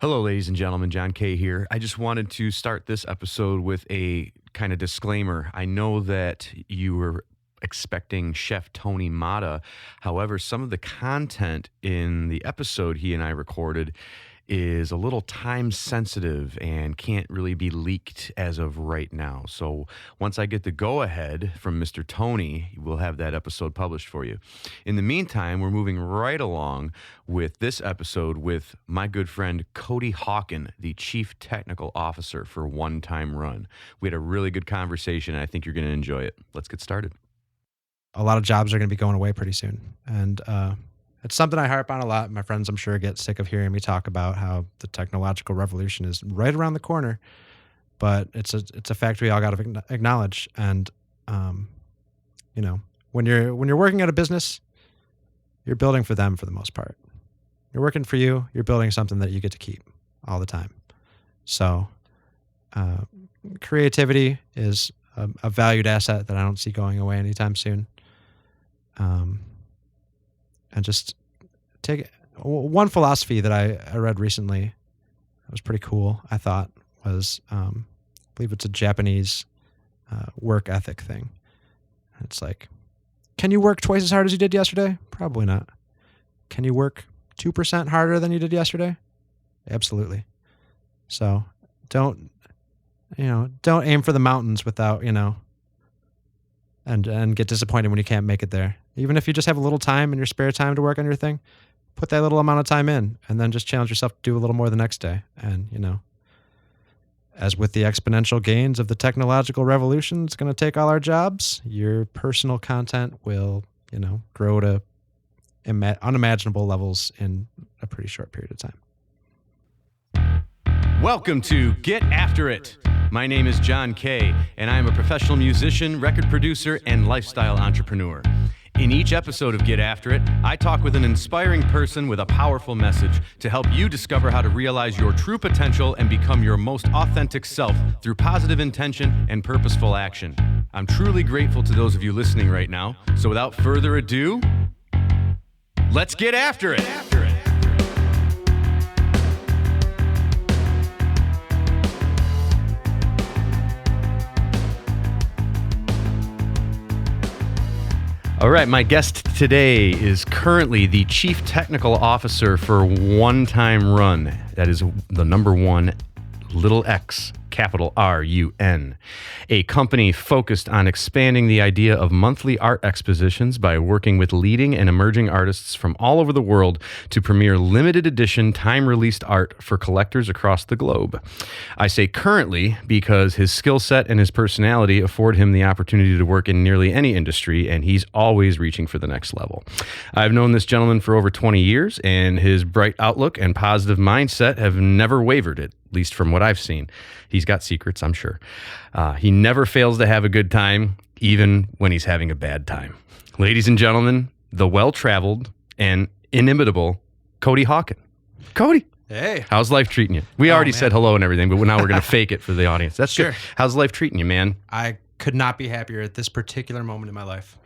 Hello, ladies and gentlemen. John Kay here. I just wanted to start this episode with a kind of disclaimer. I know that you were expecting Chef Tony Mata. However, some of the content in the episode he and I recorded is a little time sensitive and can't really be leaked as of right now. So once I get the go ahead from Mr. Tony, we'll have that episode published for you. In the meantime, we're moving right along with this episode with my good friend Cody Hawken, the Chief Technical Officer for One Time Run. We had a really good conversation, and I think you're going to enjoy it. Let's get started. A lot of jobs are going to be going away pretty soon. And it's something I harp on a lot. My friends, I'm sure, get sick of hearing me talk about how the technological revolution is right around the corner. But it's a fact we all got to acknowledge. And, when you're working at a business, you're building for them for the most part. You're working for you. You're building something that you get to keep all the time. So creativity is a valued asset that I don't see going away anytime soon. And just take one philosophy that I read recently that was pretty cool, I thought, was I believe it's a Japanese work ethic thing. It's like, can you work twice as hard as you did yesterday? Probably not. Can you work 2% harder than you did yesterday? Absolutely. So don't aim for the mountains without, and get disappointed when you can't make it there. Even if you just have a little time in your spare time to work on your thing, put that little amount of time in and then just challenge yourself to do a little more the next day. And, as with the exponential gains of the technological revolution, it's going to take all our jobs. Your personal content will, grow to unimaginable levels in a pretty short period of time. Welcome to Get After It. My name is John Kay, and I am a professional musician, record producer, and lifestyle entrepreneur. In each episode of Get After It, I talk with an inspiring person with a powerful message to help you discover how to realize your true potential and become your most authentic self through positive intention and purposeful action. I'm truly grateful to those of you listening right now. So without further ado, let's get after it. All right, my guest today is currently the Chief Technical Officer for One Time Run. That is the number one, little x, capital RUN, a company focused on expanding the idea of monthly art expositions by working with leading and emerging artists from all over the world to premiere limited edition time-released art for collectors across the globe. I say currently because his skill set and his personality afford him the opportunity to work in nearly any industry, and he's always reaching for the next level. I've known this gentleman for over 20 years, and his bright outlook and positive mindset have never wavered, at least from what I've seen. He's got secrets, I'm sure. He never fails to have a good time, even when he's having a bad time. Ladies and gentlemen, the well-traveled and inimitable Cody Hawken. Cody. Hey. How's life treating you? We already said hello and everything, but now we're going to fake it for the audience. That's sure. Good. How's life treating you, man? I could not be happier at this particular moment in my life.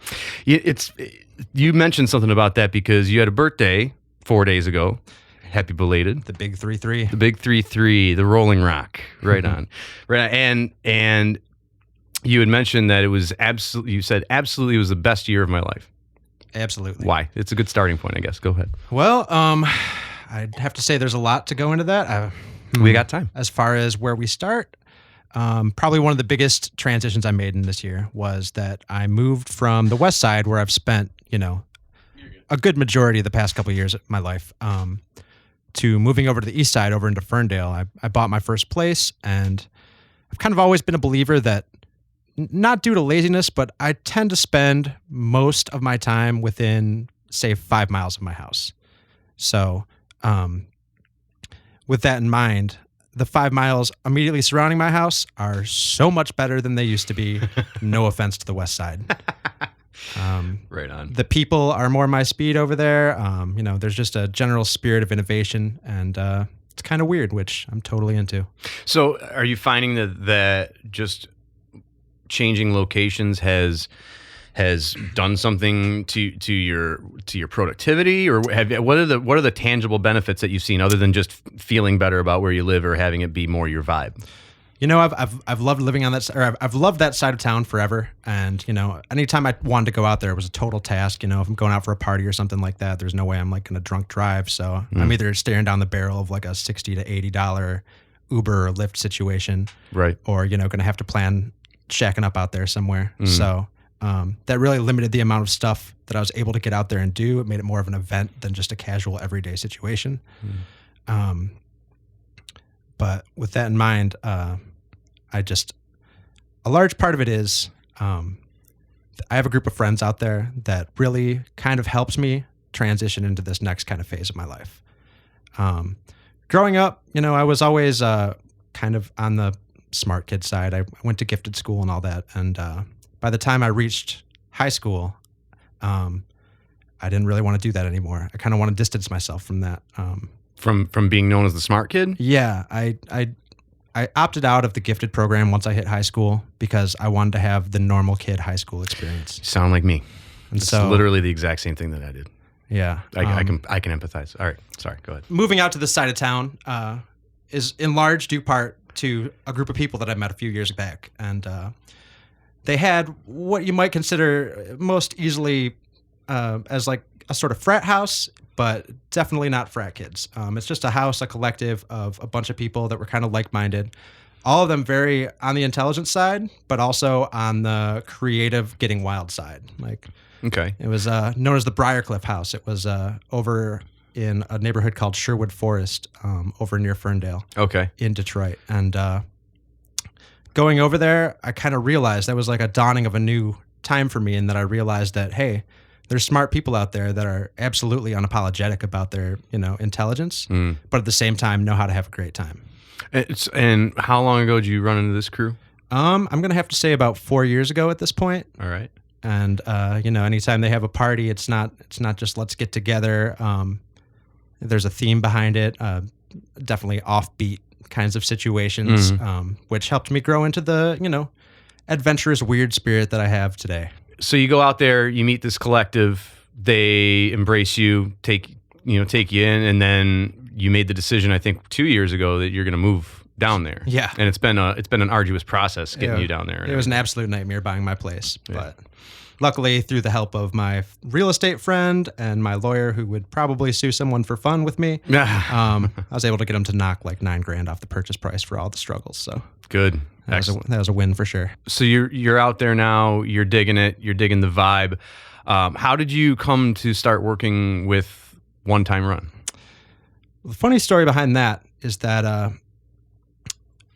You mentioned something about that because you had a birthday 4 days ago. Happy belated. The big 3-3. The big 3-3, the Rolling Rock. Right on. Right. And you had mentioned that it was absolutely it was the best year of my life. Absolutely. Why? It's a good starting point, I guess. Go ahead. Well, I'd have to say there's a lot to go into that. We got time. As far as where we start, probably one of the biggest transitions I made in this year was that I moved from the West Side, where I've spent, a good majority of the past couple of years of my life, to moving over to the East Side, over into Ferndale. I bought my first place, and I've kind of always been a believer that, not due to laziness, but I tend to spend most of my time within, say, 5 miles of my house. So with that in mind, the 5 miles immediately surrounding my house are so much better than they used to be. No offense to the West Side. Right on. The people are more my speed over there. There's just a general spirit of innovation, and it's kind of weird, which I'm totally into. So are you finding that just changing locations has has done something to your productivity, or what are the tangible benefits that you've seen other than just feeling better about where you live or having it be more your vibe? I've loved living on that, or I've loved that side of town forever. And anytime I wanted to go out there, it was a total task. If I'm going out for a party or something like that, there's no way I'm like going to drunk drive. So I'm either staring down the barrel of like a $60 to $80 Uber or Lyft situation, right? Or going to have to plan shacking up out there somewhere. So that really limited the amount of stuff that I was able to get out there and do. It made it more of an event than just a casual everyday situation. But with that in mind, a large part of it is I have a group of friends out there that really kind of helps me transition into this next kind of phase of my life. Growing up, I was always kind of on the smart kid side. I went to gifted school and all that. And by the time I reached high school, I didn't really want to do that anymore. I kind of want to distance myself from that. From being known as the smart kid? Yeah, I opted out of the gifted program once I hit high school because I wanted to have the normal kid high school experience. You sound like me. And it's so literally the exact same thing that I did. Yeah, I can empathize. All right, sorry, go ahead. Moving out to this side of town is in large due part to a group of people that I met a few years back, and they had what you might consider most easily as like a sort of frat house, but definitely not frat kids. It's just a house, a collective of a bunch of people that were kind of like-minded. All of them very on the intelligence side, but also on the creative, getting wild side. Like, okay, it was known as the Briarcliff House. It was over in a neighborhood called Sherwood Forest, over near Ferndale. Okay, in Detroit. And going over there, I kind of realized that was like a dawning of a new time for me, and that I realized that, hey, there's smart people out there that are absolutely unapologetic about their, intelligence, but at the same time know how to have a great time. And how long ago did you run into this crew? I'm going to have to say about 4 years ago at this point. All right. And, anytime they have a party, it's not just let's get together. There's a theme behind it, definitely offbeat kinds of situations, which helped me grow into the, adventurous, weird spirit that I have today. So you go out there, you meet this collective, they embrace you, take you in, and then you made the decision, I think 2 years ago, that you're going to move down there. Yeah. And it's been an arduous process getting you down there. It was an absolute nightmare buying my place, but luckily through the help of my real estate friend and my lawyer, who would probably sue someone for fun with me, I was able to get him to knock like $9,000 off the purchase price for all the struggles. So good. That was a win for sure. So you're out there now. You're digging it. You're digging the vibe. How did you come to start working with One Time Run? The funny story behind that is that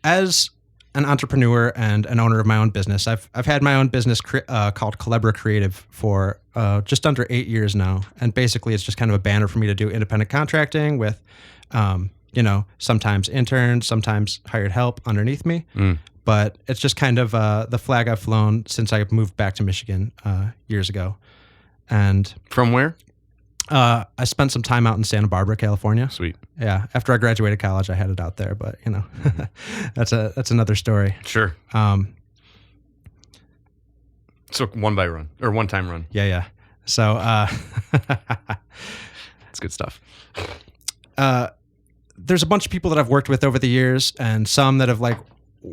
as an entrepreneur and an owner of my own business, I've had my own business called Calebra Creative for just under 8 years now, and basically it's just kind of a banner for me to do independent contracting with, sometimes interns, sometimes hired help underneath me. But it's just kind of the flag I've flown since I moved back to Michigan years ago. And from where? I spent some time out in Santa Barbara, California. Sweet. Yeah. After I graduated college, I headed out there, but that's another story. Sure. So One Time Run. Yeah. So it's good stuff. There's a bunch of people that I've worked with over the years, and some that have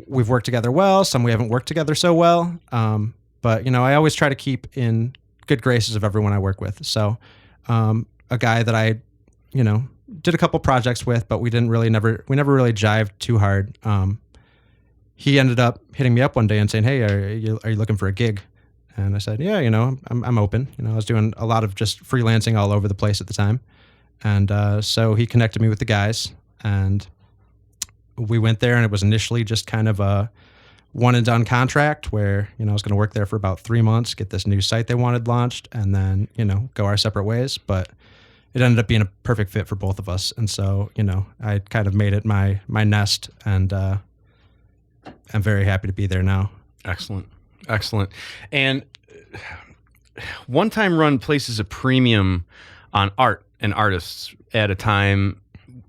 we've worked together well, some we haven't worked together so well. But I always try to keep in good graces of everyone I work with. So a guy that I, did a couple projects with, but we never really jived too hard. He ended up hitting me up one day and saying, "Hey, are you looking for a gig?" And I said, "Yeah, I'm open." I was doing a lot of just freelancing all over the place at the time. And so he connected me with the guys, and we went there, and it was initially just kind of a one and done contract where, I was going to work there for about 3 months, get this new site they wanted launched, and then, go our separate ways. But it ended up being a perfect fit for both of us. And so, I kind of made it my nest, and I'm very happy to be there now. Excellent. And One Time Run places a premium on art and artists at a time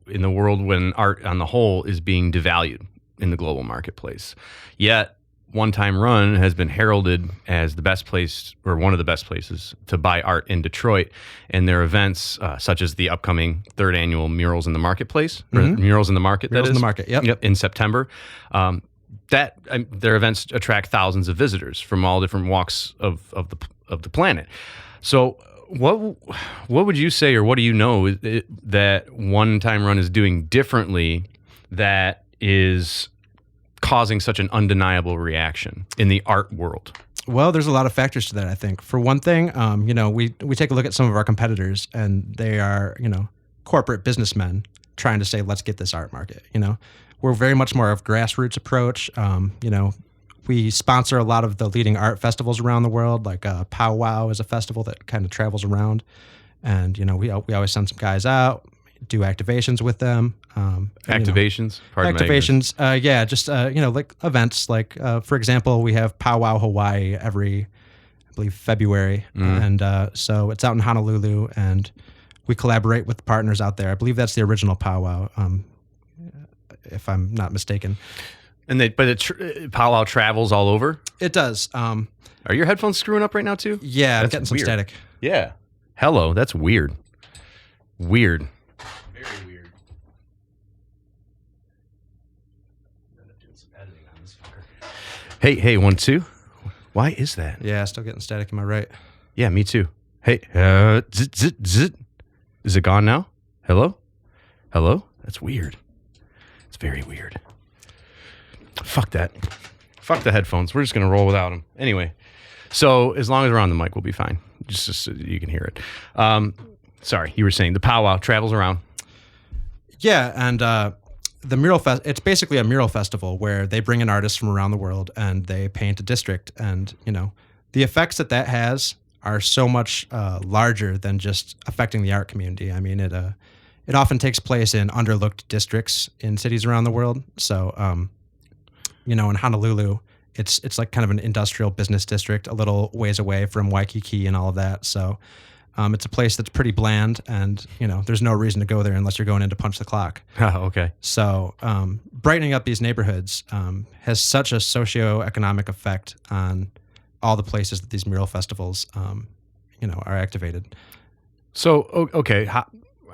in the world when art on the whole is being devalued in the global marketplace. Yet One Time Run has been heralded as the best place, or one of the best places, to buy art in Detroit. And their events, such as the upcoming third annual Murals in the Marketplace, or Murals in the Market, Murals that in is. the Market, yep. In September. Their events attract thousands of visitors from all different walks of the planet. So what would you say, or what do you know that One Time Run is doing differently that is causing such an undeniable reaction in the art world? Well, there's a lot of factors to that, I think. For one thing, we take a look at some of our competitors, and they are, corporate businessmen trying to say, let's get this art market. We're very much more of grassroots approach. We sponsor a lot of the leading art festivals around the world, like Powwow is a festival that kind of travels around. And, we always send some guys out, do activations with them. Activations? Pardon my ignorance. Activations, like events. Like, for example, we have Powwow Hawaii every, I believe, February. And so it's out in Honolulu, and we collaborate with partners out there. I believe that's the original Powwow, if I'm not mistaken. And Powwow travels all over? It does. Are your headphones screwing up right now too? Yeah, that's getting some weird. static. Yeah. Hello, that's weird. Weird. Very weird. I'm doing some editing on this fucker. Hey, 1, 2. Why is that? Yeah, still getting static. Am I right? Yeah, me too. Hey, zit, zit, zit. Is it gone now? Hello? That's weird. It's very weird. Fuck that. Fuck the headphones. We're just going to roll without them. Anyway, so as long as we're on the mic, we'll be fine. Just so you can hear it. Sorry, you were saying the Powwow travels around. Yeah, and the Mural Fest, it's basically a mural festival where they bring in artists from around the world and they paint a district. And, the effects that has are so much larger than just affecting the art community. I mean, it often takes place in underlooked districts in cities around the world. So, in Honolulu, it's like kind of an industrial business district, a little ways away from Waikiki and all of that. So it's a place that's pretty bland, and there's no reason to go there unless you're going in to punch the clock. Okay. So brightening up these neighborhoods has such a socioeconomic effect on all the places that these mural festivals, are activated. So okay,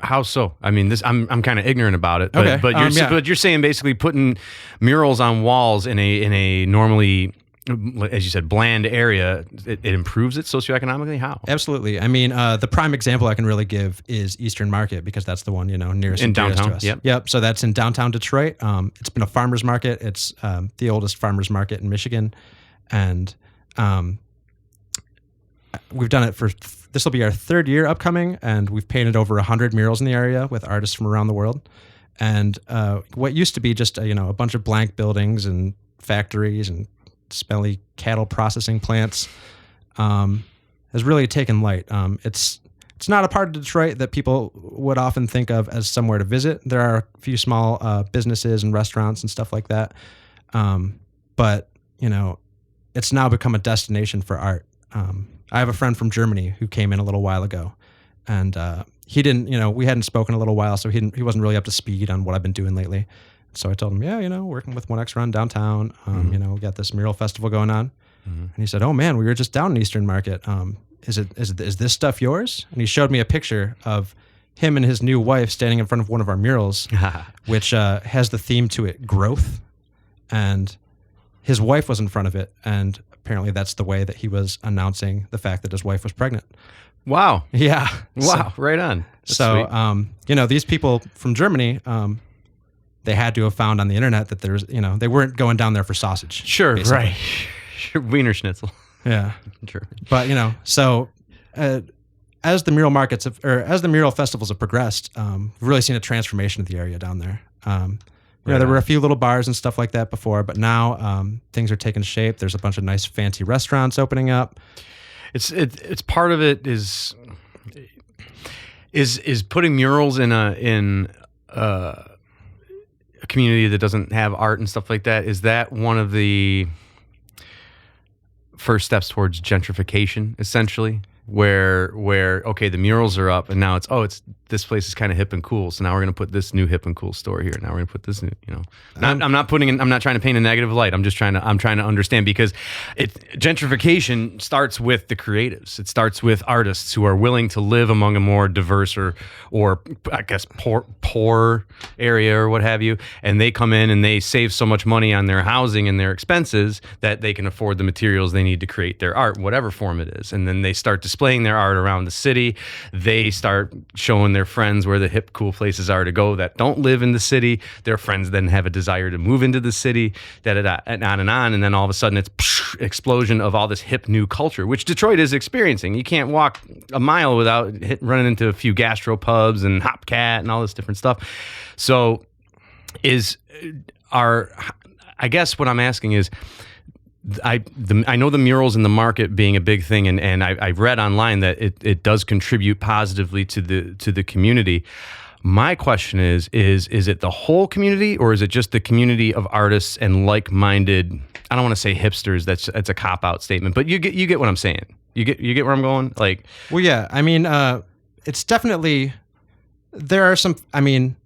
how so? I mean, I'm kind of ignorant about it, but, okay. but you're saying basically putting murals on walls in a normally, as you said, bland area, it improves it socioeconomically. How? Absolutely. I mean, the prime example I can really give is Eastern Market, because that's the one nearest in downtown. To us. Yep. So that's in downtown Detroit. It's been a farmers market. It's the oldest farmers market in Michigan, and we've done it for. This will be our third year upcoming, and we've painted over 100 murals in the area with artists from around the world. And what used to be just a bunch of blank buildings and factories and smelly cattle processing plants has really taken light. It's not a part of Detroit that people would often think of as somewhere to visit. There are a few small businesses and restaurants and stuff like that, but it's now become a destination for art. I have a friend from Germany who came in a little while ago, and he didn't, we hadn't spoken a little while, so he wasn't really up to speed on what I've been doing lately. So I told him, working with 1X Run downtown, we got this mural festival going on. And he said, oh man, we were just down in Eastern Market. Is this stuff yours? And he showed me a picture of him and his new wife standing in front of one of our murals, which has the theme to it, growth. And his wife was in front of it, and apparently that's the way that he was announcing the fact that his wife was pregnant. Wow. Yeah. Wow. So, right on. That's so, these people from Germany, they had to have found on the internet that there's, they weren't going down there for sausage. Sure. Basically. Right. Wiener Schnitzel. Yeah. Sure. But, so as the mural markets as the mural festivals have progressed, we've really seen a transformation of the area down there. There were a few little bars and stuff like that before, but now things are taking shape. There's a bunch of nice fancy restaurants opening up. It's part of it is putting murals in a community that doesn't have art and stuff like that. Is that one of the first steps towards gentrification, essentially? where okay, the murals are up and now it's this place is kind of hip and cool, so now we're going to put this new hip and cool store here, now we're going to put this new, I'm not trying to paint a negative light, I'm trying to understand, because gentrification starts with the creatives. It starts with artists who are willing to live among a more diverse or I guess poor area or what have you, and they come in and they save so much money on their housing and their expenses that they can afford the materials they need to create their art, whatever form it is. And then they start displaying their art around the city. They start showing their friends where the hip, cool places are to go that don't live in the city. Their friends then have a desire to move into the city, and on and on. And then all of a sudden it's explosion of all this hip new culture, which Detroit is experiencing. You can't walk a mile without running into a few gastropubs and Hopcat and all this different stuff. So I guess what I'm asking is, I know the murals in the market being a big thing, and I've read online that it does contribute positively to the community. My question is it the whole community, or is it just the community of artists and like-minded? I don't want to say hipsters. That's a cop-out statement, but you get what I'm saying. You get where I'm going. Like, well, yeah. I mean, it's definitely, there are some. I mean,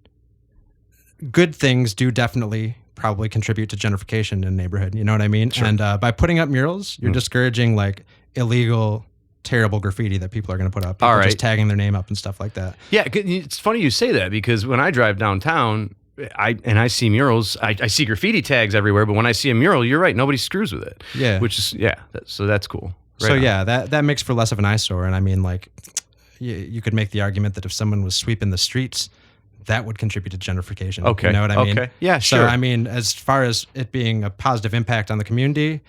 good things do definitely probably contribute to gentrification in a neighborhood. You know what I mean? Sure. And by putting up murals, you're discouraging like illegal, terrible graffiti that people are going to put up. People just tagging their name up and stuff like that. Yeah, it's funny you say that, because when I drive downtown, I see murals, I see graffiti tags everywhere, but when I see a mural, you're right, nobody screws with it. Yeah. So that's cool. Right so on. yeah, that makes for less of an eyesore. And I mean, like, you could make the argument that if someone was sweeping the streets, that would contribute to gentrification. Okay. You know what I mean? Okay. Yeah, sure. So, I mean, as far as it being a positive impact on the community,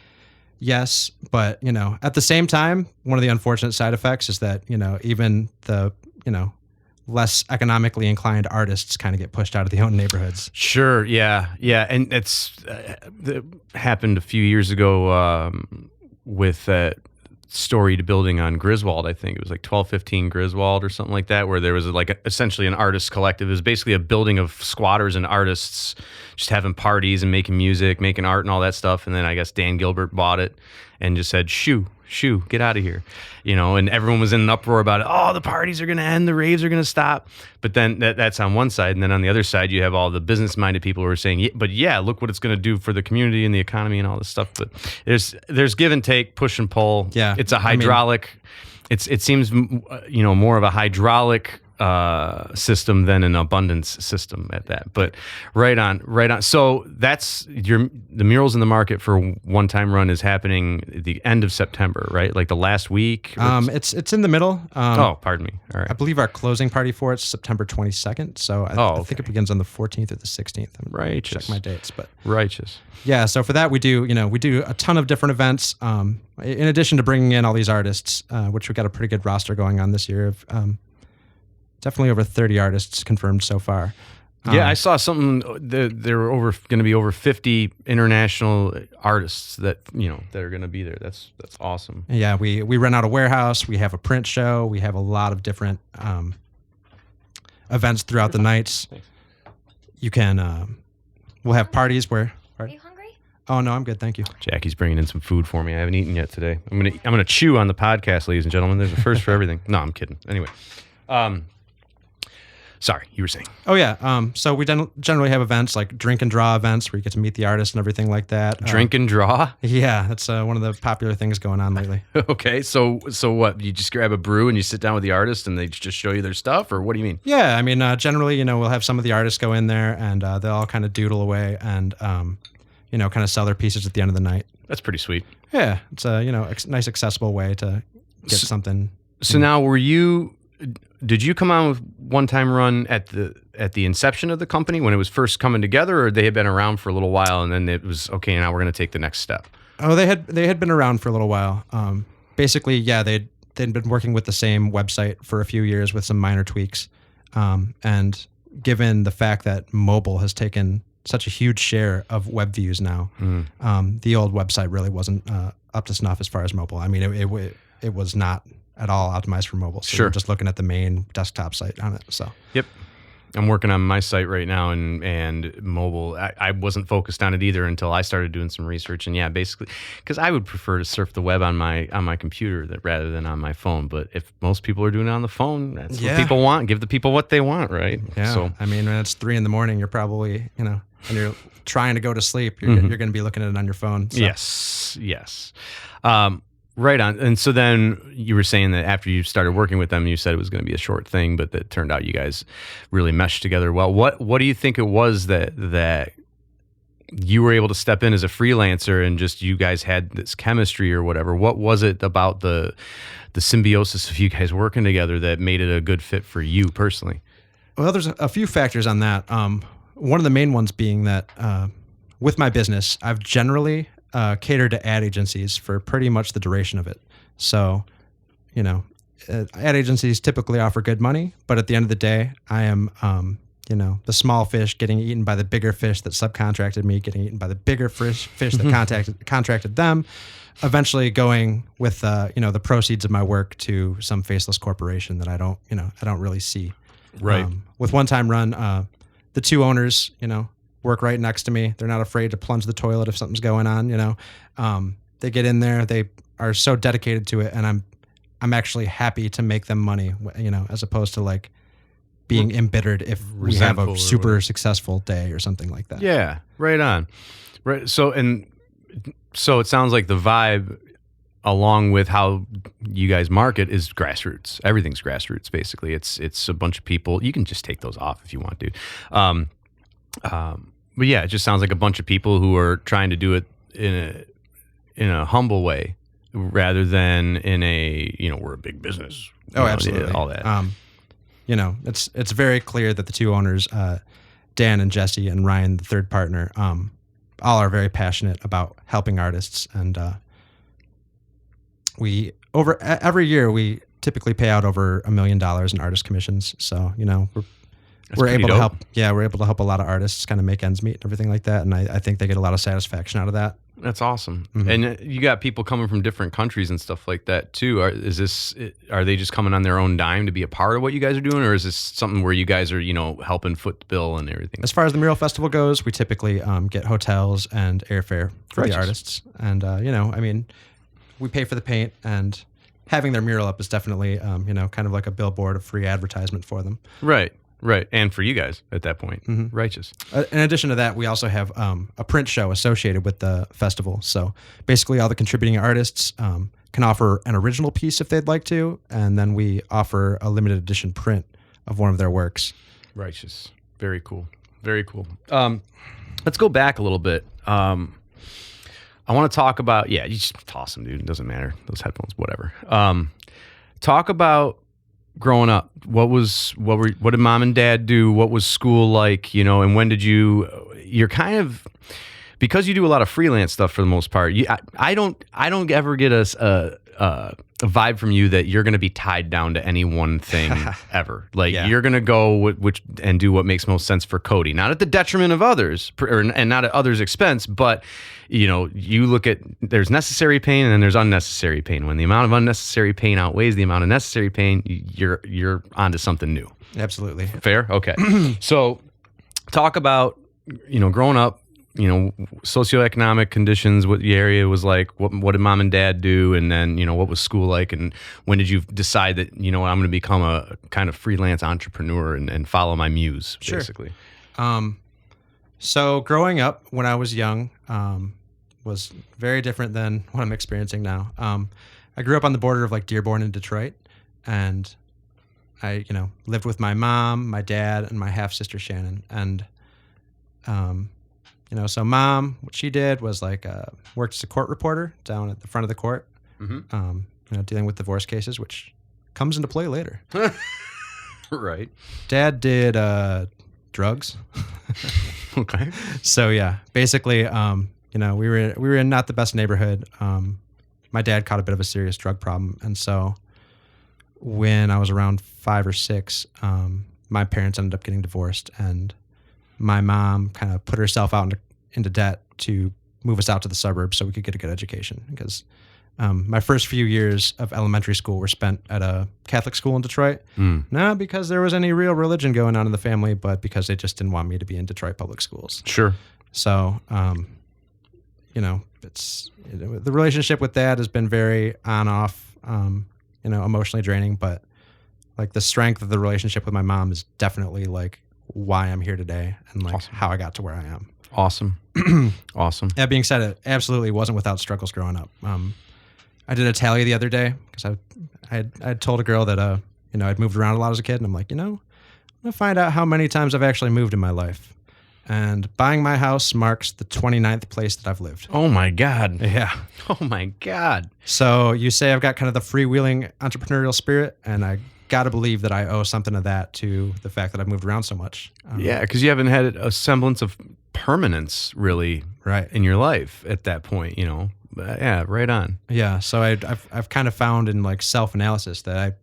yes. But, at the same time, one of the unfortunate side effects is that, even the, less economically inclined artists kind of get pushed out of their own neighborhoods. Sure. Yeah. Yeah. And it's it happened a few years ago with storied building on Griswold. I think it was like 1215 Griswold or something like that, where there was essentially an artist collective. It was basically a building of squatters and artists just having parties and making music, making art and all that stuff. And then I guess Dan Gilbert bought it and just said, shoo, get out of here. And everyone was in an uproar about it. Oh, the parties are going to end. The raves are going to stop. But then that's on one side. And then on the other side, you have all the business-minded people who are saying, but yeah, look what it's going to do for the community and the economy and all this stuff. But there's give and take, push and pull. Yeah. It's a hydraulic. It seems, more of a hydraulic system than an abundance system at that. But right on. So that's the murals in the market for One Time Run is happening at the end of September, right? Like the last week? It's in the middle. Pardon me. All right. I believe our closing party for it's September 22nd. So I think it begins on the 14th or the 16th. Righteous. Check my dates, but righteous. Yeah. So for that, we do a ton of different events. In addition to bringing in all these artists, which we got a pretty good roster going on this year of, definitely over 30 artists confirmed so far. Yeah, I saw something. There were going to be over 50 international artists that are going to be there. That's awesome. Yeah, we rent out a warehouse. We have a print show. We have a lot of different events throughout the nights. Thanks. You can. We'll have parties where. Are you hungry? Oh no, I'm good, thank you. Jackie's bringing in some food for me. I haven't eaten yet today. I'm gonna chew on the podcast, ladies and gentlemen. There's a first for everything. No, I'm kidding. Anyway. Sorry, you were saying. Oh, yeah. So we generally have events like drink and draw events where you get to meet the artist and everything like that. Drink and draw? Yeah, that's one of the popular things going on lately. Okay, so what? You just grab a brew and you sit down with the artist and they just show you their stuff, or what do you mean? Yeah, I mean, generally, we'll have some of the artists go in there and they'll all kind of doodle away and, kind of sell their pieces at the end of the night. That's pretty sweet. Yeah, it's a, nice accessible way to get something. So now did you come on with One Time Run at the inception of the company when it was first coming together, or they had been around for a little while and then it was okay, now we're going to take the next step? Oh, they had been around for a little while. Basically, yeah, they'd been working with the same website for a few years with some minor tweaks. And given the fact that mobile has taken such a huge share of web views now, the old website really wasn't up to snuff as far as mobile. I mean, it was not at all optimized for mobile. So Sure. We're just looking at the main desktop site on it. So Yep. I'm working on my site right now and mobile. I wasn't focused on it either until I started doing some research. And yeah, basically, because I would prefer to surf the web on my computer rather than on my phone. But if most people are doing it on the phone, that's what people want. Give the people what they want, right? Yeah. So I mean, when it's 3 a.m, you're probably and you're trying to go to sleep. You're going to be looking at it on your phone. So. Yes. Right on. And so then you were saying that after you started working with them, you said it was going to be a short thing, but that turned out you guys really meshed together well. What do you think it was that you were able to step in as a freelancer and just you guys had this chemistry or whatever? What was it about the symbiosis of you guys working together that made it a good fit for you personally? Well, there's a few factors on that. One of the main ones being that with my business, I've generally cater to ad agencies for pretty much the duration of it. So, ad agencies typically offer good money, but at the end of the day, I am, the small fish getting eaten by the bigger fish that subcontracted me, getting eaten by the bigger fish that contracted them, eventually going with, the proceeds of my work to some faceless corporation that I don't really see. Right. With One Time Run, the two owners, work right next to me. They're not afraid to plunge the toilet if something's going on. They get in there. They are so dedicated to it, and I'm actually happy to make them money. As opposed to like being embittered if we have a super successful day or something like that. Yeah, right on. Right. So it sounds like the vibe, along with how you guys market, is grassroots. Everything's grassroots, basically. It's a bunch of people. You can just take those off if you want to. But yeah, it just sounds like a bunch of people who are trying to do it in a humble way rather than in a, we're a big business. Absolutely. All that. It's very clear that the two owners, Dan and Jesse and Ryan, the third partner, all are very passionate about helping artists. And every year we typically pay out over $1 million in artist commissions. So, we're able to help. Yeah, we're able to help a lot of artists kind of make ends meet and everything like that. And I think they get a lot of satisfaction out of that. That's awesome. Mm-hmm. And you got people coming from different countries and stuff like that too. Are they just coming on their own dime to be a part of what you guys are doing, or is this something where you guys are helping foot the bill and everything? As far as the Mural Festival goes, we typically get hotels and airfare for the artists, and we pay for the paint, and having their mural up is definitely kind of like a billboard of free advertisement for them. Right, and for you guys at that point. Mm-hmm. Righteous. In addition to that, we also have a print show associated with the festival. So basically all the contributing artists can offer an original piece if they'd like to, and then we offer a limited edition print of one of their works. Righteous. Very cool. Very cool. Let's go back a little bit. I want to talk about, you just toss them, dude. It doesn't matter. Those headphones, whatever. Talk about growing up. What did mom and dad do? What was school like? And when did you're kind of, because you do a lot of freelance stuff for the most part. I don't ever get a vibe from you that you're going to be tied down to any one thing ever. Like you're going to go and do what makes most sense for Cody, not at the detriment of others and not at others' expense, but you look at, there's necessary pain and then there's unnecessary pain. When the amount of unnecessary pain outweighs the amount of necessary pain, you're onto something new. Absolutely. Fair? Okay. So talk about, growing up, socioeconomic conditions, what the area was like, what did mom and dad do, and then, what was school like, and when did you decide that, I'm going to become a kind of freelance entrepreneur and follow my muse, basically? Sure. So growing up when I was young was very different than what I'm experiencing now. I grew up on the border of like Dearborn and Detroit, and I, lived with my mom, my dad, and my half-sister Shannon, and so mom, what she did was like worked as a court reporter down at the front of the court, dealing with divorce cases, which comes into play later. Right. Dad did drugs. Okay. So yeah, basically, we were in not the best neighborhood. My dad caught a bit of a serious drug problem, and so when I was around 5 or 6, my parents ended up getting divorced, and my mom kind of put herself out into debt to move us out to the suburbs so we could get a good education, because My first few years of elementary school were spent at a Catholic school in Detroit. Not because there was any real religion going on in the family, but because they just didn't want me to be in Detroit public schools. Sure. So, the relationship with dad has been very on-off, emotionally draining, but like the strength of the relationship with my mom is definitely like why I'm here today and like how I got to where I am. Awesome. Awesome. That being said, it absolutely wasn't without struggles growing up. I did a tally the other day because I told a girl that I'd moved around a lot as a kid, and I'm like, I'm gonna find out how many times I've actually moved in my life. And buying my house marks the 29th place that I've lived. Oh my God. Yeah. Oh my God. So you say I've got kind of the freewheeling entrepreneurial spirit, and I got to believe that I owe something of that to the fact that I've moved around so much. Yeah, because you haven't had a semblance of permanence really in your life at that point, Yeah, right on. Yeah, so I've kind of found in like self-analysis that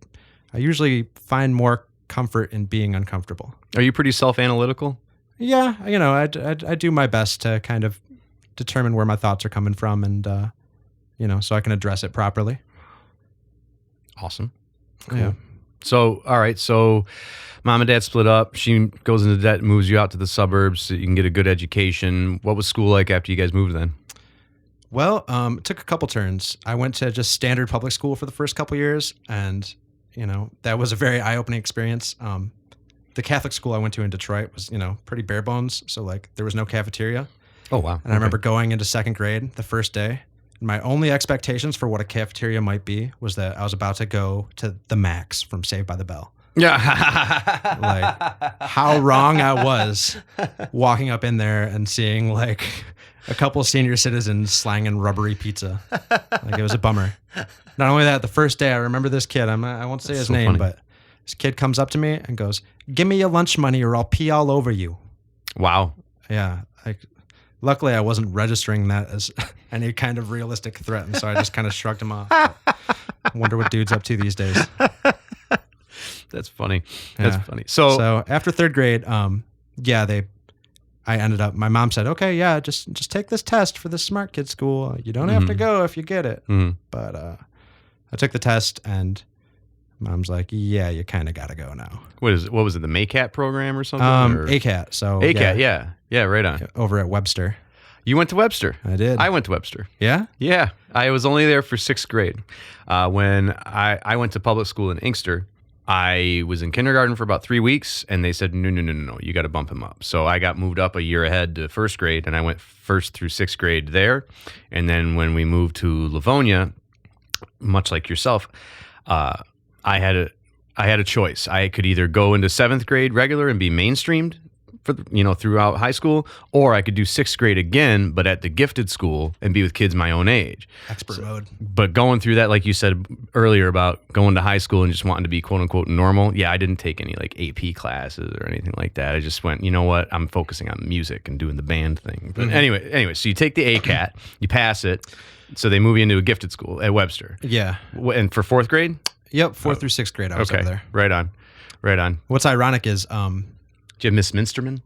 I usually find more comfort in being uncomfortable. Are you pretty self-analytical? Yeah, I do my best to kind of determine where my thoughts are coming from, and so I can address it properly. Awesome. Cool. Yeah. So, all right. So, mom and dad split up. She goes into debt, moves you out to the suburbs so you can get a good education. What was school like after you guys moved then? Well, it took a couple turns. I went to just standard public school for the first couple years, and that was a very eye-opening experience. The Catholic school I went to in Detroit was, pretty bare bones. So like there was no cafeteria. Oh, wow. And I remember going into second grade the first day. And my only expectations for what a cafeteria might be was that I was about to go to the Max from Saved by the Bell. Yeah. Like how wrong I was walking up in there and seeing like a couple senior citizens slanging rubbery pizza. Like it was a bummer. Not only that, the first day I remember this kid, I won't say his name, funny. But this kid comes up to me and goes, "Give me your lunch money or I'll pee all over you." Wow. Yeah. Luckily, I wasn't registering that as any kind of realistic threat, and so I just kind of shrugged him off. I wonder what dude's up to these days. That's funny. That's funny. So after third grade, I ended up, my mom said, "Okay, yeah, just take this test for the smart kid school. You don't have to go if you get it." But I took the test, and mom's like, "Yeah, you kind of got to go now." What was it? The MACAT program or something? ACAT. So ACAT, yeah, right on. Over at Webster. You went to Webster. I did. I went to Webster. Yeah? Yeah. I was only there for sixth grade. When I went to public school in Inkster, I was in kindergarten for about 3 weeks, and they said, no, you got to bump him up. So I got moved up a year ahead to first grade, and I went first through sixth grade there. And then when we moved to Livonia, much like yourself, I had a choice. I could either go into seventh grade regular and be mainstreamed for throughout high school, or I could do sixth grade again, but at the gifted school and be with kids my own age. Expert mode. But going through that, like you said earlier about going to high school and just wanting to be quote unquote normal. Yeah, I didn't take any like AP classes or anything like that. I just went, you know what? I'm focusing on music and doing the band thing. But anyway, so you take the ACAT, you pass it. So they move you into a gifted school at Webster. Yeah. And for fourth grade? Yep, fourth through sixth grade I was over there. Right on. What's ironic is... Did you have Miss Minsterman?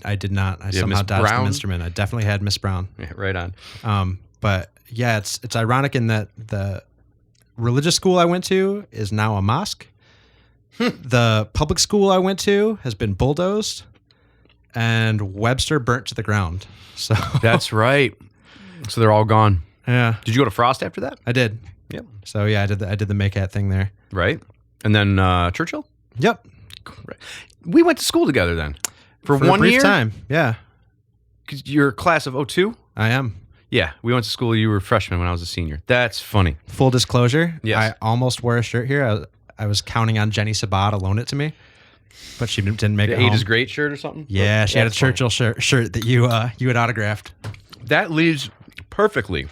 I did not. I somehow dodged the Minsterman. I definitely had Miss Brown. Yeah, right on. But yeah, it's ironic in that the religious school I went to is now a mosque. The public school I went to has been bulldozed, and Webster burnt to the ground. So that's right. So they're all gone. Yeah. Did you go to Frost after that? I did. Yep. So yeah, I did the MACAT thing there. Right. And then Churchill? Yep. We went to school together then. For 1 a brief year? time. Yeah. Because you're class of 02? I am. Yeah. We went to school. You were a freshman when I was a senior. That's funny. Full disclosure. Yes. I almost wore a shirt here. I was counting on Jenny Subha to loan it to me, but she didn't make it home. The 8 is Great shirt or something? Yeah. She had a Churchill shirt that you had autographed. That leads perfectly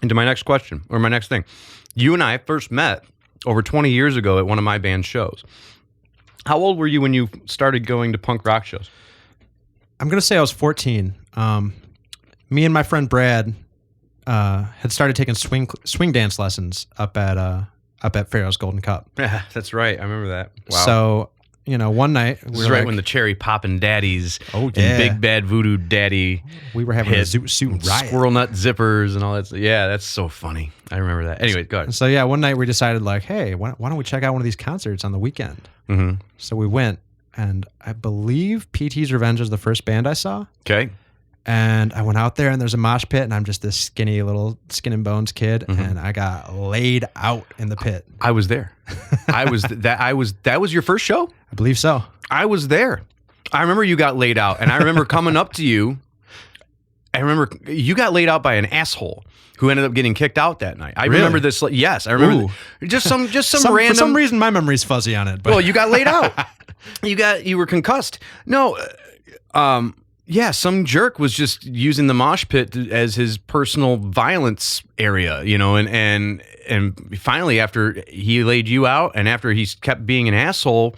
into my next question, or my next thing. You and I first met over 20 years ago at one of my band's shows. How old were you when you started going to punk rock shows? I'm going to say I was 14. Me and my friend Brad had started taking swing dance lessons up at Pharaohs Golden Cup. Yeah, that's right. I remember that. Wow. So one night This is right when the cherry popping daddies and Big Bad Voodoo Daddy we were having a zoot suit riot. Squirrel nut zippers and all that. Yeah, that's so funny. I remember that. Anyway, go ahead. So yeah, one night we decided like, hey, why don't we check out one of these concerts on the weekend? Mm-hmm. So we went, and I believe Peteys Revenge was the first band I saw. Okay. And I went out there, and there's a mosh pit, and I'm just this skinny little skin and bones kid, and I got laid out in the pit. I was there. That was your first show? I believe so. I was there. I remember you got laid out, and I remember coming up to you. I remember you got laid out by an asshole who ended up getting kicked out that night. I remember this. Yes, I remember. Just some random. For some reason, my memory's fuzzy on it. But. Well, you got laid out. You were concussed. No. Yeah, some jerk was just using the mosh pit as his personal violence area, and finally after he laid you out and after he kept being an asshole,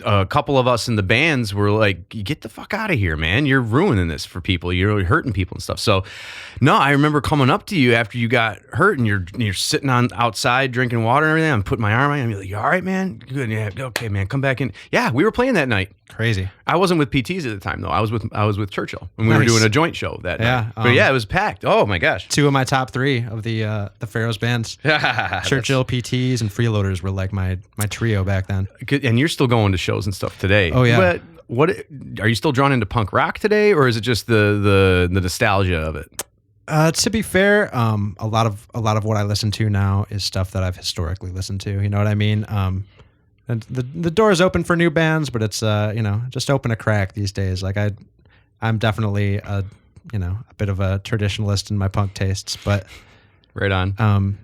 a couple of us in the bands were like, get the fuck out of here, man. You're ruining this for people. You're hurting people and stuff. So, no, I remember coming up to you after you got hurt and you're sitting outside drinking water and everything. I'm putting my arm on you. I'm like, you all right, man? Good. Yeah. Okay, man. Come back in. Yeah, we were playing that night. Crazy. I wasn't with PTs at the time though. I was with Churchill and we were doing a joint show that night. But yeah, it was packed. Oh my gosh. Two of my top three of the Pharaohs bands, Churchill, PTs, and Freeloaders were like my trio back then. And you're still going to shows and stuff today. Oh yeah. But what are you still drawn into punk rock today, or is it just the nostalgia of it? To be fair, a lot of what I listen to now is stuff that I've historically listened to. You know what I mean? And the door is open for new bands, but it's just open a crack these days. Like I'm definitely a bit of a traditionalist in my punk tastes, but right on.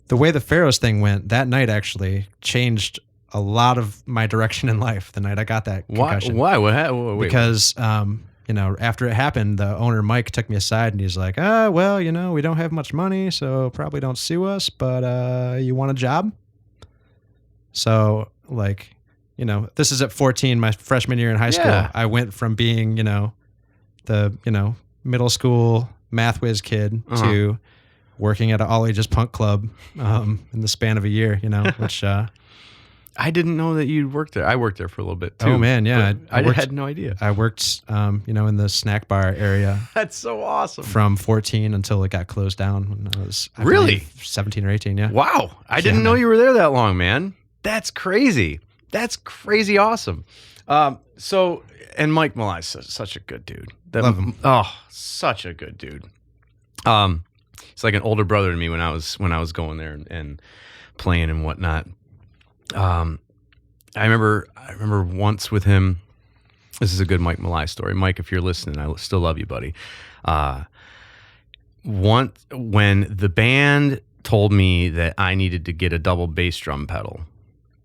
The way the Pharaohs thing went that night actually changed a lot of my direction in life. The night I got that concussion. Why? What happened? Because after it happened, the owner Mike took me aside and he's like, well, we don't have much money, so probably don't sue us, but you want a job? So this is at 14, my freshman year in high school. I went from being, the middle school math whiz kid to working at an all ages punk club in the span of a year, which I didn't know that you worked there. I worked there for a little bit too. Oh man, yeah. I had no idea. I worked in the snack bar area. That's so awesome. From 14 until it got closed down when I was really 17 or 18, yeah. Wow. I didn't know you were there that long, man. That's crazy. That's crazy awesome. And Mike Malai's such a good dude. Love him. Oh, such a good dude. He's like an older brother to me when I was going there and playing and whatnot. I remember once with him. This is a good Mike Malai story. Mike, if you're listening, I still love you, buddy. Once when the band told me that I needed to get a double bass drum pedal,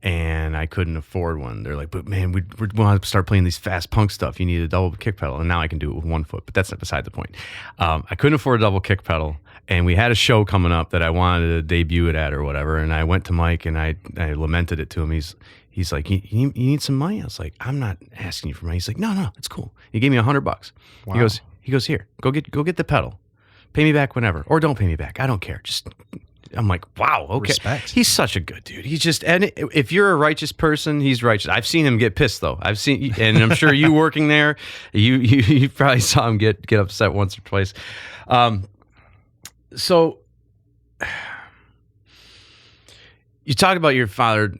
and I couldn't afford one. They're like, but man, we want to start playing these fast punk stuff. You need a double kick pedal. And now I can do it with one foot, but that's not beside the point. I couldn't afford a double kick pedal. And we had a show coming up that I wanted to debut it at or whatever. And I went to Mike and I lamented it to him. He's like, you need some money? I was like, I'm not asking you for money. He's like, no, it's cool. He gave me $100. Wow. He goes, here, go get the pedal. Pay me back whenever, or don't pay me back. I don't care. I'm like, wow, okay. Respect. He's such a good dude. And if you're a righteous person, he's righteous. I've seen him get pissed though. And I'm sure you working there, you probably saw him get upset once or twice. So you talk about your father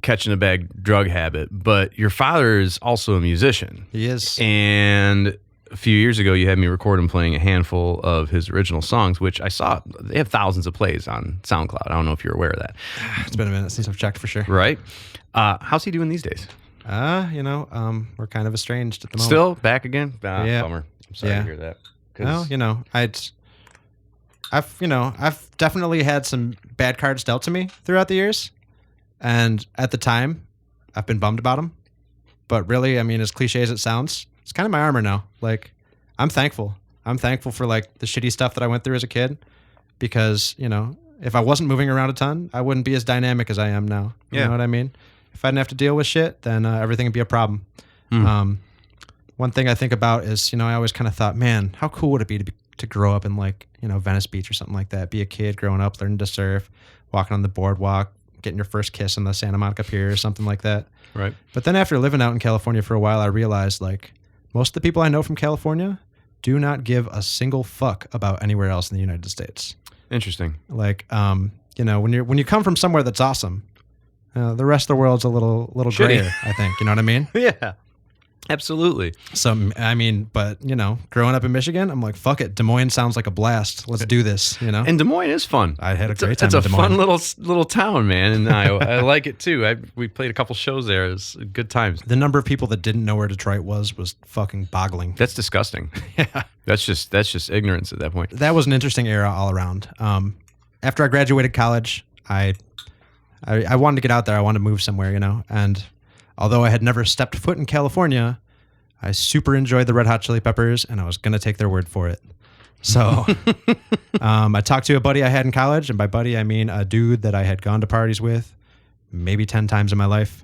catching a bad drug habit, but your father is also a musician. He is. And a few years ago, you had me record him playing a handful of his original songs, which I saw. They have thousands of plays on SoundCloud. I don't know if you're aware of that. It's been a minute since I've checked for sure. Right. How's he doing these days? We're kind of estranged at the moment. Still back again? Yeah. Bummer. I'm sorry to hear that. Well, I've definitely had some bad cards dealt to me throughout the years, and at the time, I've been bummed about them. But really, as cliche as it sounds, it's kind of my armor now. Like, I'm thankful. I'm thankful for like the shitty stuff that I went through as a kid, because if I wasn't moving around a ton, I wouldn't be as dynamic as I am now. You know what I mean? If I didn't have to deal with shit, then everything would be a problem. One thing I think about is, I always kind of thought, man, how cool would it be to grow up in like, Venice Beach or something like that, be a kid growing up, learning to surf, walking on the boardwalk, getting your first kiss on the Santa Monica Pier or something like that. Right. But then after living out in California for a while, I realized like most of the people I know from California do not give a single fuck about anywhere else in the United States. Interesting. Like, you know, when you come from somewhere that's awesome, the rest of the world's a little grayer, I think. You know what I mean? Yeah. Absolutely. So, I mean, but, you know, growing up in Michigan, I'm like, fuck it. Des Moines sounds like a blast. Let's do this, you know? And Des Moines is fun. I had a great time in It's Des a Moines. fun little town, man, in Iowa. I like it, too. We played a couple shows there. It was good times. The number of people that didn't know where Detroit was fucking boggling. That's disgusting. Yeah. That's just ignorance at that point. That was an interesting era all around. After I graduated college, I wanted to get out there. I wanted to move somewhere, you know? And although I had never stepped foot in California, I super enjoyed the Red Hot Chili Peppers, and I was going to take their word for it. So I talked to a buddy I had in college, and by buddy, I mean a dude that I had gone to parties with maybe 10 times in my life.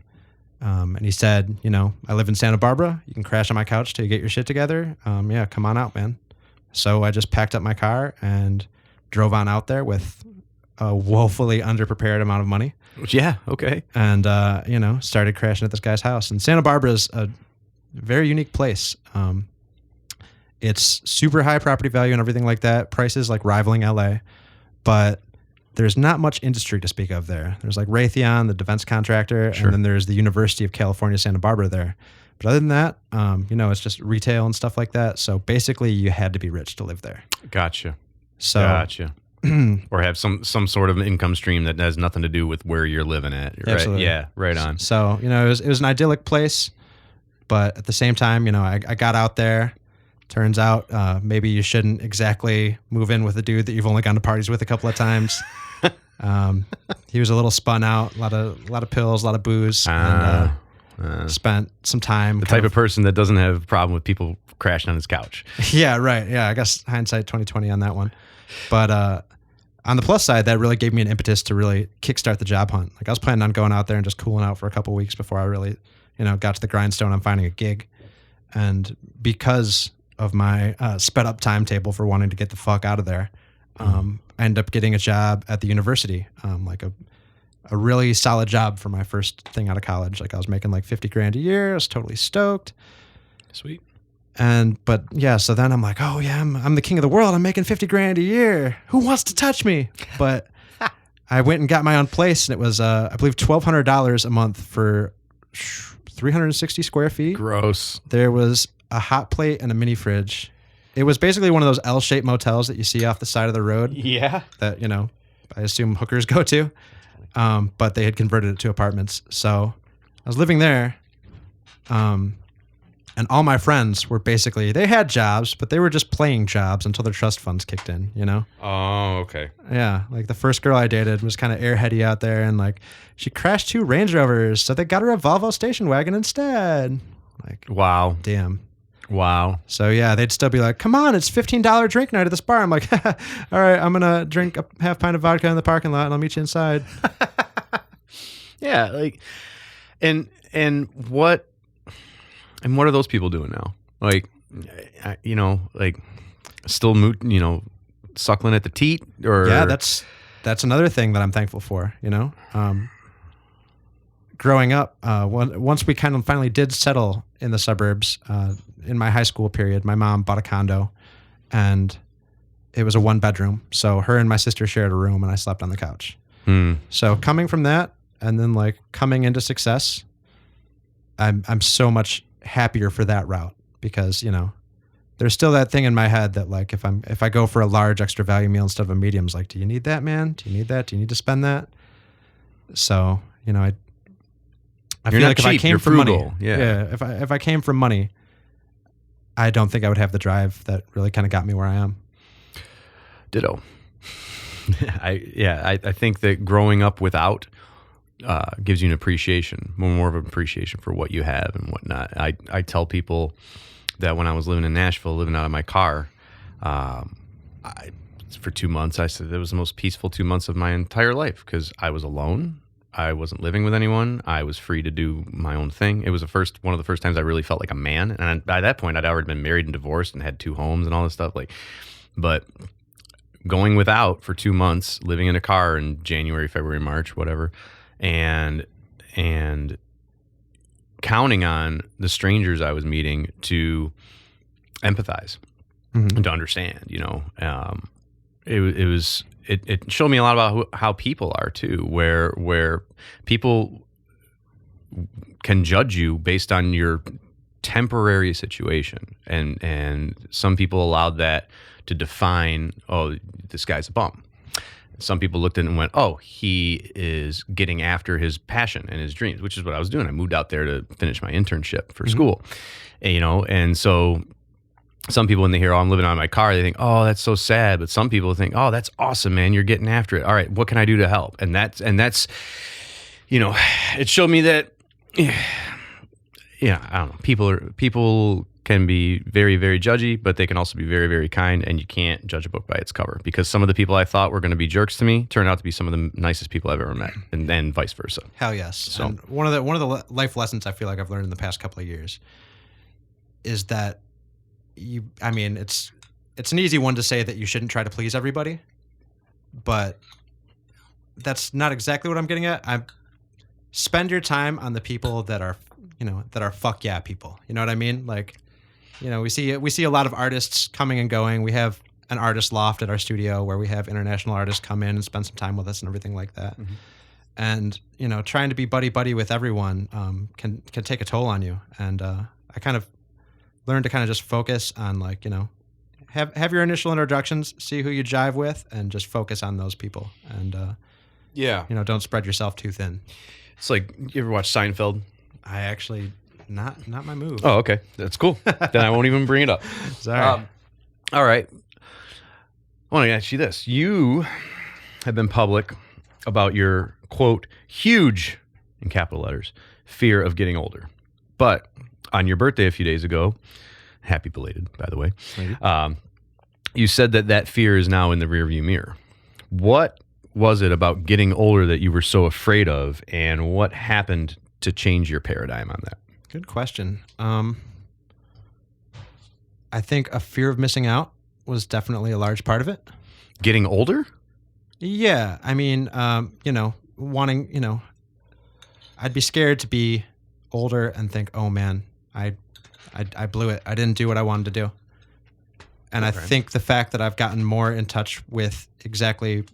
And he said, you know, I live in Santa Barbara. You can crash on my couch till you get your shit together. Yeah, come on out, man. So I just packed up my car and drove on out there with a woefully underprepared amount of money. Yeah, okay. And, you know, started crashing at this guy's house. And Santa Barbara is a very unique place. It's super high property value and everything like that. Prices like rivaling LA, but there's not much industry to speak of there. There's like Raytheon, the defense contractor, Sure. and then there's the University of California, Santa Barbara there. But other than that, you know, it's just retail and stuff like that. So basically you had to be rich to live there. Gotcha. So Gotcha. Or have some sort of income stream that has nothing to do with where you're living at. Right? Absolutely. Yeah, right on. So, you know, it was an idyllic place, but at the same time, you know, I got out there. Turns out maybe you shouldn't exactly move in with a dude that you've only gone to parties with a couple of times. He was a little spun out, a lot of pills, a lot of booze, and spent some time. The type of person that doesn't have a problem with people crashing on his couch. Yeah, right. Yeah, I guess hindsight 2020 on that one. But on the plus side, that really gave me an impetus to really kickstart the job hunt. Like I was planning on going out there and just cooling out for a couple of weeks before I really, you know, got to the grindstone on finding a gig. And because of my sped up timetable for wanting to get the fuck out of there, I ended up getting a job at the university, like a really solid job for my first thing out of college. Like I was making like $50,000 a year. I was totally stoked. Sweet. But yeah, so then I'm like, oh yeah, I'm the king of the world. I'm making $50,000 a year. Who wants to touch me? But I went and got my own place, and it was, I believe, $1,200 a month for 360 square feet. Gross. There was a hot plate and a mini fridge. It was basically one of those L-shaped motels that you see off the side of the road. Yeah. That, you know, I assume hookers go to. But they had converted it to apartments. So I was living there. And all my friends were basically, they had jobs, but they were just playing jobs until their trust funds kicked in, you know? Oh, okay. Yeah. Like the first girl I dated was kind of airheady out there, and like she crashed 2 Range Rovers, so they got her a Volvo station wagon instead. Like, Wow. damn. Wow. So yeah, they'd still be like, come on, it's $15 drink night at this bar. I'm like, all right, I'm going to drink a half pint of vodka in the parking lot and I'll meet you inside. Yeah, like, and what are those people doing now? Like, you know, like, still, you know, suckling at the teat, or yeah, that's another thing that I'm thankful for. You know, growing up, once we kind of finally did settle in the suburbs, in my high school period, my mom bought a condo, and it was a 1-bedroom. So her and my sister shared a room, and I slept on the couch. So coming from that, and then like coming into success, I'm so much happier for that route, because, you know, there's still that thing in my head that like if I go for a large extra value meal instead of a medium, it's like, do you need that, man? Do you need that? Do you need to spend that? So, you know, I feel like if I came from money, if I came from money, I don't think I would have the drive that really kind of got me where I am. Ditto. I think that growing up without gives you an appreciation, more of an appreciation for what you have and whatnot. I tell people that when I was living in Nashville, living out of my car, for 2 months, I said it was the most peaceful 2 months of my entire life, because I was alone. I wasn't living with anyone. I was free to do my own thing. It was one of the first times I really felt like a man. And by that point, I'd already been married and divorced and had 2 homes and all this stuff. But going without for 2 months, living in a car in January, February, March, whatever, and counting on the strangers I was meeting to empathize and to understand. It showed me a lot about how people are too, where people can judge you based on your temporary situation, and some people allowed that to define, oh, this guy's a bum. Some people looked at it and went, oh, he is getting after his passion and his dreams, which is what I was doing. I moved out there to finish my internship for school, and so some people, when they hear, oh, I'm living on my car, they think, oh, that's so sad. But some people think, oh, that's awesome, man. You're getting after it. All right, what can I do to help? And that's it showed me that, I don't know. People can be very, very judgy, but they can also be very, very kind. And you can't judge a book by its cover, because some of the people I thought were going to be jerks to me turned out to be some of the nicest people I've ever met, and then vice versa. Hell yes. So and one of the life lessons I feel like I've learned in the past couple of years is that it's an easy one to say that you shouldn't try to please everybody, but that's not exactly what I'm getting at. Spend your time on the people that are fuck yeah people. You know what I mean? Like, we see a lot of artists coming and going. We have an artist loft at our studio where we have international artists come in and spend some time with us and everything like that. And trying to be buddy with everyone can take a toll on you. And I kind of learned to kind of just focus on, like, have your initial introductions, see who you jive with, and just focus on those people. And don't spread yourself too thin. It's like, you ever watch Seinfeld? I actually, not my move. Oh, okay. That's cool. Then I won't even bring it up. Sorry. All right. I want to ask you this. You have been public about your, quote, huge, in capital letters, fear of getting older. But on your birthday a few days ago, happy belated, by the way, you said that fear is now in the rearview mirror. What was it about getting older that you were so afraid of, and what happened to change your paradigm on that? Good question. I think a fear of missing out was definitely a large part of it. Getting older? Yeah. I mean, wanting, I'd be scared to be older and think, oh man, I blew it. I didn't do what I wanted to do. And I think the fact that I've gotten more in touch with exactly,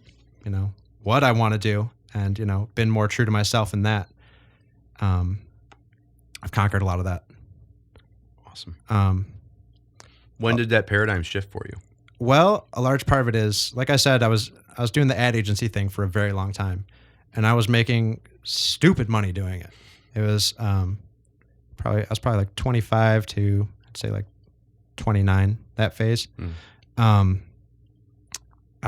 what I want to do, and, been more true to myself in that, I've conquered a lot of that. Awesome. When did that paradigm shift for you? Well, a large part of it is, like I said, I was doing the ad agency thing for a very long time, and I was making stupid money doing it. It was I was probably like 25 to, I'd say, like 29, that phase. I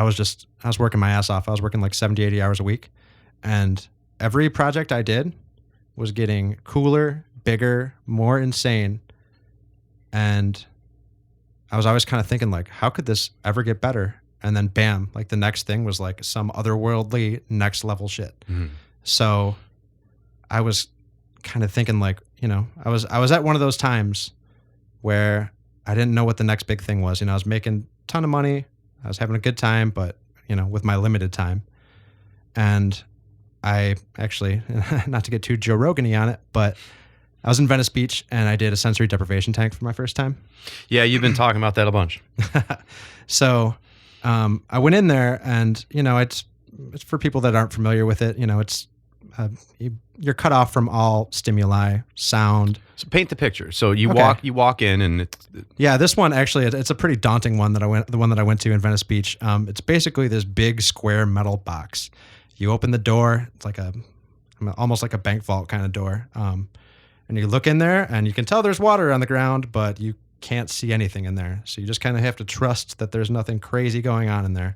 was working my ass off. I was working like 70, 80 hours a week, and every project I did was getting cooler, bigger, more insane. And I was always kind of thinking, like, how could this ever get better? And then bam, like the next thing was like some otherworldly next level shit. So I was kind of thinking, like, I was at one of those times where I didn't know what the next big thing was. I was making a ton of money. I was having a good time, but, with my limited time. And I actually, not to get too Joe Rogan-y on it, but I was in Venice Beach and I did a sensory deprivation tank for my first time. Yeah, you've been talking about that a bunch. So I went in there, and, it's for people that aren't familiar with it, it's you're cut off from all stimuli, sound. So paint the picture. So you walk in, and yeah, this one actually, it's a pretty daunting one the one that I went to in Venice Beach. It's basically this big square metal box. You open the door, it's like almost like a bank vault kind of door. And you look in there, and you can tell there's water on the ground, but you can't see anything in there. So you just kind of have to trust that there's nothing crazy going on in there.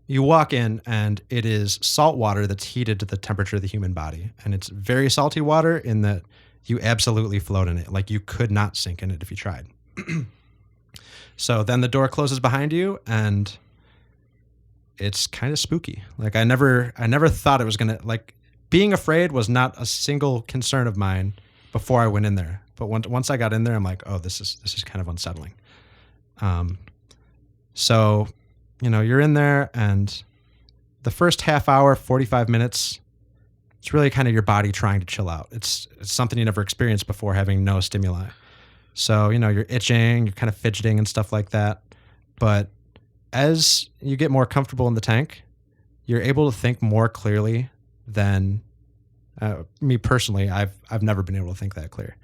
You walk in, and it is salt water that's heated to the temperature of the human body. And it's very salty water in that you absolutely float in it. Like, you could not sink in it if you tried. So then the door closes behind you, and it's kind of spooky. Like, I never thought it was going to, like, being afraid was not a single concern of mine before I went in there. But once I got in there, I'm like, oh, this is kind of unsettling. So, you're in there, and the first half hour, 45 minutes, it's really kind of your body trying to chill out. It's something you never experienced before, having no stimuli. So, you're itching, you're kind of fidgeting and stuff like that. But as you get more comfortable in the tank, you're able to think more clearly than me personally. I've never been able to think that clear.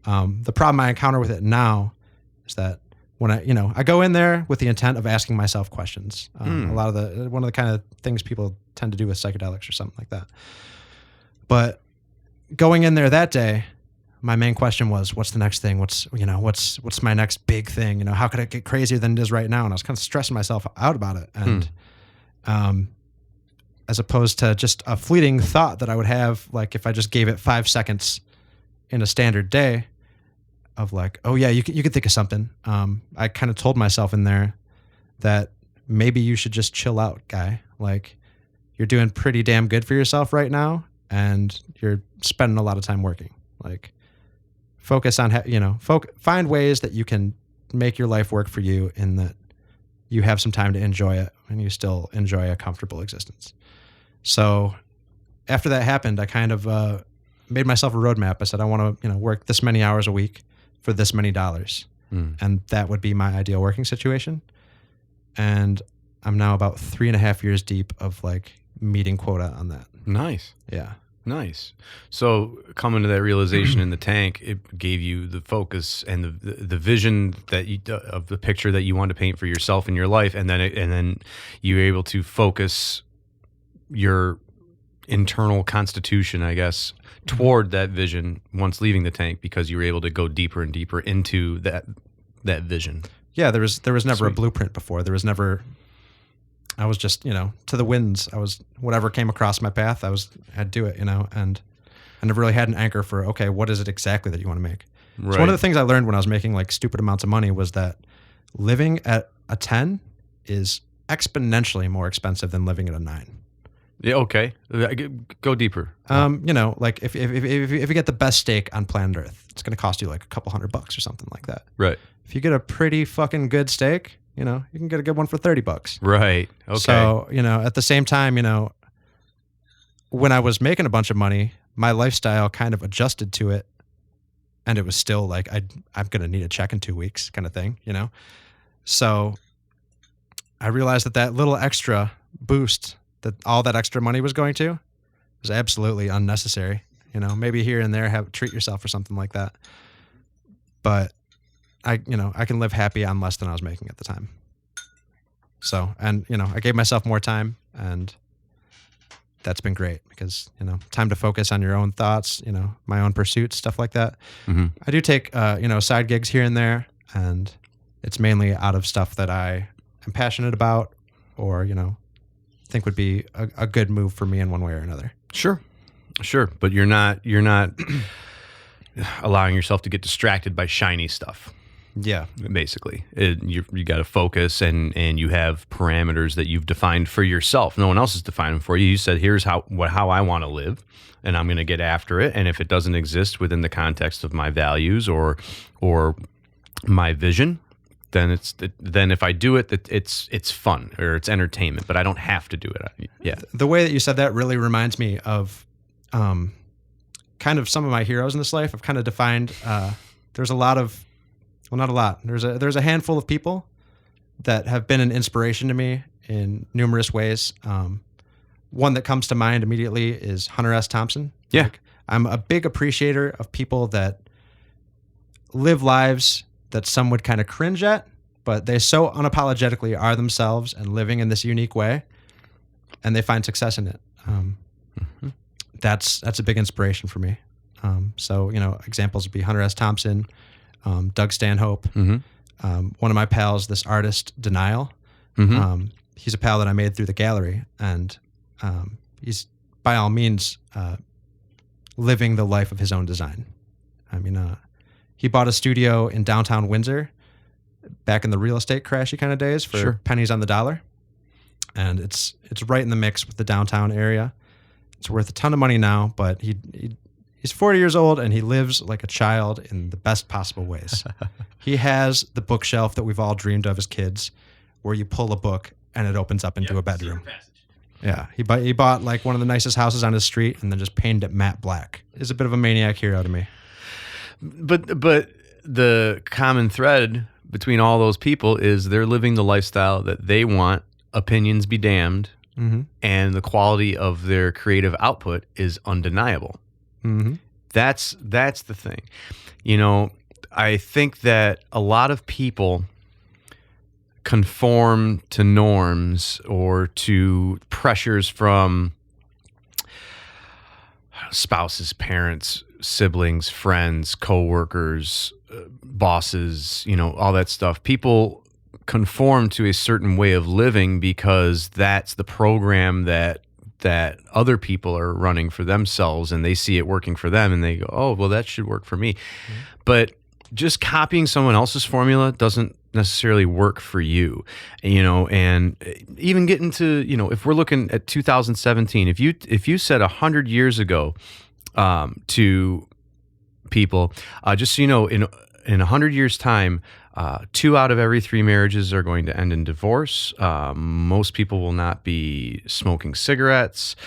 The problem I encounter with it now is that when I go in there with the intent of asking myself questions. A lot of one of the kind of things people tend to do with psychedelics or something like that. But going in there that day, my main question was, what's the next thing? What's my next big thing? How could it get crazier than it is right now? And I was kind of stressing myself out about it. And as opposed to just a fleeting thought that I would have, like if I just gave it 5 seconds in a standard day of like, oh yeah, you could think of something. I kind of told myself in there that maybe you should just chill out, guy. Like you're doing pretty damn good for yourself right now. And you're spending a lot of time working. Like focus on, find ways that you can make your life work for you in that you have some time to enjoy it and you still enjoy a comfortable existence. So after that happened, I kind of made myself a roadmap. I said, I want to, work this many hours a week for this many dollars. And that would be my ideal working situation. And I'm now about 3.5 years deep of like meeting quota on that. Nice. Yeah. Nice. So coming to that realization in the tank, it gave you the focus and the vision that of the picture that you wanted to paint for yourself in your life, and then you were able to focus your internal constitution, I guess, toward that vision once leaving the tank, because you were able to go deeper and deeper into that vision. Yeah, there was never Sweet. A blueprint before. There was never. I was just, to the winds. I was whatever came across my path. I'd do it, and I never really had an anchor for, okay, what is it exactly that you want to make? Right. So one of the things I learned when I was making like stupid amounts of money was that living at a 10 is exponentially more expensive than living at a 9. Yeah. Okay. Go deeper. Like if you get the best steak on planet Earth, it's going to cost you like a couple $100 or something like that. Right. If you get a pretty fucking good steak, you can get a good one for $30. Right. Okay. So, at the same time, when I was making a bunch of money, my lifestyle kind of adjusted to it. And it was still like, I'm going to need a check in 2 weeks kind of thing, So I realized that little extra boost that all that extra money was going to was absolutely unnecessary. Maybe here and there treat yourself or something like that. But I can live happy on less than I was making at the time. So, and, I gave myself more time, and that's been great because, time to focus on your own thoughts, my own pursuits, stuff like that. Mm-hmm. I do take, side gigs here and there, and it's mainly out of stuff that I am passionate about or, think would be a good move for me in one way or another. Sure. But you're not allowing yourself to get distracted by shiny stuff. Yeah, basically, you got to focus, and you have parameters that you've defined for yourself. No one else is defining for you. You said, "Here's how I want to live, and I'm going to get after it. And if it doesn't exist within the context of my values or my vision, then if I do it, it's fun or it's entertainment. But I don't have to do it." Yeah. The way that you said that really reminds me of kind of some of my heroes in this life. I've kind of defined. There's a lot of. Well, not a lot. There's a handful of people that have been an inspiration to me in numerous ways. One that comes to mind immediately is Hunter S. Thompson. Yeah. Like, I'm a big appreciator of people that live lives that some would kind of cringe at, but they so unapologetically are themselves and living in this unique way, and they find success in it. That's a big inspiration for me. So, examples would be Hunter S. Thompson, Doug Stanhope, one of my pals, this artist, Denial. He's a pal that I made through the gallery, and he's by all means living the life of his own design. I mean, he bought a studio in downtown Windsor back in the real estate crashy kind of days for pennies on the dollar, and it's right in the mix with the downtown area. It's worth a ton of money now, but he's 40 years old, and he lives like a child in the best possible ways. He has the bookshelf that we've all dreamed of as kids, where you pull a book and it opens up into a bedroom. Yeah, he bought like one of the nicest houses on his street and then just painted it matte black. He's a bit of a maniac hero to me. But the common thread between all those people is they're living the lifestyle that they want. Opinions be damned, and the quality of their creative output is undeniable. That's the thing. You know, I think that a lot of people conform to norms or to pressures from spouses, parents, siblings, friends, coworkers, bosses, you know, all that stuff. People conform to a certain way of living because that's the program that other people are running for themselves, and they see it working for them and they go, oh, well, that should work for me. But just copying someone else's formula doesn't necessarily work for you, you know. And even getting to, you know, if we're looking at 2017, if you said 100 years ago to people, just so you know, in 100 years time, 2 out of every 3 marriages are going to end in divorce. Most people will not be smoking cigarettes.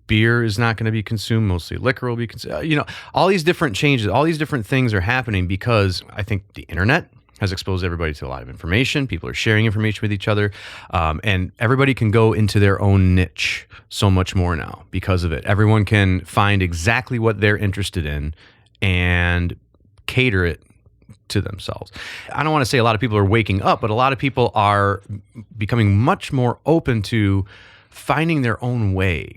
Beer is not going to be consumed. Mostly liquor will be consumed. You know, all these different changes, all these different things are happening because I think the internet has exposed everybody to a lot of information. People are sharing information with each other, and everybody can go into their own niche so much more now because of it. Everyone can find exactly what they're interested in and cater it to themselves. I don't want to say a lot of people are waking up, but a lot of people are becoming much more open to finding their own way,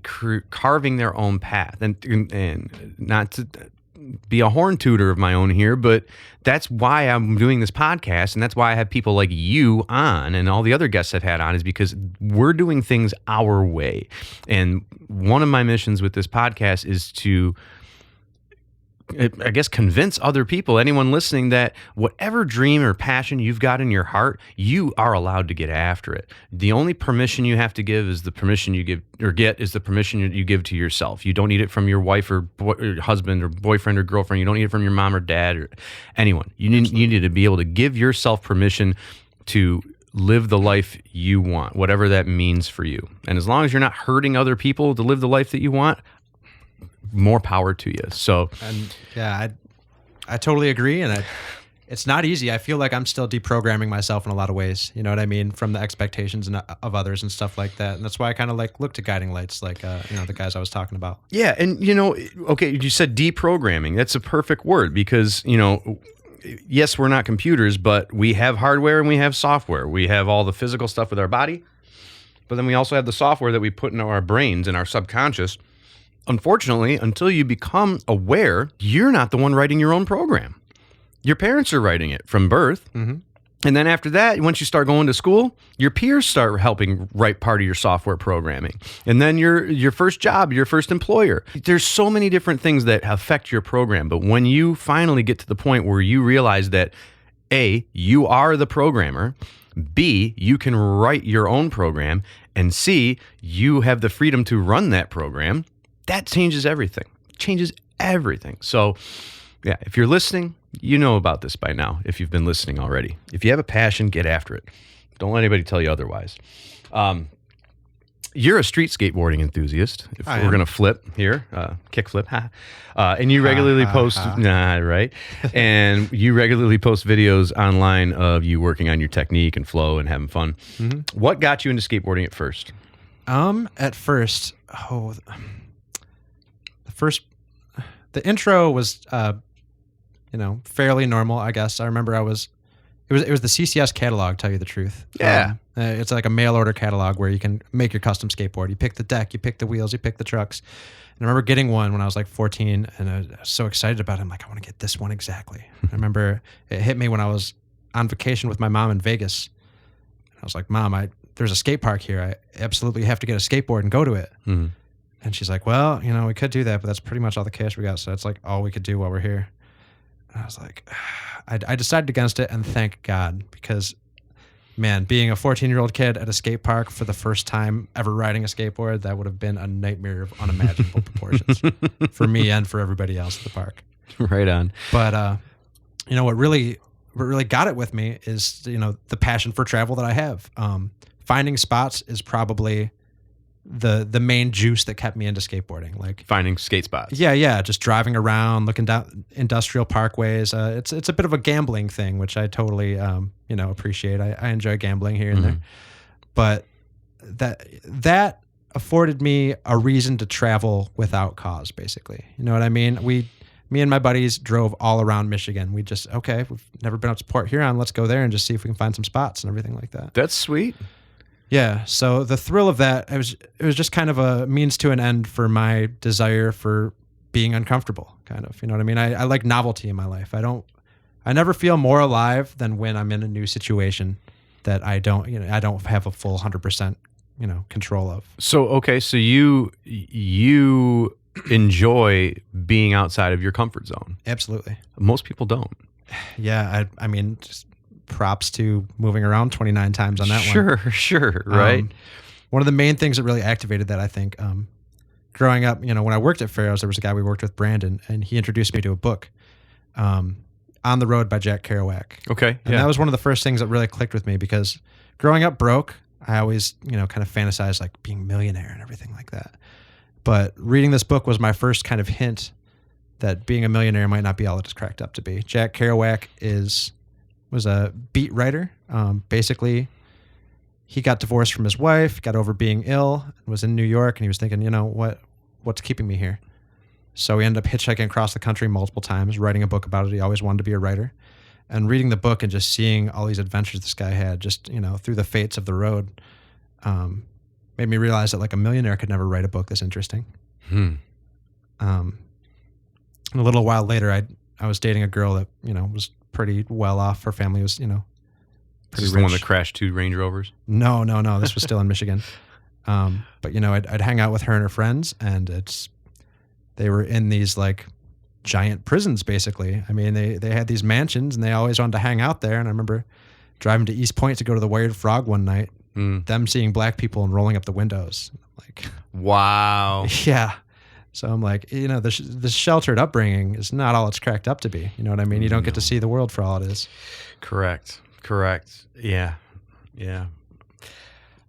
carving their own path, and not to be a horn tooter of my own here, but that's why I'm doing this podcast, and that's why I have people like you on, and all the other guests I've had on, is because we're doing things our way. And one of my missions with this podcast is to, I guess, convince other people, anyone listening, that whatever dream or passion you've got in your heart, you are allowed to get after it. The only permission you have to give is the permission you give or get is the permission you give to yourself. You don't need it from your wife or husband or boyfriend or girlfriend. You don't need it from your mom or dad or anyone. You need to be able to give yourself permission to live the life you want, whatever that means for you. And as long as you're not hurting other people to live the life that you want, more power to you. So, and yeah, I totally agree. And it's not easy. I feel like I'm still deprogramming myself in a lot of ways. You know what I mean? From the expectations of others and stuff like that. And that's why I kind of like look to guiding lights, like, you know, the guys I was talking about. Yeah. And, you know, okay, you said deprogramming. That's a perfect word because, you know, yes, we're not computers, but we have hardware and we have software. We have all the physical stuff with our body, but then we also have the software that we put into our brains and our subconscious. Unfortunately, until you become aware, you're not the one writing your own program. Your parents are writing it from birth. And then after that, once you start going to school, your peers start helping write part of your software programming. And then your first job, your first employer. There's so many different things that affect your program. But when you finally get to the point where you realize that, A, you are the programmer, B, you can write your own program, and C, you have the freedom to run that program, that changes everything. So, yeah, if you're listening, you know about this by now, if you've been listening already. If you have a passion, get after it. Don't let anybody tell you otherwise. You're a street skateboarding enthusiast. If we're going to flip here, kick flip, and you regularly post, right? And you regularly post videos online of you working on your technique and flow and having fun. What got you into skateboarding at first? The intro was, you know, fairly normal, I guess. I remember it was the CCS catalog, tell you the truth. Yeah. It's like a mail order catalog where you can make your custom skateboard. You pick the deck, you pick the wheels, you pick the trucks. And I remember getting one when I was like 14 and I was so excited about it. I'm like, I want to get this one exactly. I remember it hit me when I was on vacation with my mom in Vegas. I was like, Mom, there's a skate park here. I absolutely have to get a skateboard and go to it. And she's like, well, you know, we could do that, but that's pretty much all the cash we got. So that's like all we could do while we're here. And I was like, I decided against it, and thank God, because, man, being a 14-year-old kid at a skate park for the first time ever riding a skateboard, that would have been a nightmare of unimaginable proportions for me and for everybody else at the park. Right on. But, you know, what really got it with me is, you know, the passion for travel that I have. Finding spots is probably the main juice that kept me into skateboarding. Like finding skate spots. Yeah, just driving around, looking down industrial parkways. It's a bit of a gambling thing, which I totally appreciate. I enjoy gambling here and there, but that afforded me a reason to travel without cause, basically. You know what I mean? Me and my buddies drove all around Michigan. We've never been up to Port Huron. Let's go there and just see if we can find some spots and everything like that. That's sweet. Yeah. So the thrill of that, it was just kind of a means to an end for my desire for being uncomfortable, kind of. You know what I mean? I like novelty in my life. I never feel more alive than when I'm in a new situation that I don't have a full 100%, control of. So, okay. So you enjoy being outside of your comfort zone. Absolutely. Most people don't. Yeah. I mean, just props to moving around 29 times on that one. Sure. Right. One of the main things that really activated that, I think, growing up, when I worked at Pharaohs, there was a guy we worked with, Brandon, and he introduced me to a book, On the Road by Jack Kerouac. Okay. And that was one of the first things that really clicked with me, because growing up broke, I always, kind of fantasized like being a millionaire and everything like that. But reading this book was my first kind of hint that being a millionaire might not be all it's cracked up to be. Jack Kerouac was a beat writer. Basically, he got divorced from his wife, got over being ill, and was in New York, and he was thinking, what's keeping me here? So he ended up hitchhiking across the country multiple times, writing a book about it. He always wanted to be a writer. And reading the book and just seeing all these adventures this guy had, just, through the fates of the road, made me realize that like a millionaire could never write a book this interesting. A little while later, I was dating a girl that, was pretty well off. Her family was, pretty rich. The one that crashed 2 Range Rovers? No. This was still in Michigan. But I'd hang out with her and her friends, and they were in these like giant prisons, basically. I mean, they had these mansions, and they always wanted to hang out there. And I remember driving to East Point to go to the Wired Frog one night, them seeing black people and rolling up the windows. Like, wow. Yeah. So I'm like, the sheltered upbringing is not all it's cracked up to be. You know what I mean? You don't get to see the world for all it is. Correct. Yeah.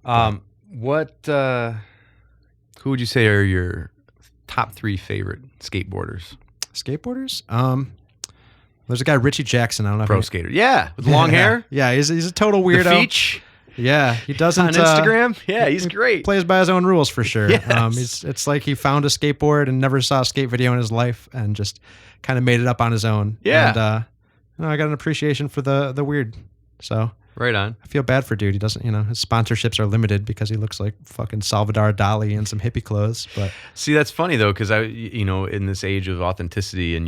Who would you say are your top 3 favorite skateboarders? There's a guy, Richie Jackson. I don't know. Pro skater. Yeah. With long hair. Yeah. He's a total weirdo. The Feech. Yeah, he doesn't on Instagram. Yeah, he's great. Plays by his own rules for sure. Yes. It's like he found a skateboard and never saw a skate video in his life and just kind of made it up on his own. Yeah. And I got an appreciation for the weird. So right on. I feel bad for dude. He doesn't, his sponsorships are limited because he looks like fucking Salvador Dali in some hippie clothes. But see, that's funny though, because in this age of authenticity and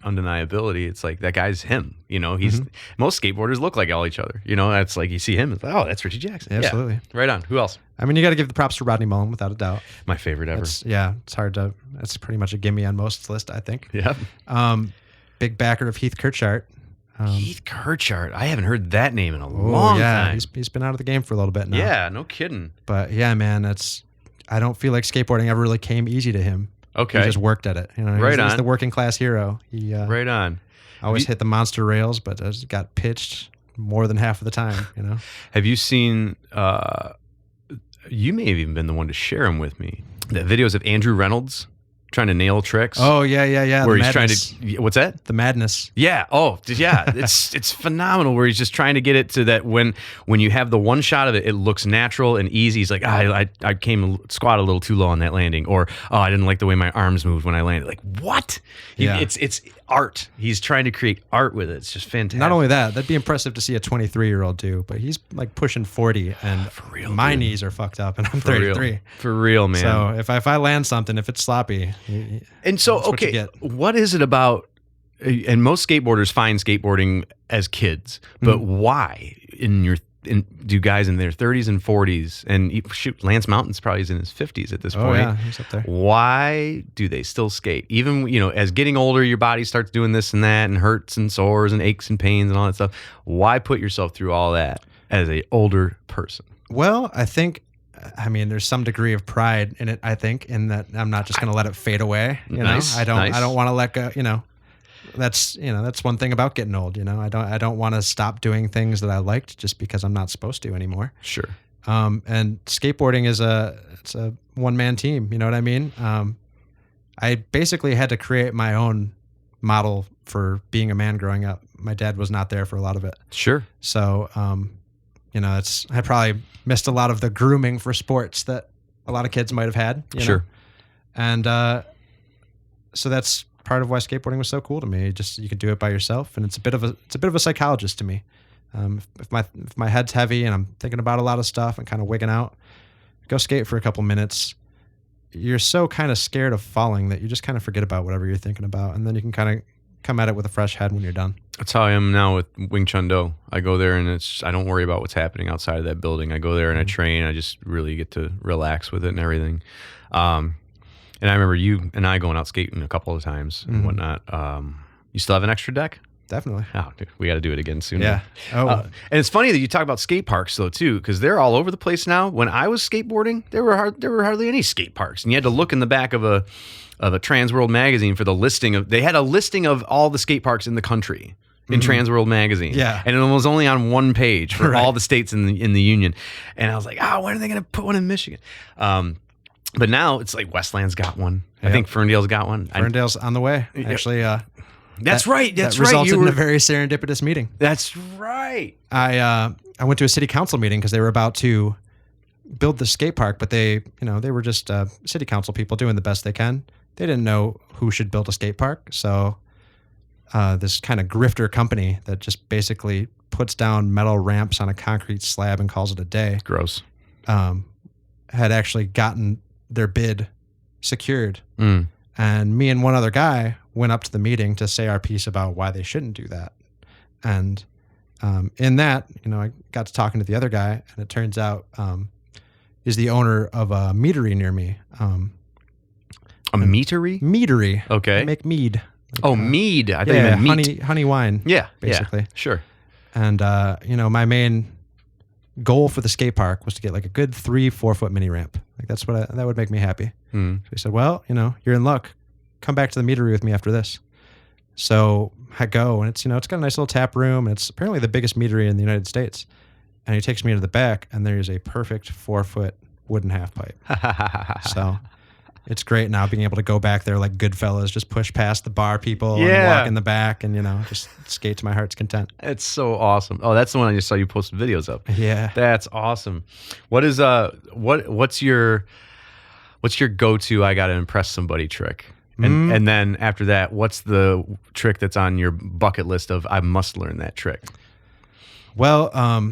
undeniability, it's like that guy's him. He's most skateboarders look like all each other. That's like you see him, it's like, oh, that's Richie Jackson. Absolutely. Yeah. Right on. Who else? I mean, you got to give the props to Rodney Mullen without a doubt. My favorite ever. It's hard to. That's pretty much a gimme on most list, I think. Yeah. Big backer of Heath Kirchart. Heath Kirchart. I haven't heard that name in a long time. He's been out of the game for a little bit now. Yeah, no kidding. But yeah, man, I don't feel like skateboarding ever really came easy to him. Okay. He just worked at it. He's the working class hero. He right on. Always hit the monster rails, but got pitched more than half of the time. Have you seen? You may have even been the one to share them with me. The videos of Andrew Reynolds trying to nail tricks. Oh yeah. Where he's trying to. What's that? The madness. Yeah. Oh yeah. It's phenomenal. Where he's just trying to get it to that when you have the one shot of it, it looks natural and easy. He's like, I squat a little too low on that landing, or I didn't like the way my arms moved when I landed. Like what? Yeah. It's art. He's trying to create art with it. It's just fantastic. Not only that'd be impressive to see a 23-year-old do, but he's like pushing 40, and for real, my knees are fucked up, and I'm 33. For real, man. So if I land something, if it's sloppy, and so okay, what is it about? And most skateboarders find skateboarding as kids, but why do guys in their 30s and 40s, and shoot, Lance Mountain's probably in his 50s at this point. Yeah, he's up there. Why do they still skate? Even, as getting older, your body starts doing this and that and hurts and sores and aches and pains and all that stuff. Why put yourself through all that as an older person? Well, there's some degree of pride in it, I think, in that I'm not just going to let it fade away. Nice, I don't want to let go, That's one thing about getting old. I don't want to stop doing things that I liked just because I'm not supposed to anymore. Sure. And skateboarding is it's a one-man team. You know what I mean? I basically had to create my own model for being a man growing up. My dad was not there for a lot of it. Sure. So, I probably missed a lot of the grooming for sports that a lot of kids might have had. Sure. Know? And so that's part of why skateboarding was so cool to me. You could do it by yourself, and it's a bit of a psychologist to me. If my head's heavy and I'm thinking about a lot of stuff and kind of wigging out, go skate for a couple minutes. You're so kind of scared of falling that you just kind of forget about whatever you're thinking about, and then you can kind of come at it with a fresh head when you're done. That's how I am now with Wing Chun Do. I go there and I don't worry about what's happening outside of that building. I go there and I train. I just really get to relax with it and everything. And I remember you and I going out skating a couple of times and whatnot. You still have an extra deck? Definitely. Oh, dude, we got to do it again soon. Yeah. And it's funny that you talk about skate parks though too, because they're all over the place now. When I was skateboarding, there were hardly any skate parks, and you had to look in the back of a Trans World magazine for the listing of. They had a listing of all the skate parks in the country in Trans World magazine. Yeah. And it was only on one page for Right. all the states in the union. And I was like, when are they going to put one in Michigan? But now it's like Westland's got one. Yep. I think Ferndale's got one. Ferndale's on the way. Actually, That's right. That resulted in a very serendipitous meeting. That's right. I went to a city council meeting because they were about to build the skate park, but they were just city council people doing the best they can. They didn't know who should build a skate park, so this kind of grifter company that just basically puts down metal ramps on a concrete slab and calls it a day. Gross. Had actually gotten their bid secured, and me and one other guy went up to the meeting to say our piece about why they shouldn't do that. And in that, I got to talking to the other guy, and it turns out is the owner of a meadery near me. A meadery? Meadery. Okay. They make mead. Mead. I thought you meant meat. honey wine. Yeah, basically. Yeah, sure. And my main goal for the skate park was to get like a good 3-4 foot mini ramp. Like that would make me happy. So he said, well, you're in luck. Come back to the meadery with me after this. So I go, and it's got a nice little tap room, and it's apparently the biggest meadery in the United States. And he takes me to the back, and there's a perfect 4-foot wooden half pipe. So it's great now being able to go back there like Goodfellas, just push past the bar people and walk in the back and, just skate to my heart's content. It's so awesome. Oh, that's the one I just saw you post videos of. Yeah. That's awesome. What is what's your go-to I got to impress somebody trick? And then after that, what's the trick that's on your bucket list of I must learn that trick? Well, I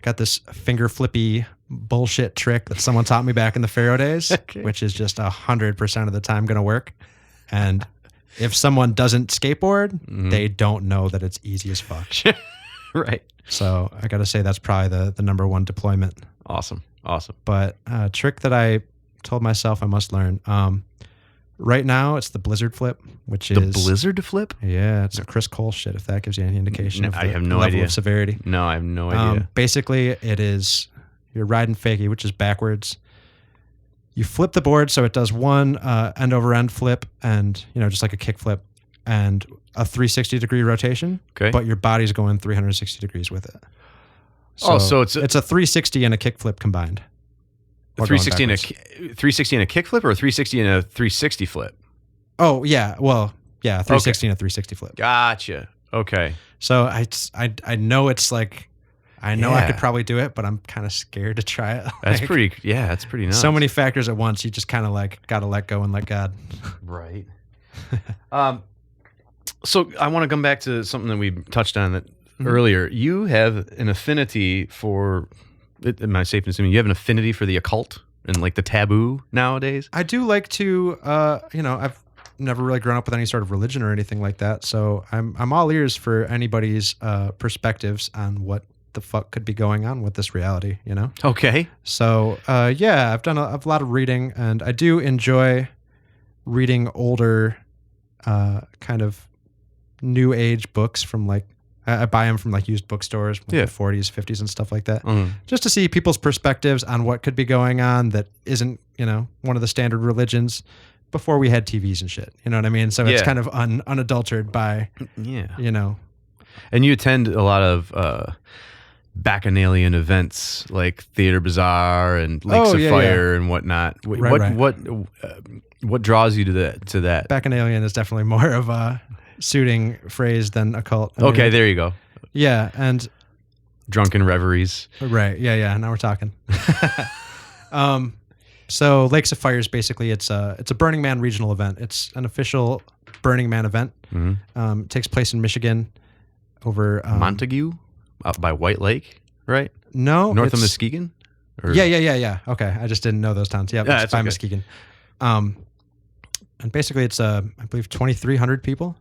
got this finger flippy bullshit trick that someone taught me back in the Pharaoh days, which is just 100% of the time going to work. And if someone doesn't skateboard, they don't know that it's easy as fuck. Right. So I got to say that's probably the number one deployment. Awesome. But a trick that I told myself I must learn. Right now, it's the blizzard flip, which is... The blizzard flip? Yeah, it's a Chris Cole shit, if that gives you any indication of the I have no level idea. of severity. No, I have no idea. Basically, it is... You're riding fakie, which is backwards. You flip the board so it does one end-over-end flip and, just like a kick flip, and a 360-degree rotation, Okay. but your body's going 360 degrees with it. So it's a 360 and a kick flip combined. a 360 and a 360 and a kick flip, or a 360 and a 360 flip? Oh, yeah. Well, yeah, a 360 and a 360 flip. Gotcha. Okay. So I know it's like, I know I could probably do it, but I'm kind of scared to try it. That's pretty nuts. So many factors at once. You just kind of like got to let go and let God. Right. So I want to come back to something that we touched on earlier. You have an affinity for, am I safe in assuming you have an affinity for the occult and like the taboo nowadays? I do like to, I've never really grown up with any sort of religion or anything like that. So I'm all ears for anybody's perspectives on what the fuck could be going on with this reality, Okay. So, I've done a lot of reading, and I do enjoy reading older kind of new age books from like, I buy them from like used bookstores, like the 40s, 50s and stuff like that, just to see people's perspectives on what could be going on that isn't, one of the standard religions before we had TVs and shit. You know what I mean? So it's kind of unadulterated by, Yeah. And you attend a lot of bacchanalian events like Theater Bazaar and Lakes of Fire and whatnot. What draws you to that? Bacchanalian is definitely more of a suiting phrase than a cult. Okay, there you go. Yeah, and drunken reveries. Right. Yeah. Now we're talking. So Lakes of Fire is basically it's a Burning Man regional event. It's an official Burning Man event. It takes place in Michigan, over Montague, out by White Lake, right? No, north of Muskegon. Or? Yeah. Okay, I just didn't know those towns. Yeah, it's by okay. Muskegon. And basically, it's I believe 2,300 people,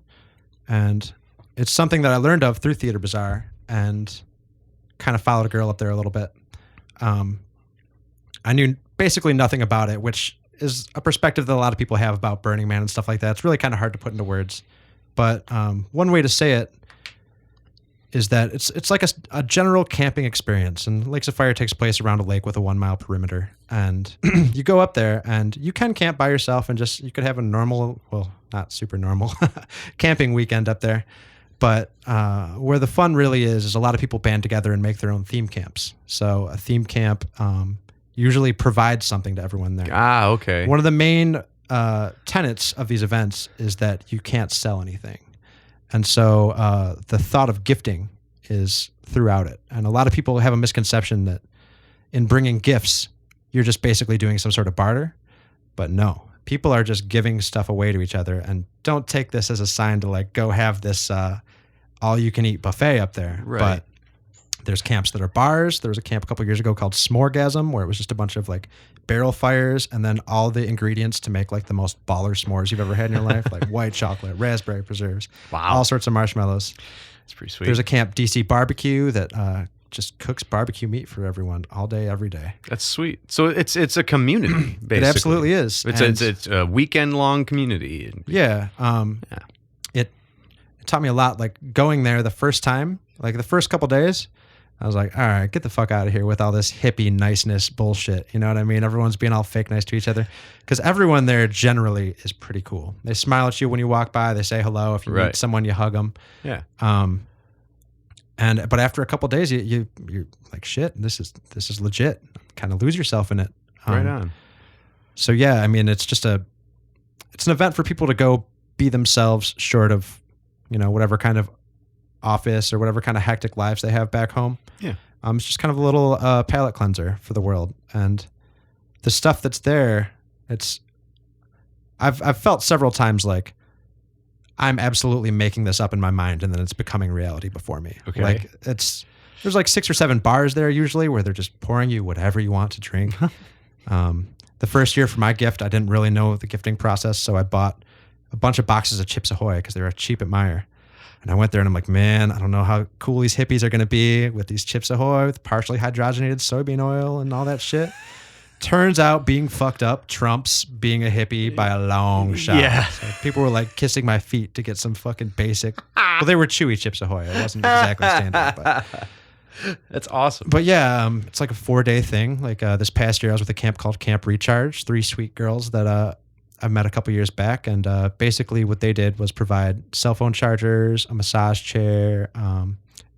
and it's something that I learned of through Theater Bazaar and kind of followed a girl up there a little bit. I knew basically nothing about it, which is a perspective that a lot of people have about Burning Man and stuff like that. It's really kind of hard to put into words. But one way to say it is that it's like a general camping experience. And Lakes of Fire takes place around a lake with a 1 mile perimeter. And you go up there and you can camp by yourself and you could have a normal, well, not super normal, camping weekend up there. But where the fun really is a lot of people band together and make their own theme camps. So a theme camp usually provides something to everyone there. Ah, okay. One of the main tenets of these events is that you can't sell anything. And so the thought of gifting is throughout it. And a lot of people have a misconception that in bringing gifts, you're just basically doing some sort of barter. But no, people are just giving stuff away to each other. And don't take this as a sign to like go have this all-you-can-eat buffet up there. Right. But there's camps that are bars. There was a camp a couple years ago called S'moregasm, where it was just a bunch of like barrel fires and then all the ingredients to make like the most baller s'mores you've ever had in your life, like white chocolate, raspberry preserves, all sorts of marshmallows. It's pretty sweet. There's a camp DC Barbecue that just cooks barbecue meat for everyone all day, every day. That's sweet. So it's a community, basically. It absolutely is. It's a weekend-long community. Yeah. It taught me a lot. Like going there the first time, like the first couple days, I was like, all right, get the fuck out of here with all this hippie niceness bullshit. You know what I mean? Everyone's being all fake nice to each other. Because everyone there generally is pretty cool. They smile at you when you walk by. They say hello. If you meet someone, you hug them. Yeah. But after a couple of days, you're like, shit, this is legit. Kind of lose yourself in it. Right on. So yeah, I mean, it's an event for people to go be themselves, short of, whatever kind of office or whatever kind of hectic lives they have back home. Yeah. It's just kind of a little palate cleanser for the world. And the stuff that's there, I've felt several times like I'm absolutely making this up in my mind and then it's becoming reality before me. Okay. Like there's like 6 or 7 bars there usually where they're just pouring you whatever you want to drink. The first year for my gift, I didn't really know the gifting process. So I bought a bunch of boxes of Chips Ahoy because they were cheap at Meijer. And I went there and I'm like, man, I don't know how cool these hippies are going to be with these Chips Ahoy with partially hydrogenated soybean oil and all that shit. Turns out being fucked up trumps being a hippie by a long shot. Yeah. So people were like kissing my feet to get some fucking basic. Well, they were chewy Chips Ahoy. It wasn't exactly standard. But. That's awesome. But yeah, it's like a 4-day thing. Like this past year, I was with a camp called Camp Recharge. 3 sweet girls that I met a couple years back, and basically what they did was provide cell phone chargers, a massage chair,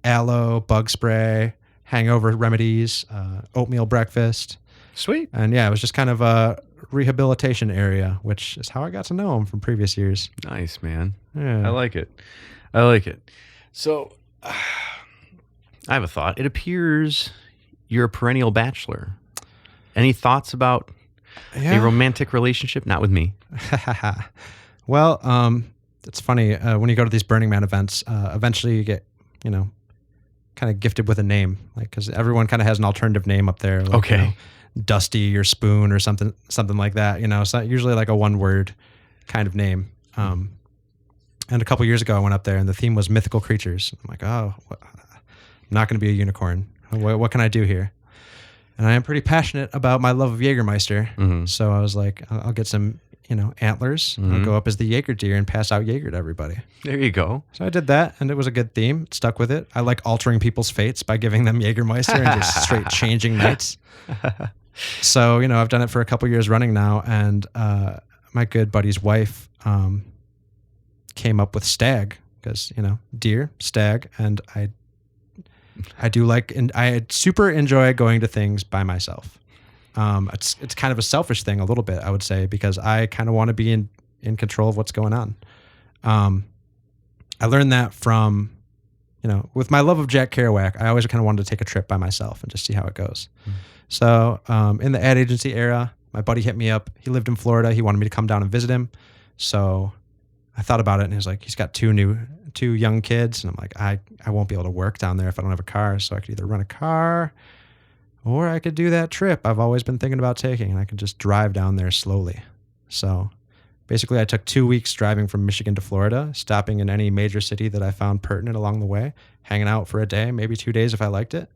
aloe, bug spray, hangover remedies, oatmeal breakfast. Sweet. And yeah, it was just kind of a rehabilitation area, which is how I got to know them from previous years. Nice, man. Yeah. I like it. So I have a thought. It appears you're a perennial bachelor. Any thoughts about a romantic relationship? Not with me. Well, it's funny. When you go to these Burning Man events, eventually you get, kind of gifted with a name, like because everyone kind of has an alternative name up there. Like, okay. Dusty or Spoon or something like that. It's not usually like a 1-word kind of name. And a couple years ago, I went up there and the theme was mythical creatures. I'm like, I'm not going to be a unicorn. What can I do here? And I am pretty passionate about my love of Jägermeister. Mm-hmm. So I was like, I'll get some, antlers. Mm-hmm. I'll go up as the Jaeger deer and pass out Jaeger to everybody. There you go. So I did that, and it was a good theme. Stuck with it. I like altering people's fates by giving them Jägermeister and just straight changing nights. So, I've done it for a couple years running now, and my good buddy's wife came up with stag because, deer, stag, and I I do like, and I super enjoy going to things by myself. It's kind of a selfish thing a little bit, I would say, because I kind of want to be in control of what's going on. I learned that from, with my love of Jack Kerouac, I always kind of wanted to take a trip by myself and just see how it goes. So in the ad agency era, my buddy hit me up. He lived in Florida. He wanted me to come down and visit him. So I thought about it, and he was like, he's got two young kids. And I'm like, I won't be able to work down there if I don't have a car. So I could either rent a car or I could do that trip I've always been thinking about taking, and I could just drive down there slowly. So basically I took 2 weeks driving from Michigan to Florida, stopping in any major city that I found pertinent along the way, hanging out for a day, maybe 2 days if I liked it,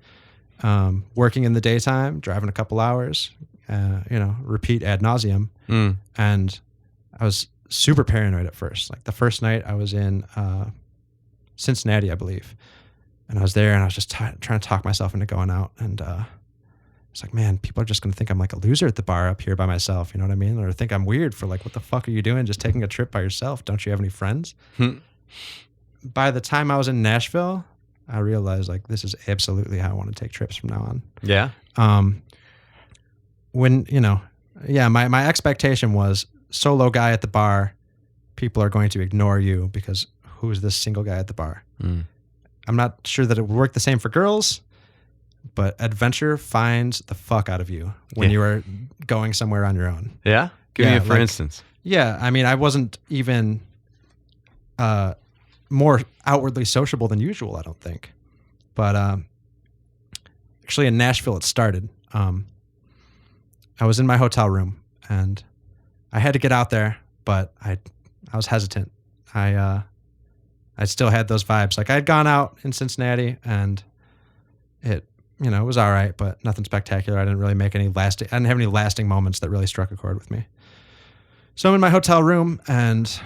working in the daytime, driving a couple hours, repeat ad nauseum. And I was super paranoid at first. Like the first night I was in Cincinnati, I believe. And I was there and I was just trying to talk myself into going out. And it's like, man, people are just going to think I'm like a loser at the bar up here by myself. You know what I mean? Or think I'm weird for like, what the fuck are you doing? Just taking a trip by yourself. Don't you have any friends? By the time I was in Nashville, I realized like, this is absolutely how I want to take trips from now on. Yeah. My expectation was solo guy at the bar. People are going to ignore you because who's this single guy at the bar? I'm not sure that it would work the same for girls, but adventure finds the fuck out of you when you are going somewhere on your own. Yeah? Give me a for instance. Yeah. I mean, I wasn't even more outwardly sociable than usual, I don't think. But actually in Nashville, it started. I was in my hotel room and I had to get out there, but I was hesitant. I still had those vibes. Like I had gone out in Cincinnati and it was all right, but nothing spectacular. I didn't really make any I didn't have any lasting moments that really struck a chord with me. So I'm in my hotel room and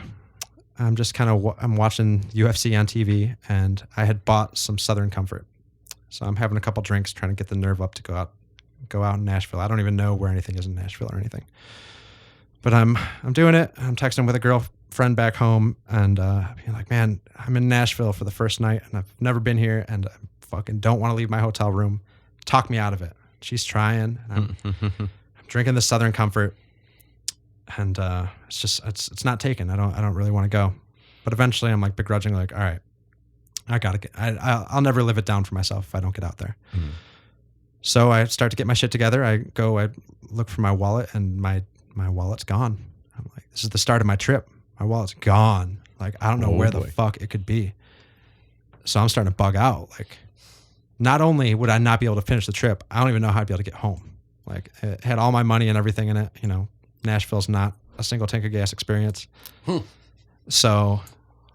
I'm just I'm watching UFC on TV, and I had bought some Southern Comfort. So I'm having a couple drinks, trying to get the nerve up to go out in Nashville. I don't even know where anything is in Nashville or anything. But I'm doing it. I'm texting with a girlfriend back home and being like, man, I'm in Nashville for the first night and I've never been here and I fucking don't want to leave my hotel room. Talk me out of it. She's trying. And I'm drinking the Southern Comfort and it's not taken. I don't really want to go. But eventually I'm like begrudgingly like, all right, I'll never live it down for myself if I don't get out there. So I start to get my shit together. I look for my wallet and my wallet's gone. I'm like, this is the start of my trip. My wallet's gone. Like, I don't know where the fuck it could be. So I'm starting to bug out. Like, not only would I not be able to finish the trip, I don't even know how I'd be able to get home. Like, it had all my money and everything in it. Nashville's not a single tank of gas experience. So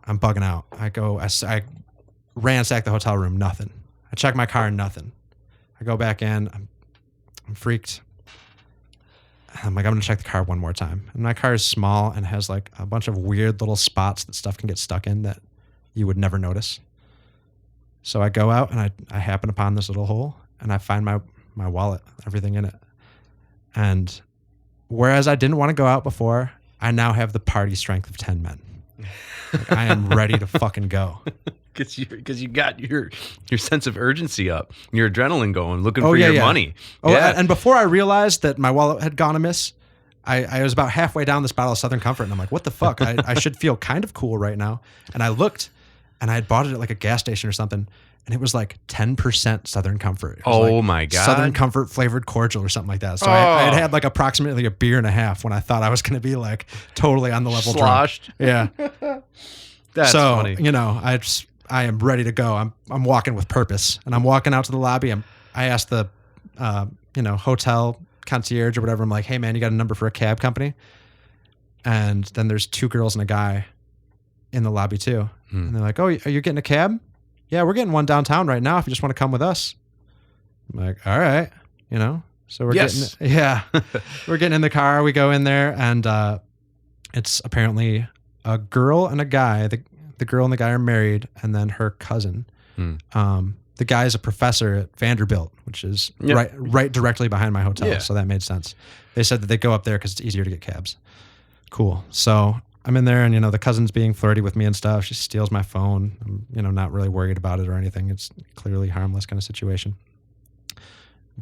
I'm bugging out. I ransack the hotel room, nothing. I check my car, nothing. I go back in. I'm freaked. I'm like, I'm going to check the car one more time. And my car is small and has like a bunch of weird little spots that stuff can get stuck in that you would never notice. So I go out and I happen upon this little hole and I find my wallet, everything in it. And whereas I didn't want to go out before, I now have the party strength of 10 men. Like, I am ready to fucking go. Because you got your sense of urgency up, your adrenaline going, looking for your money. And before I realized that my wallet had gone amiss, I was about halfway down this bottle of Southern Comfort, and I'm like, what the fuck? I should feel kind of cool right now. And I looked, and I had bought it at like a gas station or something, and it was like 10% Southern Comfort. It was my God. Southern Comfort flavored cordial or something like that. So I had like approximately a beer and a half when I thought I was going to be like totally on the level sloshed. Drunk. Yeah. That's funny. I am ready to go. I'm walking with purpose, and I'm walking out to the lobby. I asked the, hotel concierge or whatever. I'm like, hey man, you got a number for a cab company? And then there's two girls and a guy in the lobby too. And they're like, oh, are you getting a cab? Yeah, we're getting one downtown right now if you just want to come with us. I'm like, all right, so we're we're getting in the car. We go in there and it's apparently a girl and a guy. The girl and the guy are married, and then her cousin. The guy is a professor at Vanderbilt, which is right directly behind my hotel. Yeah. So that made sense. They said that they go up there because it's easier to get cabs. Cool. So I'm in there and, the cousin's being flirty with me and stuff. She steals my phone. I'm, not really worried about it or anything. It's clearly harmless kind of situation.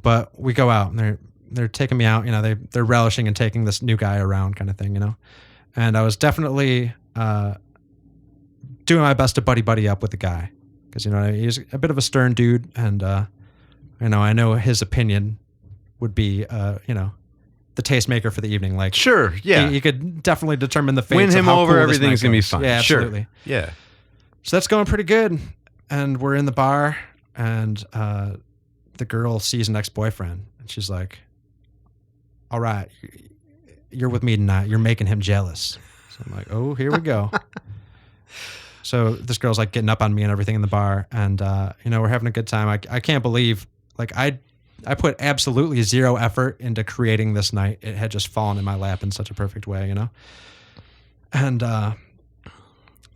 But we go out and they're taking me out, they're relishing in taking this new guy around kind of thing, And I was definitely doing my best to buddy up with the guy. Because, he's a bit of a stern dude. And, I know his opinion would be, the tastemaker for the evening. Like, sure, yeah. He could definitely determine the fates. Win him of how over, cool everything's going to be fine. Yeah, absolutely. Sure. Yeah. So that's going pretty good. And we're in the bar, and the girl sees an ex-boyfriend. And she's like, all right, you're with me tonight. You're making him jealous. So I'm like, oh, here we go. So this girl's like getting up on me and everything in the bar. And, we're having a good time. I can't believe, like, I put absolutely zero effort into creating this night. It had just fallen in my lap in such a perfect way, And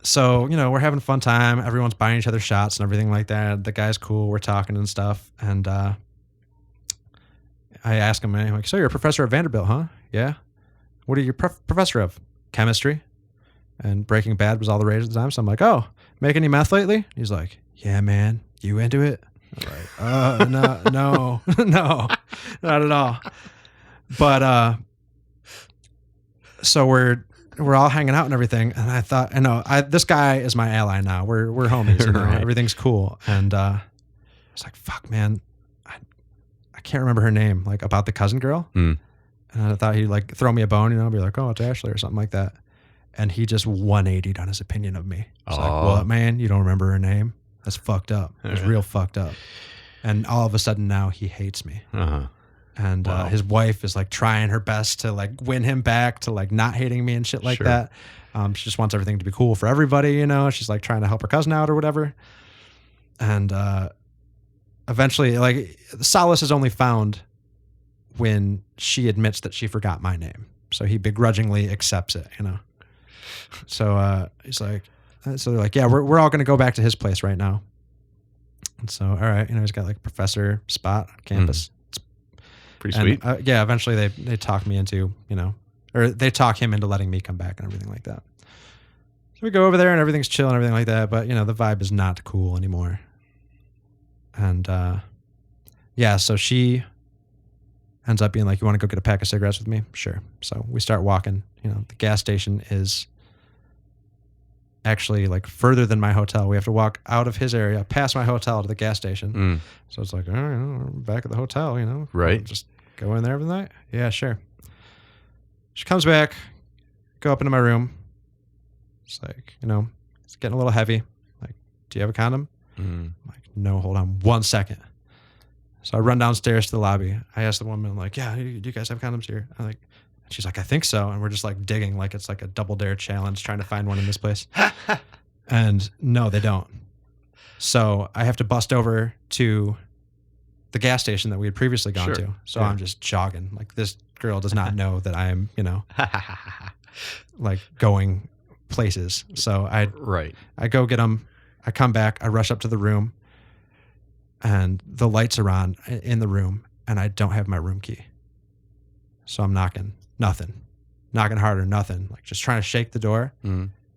so, we're having a fun time. Everyone's buying each other shots and everything like that. The guy's cool. We're talking and stuff. And I ask him, I'm like, so you're a professor at Vanderbilt, huh? Yeah. What are you professor of? Chemistry. And Breaking Bad was all the rage at the time. So I'm like, oh, make any meth lately? He's like, yeah, man. You into it? I'm like, no, not at all. But so we're all hanging out and everything, and I thought, this guy is my ally now. We're homies, Right. Everything's cool. And I was like, fuck, man, I can't remember her name, like about the cousin girl. And I thought he'd like throw me a bone, be like, oh, it's Ashley or something like that. And he just 180'd on his opinion of me. I was like, what, man? You don't remember her name? That's fucked up. It was real fucked up. And all of a sudden now he hates me. Uh-huh. And his wife is like trying her best to like win him back to like not hating me and shit like that. She just wants everything to be cool for everybody, She's like trying to help her cousin out or whatever. And eventually, like, the solace is only found when she admits that she forgot my name. So he begrudgingly accepts it, So he's like, so they're like, yeah, we're all going to go back to his place right now. And so, all right, he's got like a professor spot on campus. It's pretty sweet. Yeah, eventually they talk me into, or they talk him into letting me come back and everything like that. So we go over there and everything's chill and everything like that. But, the vibe is not cool anymore. And so she ends up being like, you want to go get a pack of cigarettes with me? Sure. So we start walking. The gas station is actually like further than my hotel. We have to walk out of his area, past my hotel to the gas station. So it's like, all right, we're back at the hotel, Right. Just go in there every night. Yeah, sure. She comes back, go up into my room. It's like, it's getting a little heavy. Like, do you have a condom? I'm like, no, hold on 1 second. So I run downstairs to the lobby. I ask the woman, like, yeah, do you guys have condoms here? I'm like, she's like, I think so. And we're just like digging like it's like a double dare challenge trying to find one in this place. And no, they don't. So I have to bust over to the gas station that we had previously gone to. So I'm just jogging. Like, this girl does not know that I am, like going places. So I go get them. I come back. I rush up to the room. And the lights are on in the room. And I don't have my room key. So I'm knocking. Nothing. Knocking harder, nothing. Like, just trying to shake the door.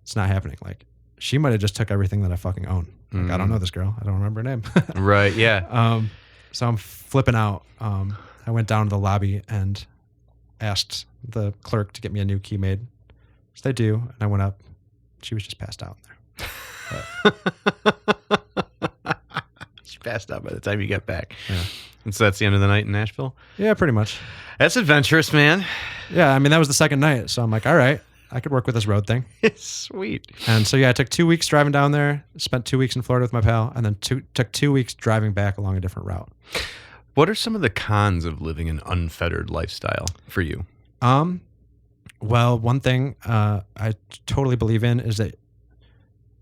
It's not happening. Like, she might have just took everything that I fucking own. Like, I don't know this girl. I don't remember her name. Right, yeah. So I'm flipping out. I went down to the lobby and asked the clerk to get me a new key made. So they do. And I went up. She was just passed out there. She passed out by the time you get back. Yeah. And so that's the end of the night in Nashville? Yeah, pretty much. That's adventurous, man. Yeah, I mean, that was the second night. So I'm like, all right, I could work with this road thing. Sweet. And so, yeah, I took 2 weeks driving down there, spent 2 weeks in Florida with my pal, and then took 2 weeks driving back along a different route. What are some of the cons of living an unfettered lifestyle for you? Well, one thing I totally believe in is that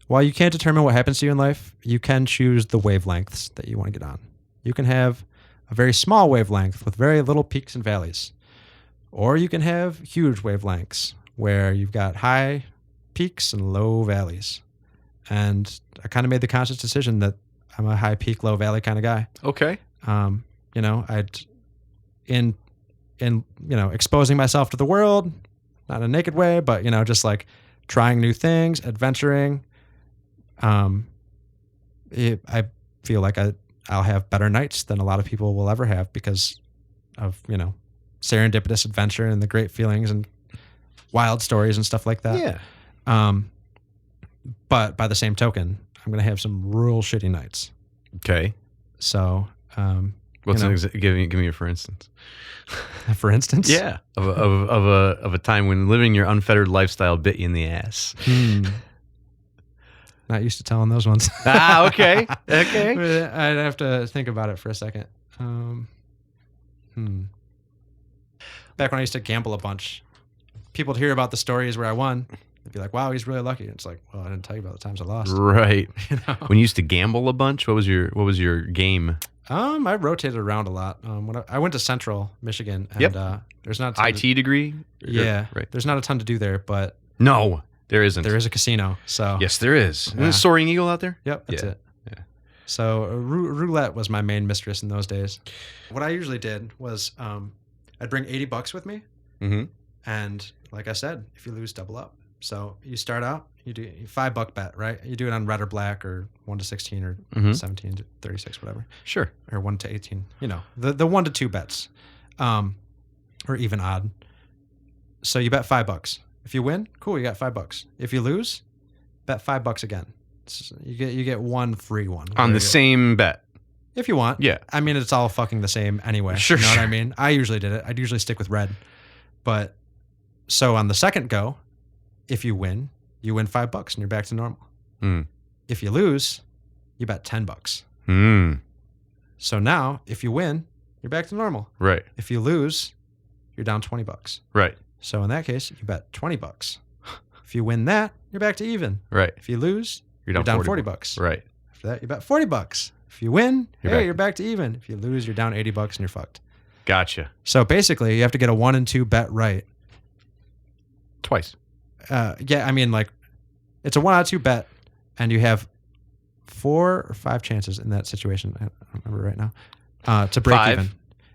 while you can't determine what happens to you in life, you can choose the wavelengths that you want to get on. You can have a very small wavelength with very little peaks and valleys. Or you can have huge wavelengths where you've got high peaks and low valleys. And I kind of made the conscious decision that I'm a high peak, low valley kind of guy. Okay. I'd in exposing myself to the world, not in a naked way, but, just like trying new things, adventuring. I feel like I'll have better nights than a lot of people will ever have because of, serendipitous adventure and the great feelings and wild stories and stuff like that. Yeah. But by the same token, I'm going to have some real shitty nights. Okay. So, what's give me a for instance. For instance? Yeah. Of a time when living your unfettered lifestyle bit you in the ass. Not used to telling those ones. Okay. Okay. I'd have to think about it for a second. Back when I used to gamble a bunch, people would hear about the stories where I won. They'd be like, wow, he's really lucky. It's like, well, I didn't tell you about the times I lost. Right. When you used to gamble a bunch, what was your game? I rotated around a lot. When I went to Central Michigan, and there's not a ton IT degree? Yeah. Right. There's not a ton to do there, but No, there isn't. there is a casino. So Yes, there is. Yeah. Soaring Eagle out there? Yep, that's Yeah. it. So roulette was my main mistress in those days. What I usually did was I'd bring $80 with me. Mm-hmm. And like I said, if you lose, double up. So you start out, you do a $5 bet, right? You do it on red or black or 1 to 16 or 17 to 36, whatever. Sure. Or 1 to 18. The 1 to 2 bets, or even odd. So you bet $5. If you win, cool, you got $5. If you lose, bet $5 again. So you get one free one On the same bet. if you want. Yeah. I mean, it's all fucking the same anyway. Sure, You know what I sure. mean? I usually did it. I'd usually stick with red. But so on the second go, if you win $5 and you're back to normal. Mm. If you lose, you bet $10. Mm. So now, if you win, you're back to normal. Right. If you lose, you're down $20. Right. So in that case, you bet $20. If you win that, you're back to even. Right. If you lose, You're down $40. Right. After that, you bet $40. If you win, You're you're back. back to even. If you lose, you're down $80 and you're fucked. Gotcha. So basically, you have to get a 1 and 2 bet right. Twice. Yeah, I mean, like, it's a 1 out of 2 bet, and you have 4 or 5 chances in that situation. I don't remember right now. To break 5. even.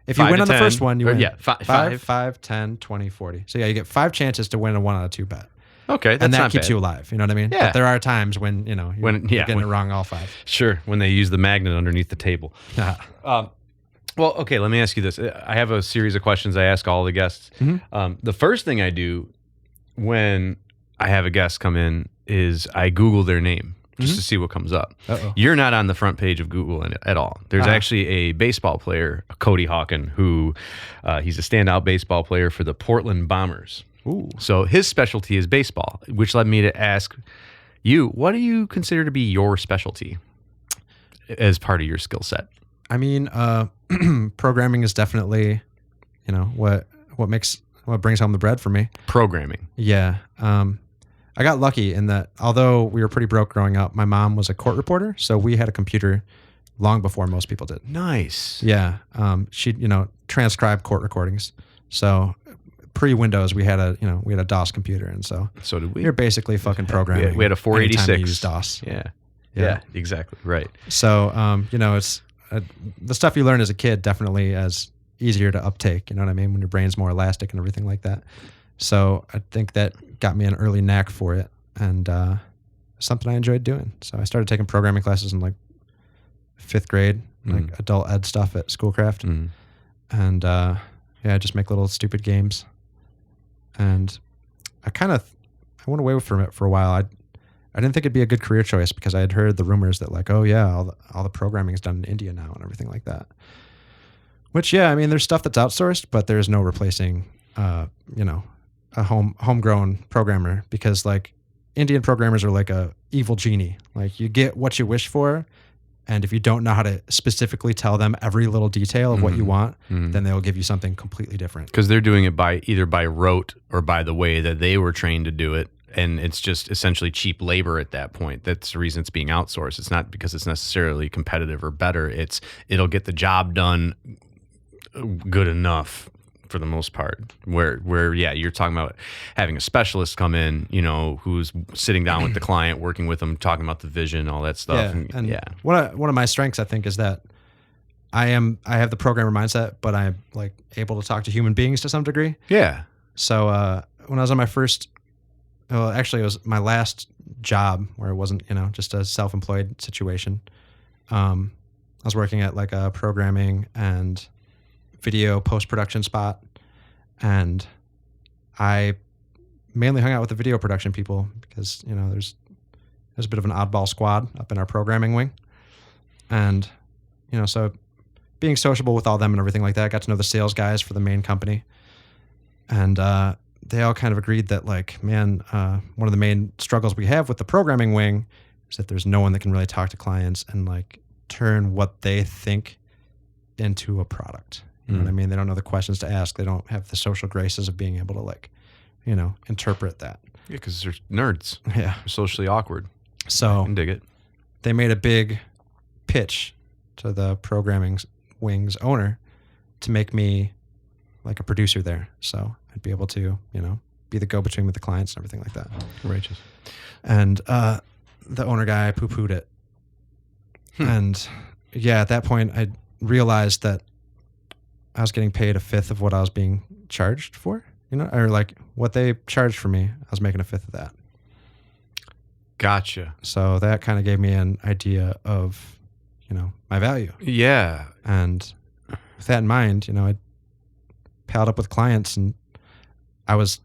If you 5 win to on the 10. first one, you Or, win. yeah, 5. 5, 10, 20, 40. So yeah, you get 5 chances to win a 1 out of 2 bet. Okay, that's And that not keeps bad. you alive. You know what I mean? Yeah. But there are times when, you're getting it wrong all 5. Sure, when they use the magnet underneath the table. Well, okay, let me ask you this. I have a series of questions I ask all the guests. Mhm. The first thing I do when I have a guest come in is I Google their name just to see what comes up. Uh-oh. You're not on the front page of Google at all. There's actually a baseball player, Cody Hawken, who he's a standout baseball player for the Portland Bombers. Ooh. So his specialty is baseball, which led me to ask you, what do you consider to be your specialty as part of your skill set? I mean, programming is definitely, what brings home the bread for me. Programming. Yeah. I got lucky in that although we were pretty broke growing up, my mom was a court reporter, so we had a computer long before most people did. Nice. Yeah. She'd, transcribe court recordings. So pre-Windows, we had a DOS computer, and so did we. you're basically fucking programming. We had a 486. anytime you use DOS. Yeah, exactly. Right. So, it's the stuff you learn as a kid definitely as easier to uptake. You know what I mean? When your brain's more elastic and everything like that. So I think that got me an early knack for it, and something I enjoyed doing. So I started taking programming classes in like 5th grade, like adult ed stuff at Schoolcraft, and I just make little stupid games. And I went away from it for a while. I didn't think it'd be a good career choice because I had heard the rumors that like, oh yeah, all the programming is done in India now and everything like that. Which, yeah, I mean, there's stuff that's outsourced, but there's no replacing, a homegrown programmer, because like Indian programmers are like a evil genie. Like you get what you wish for, and if you don't know how to specifically tell them every little detail of what you want, then they'll give you something completely different. Because they're doing it either by rote or by the way that they were trained to do it. And it's just essentially cheap labor at that point. That's the reason it's being outsourced. It's not because it's necessarily competitive or better. It'll get the job done good enough for the most part. Where you're talking about having a specialist come in, who's sitting down with the client, working with them, talking about the vision, all that stuff. One of my strengths, I think, is that I have the programmer mindset, but I'm like able to talk to human beings to some degree. Yeah. So when I was on my first Well, actually, it was my last job where it wasn't, just a self-employed situation. I was working at like a programming and video post-production spot, and I mainly hung out with the video production people because, there's a bit of an oddball squad up in our programming wing. And, so being sociable with all them and everything like that, I got to know the sales guys for the main company. And they all kind of agreed that, like, man, one of the main struggles we have with the programming wing is that there's no one that can really talk to clients and, like, turn what they think into a product. You know what I mean? They don't know the questions to ask. They don't have the social graces of being able to, like, interpret that. Yeah, because they're nerds. Yeah. They're socially awkward. So I can dig it. They made a big pitch to the programming wing's owner to make me like a producer there. So I'd be able to, be the go-between with the clients and everything like that. Righteous. And the owner guy poo-pooed it. And yeah, at that point, I realized that I was getting paid a fifth of what I was being charged for, or like what they charged for me, I was making a fifth of that. Gotcha. So that kind of gave me an idea of, my value. Yeah. And with that in mind, I palled up with clients, and I was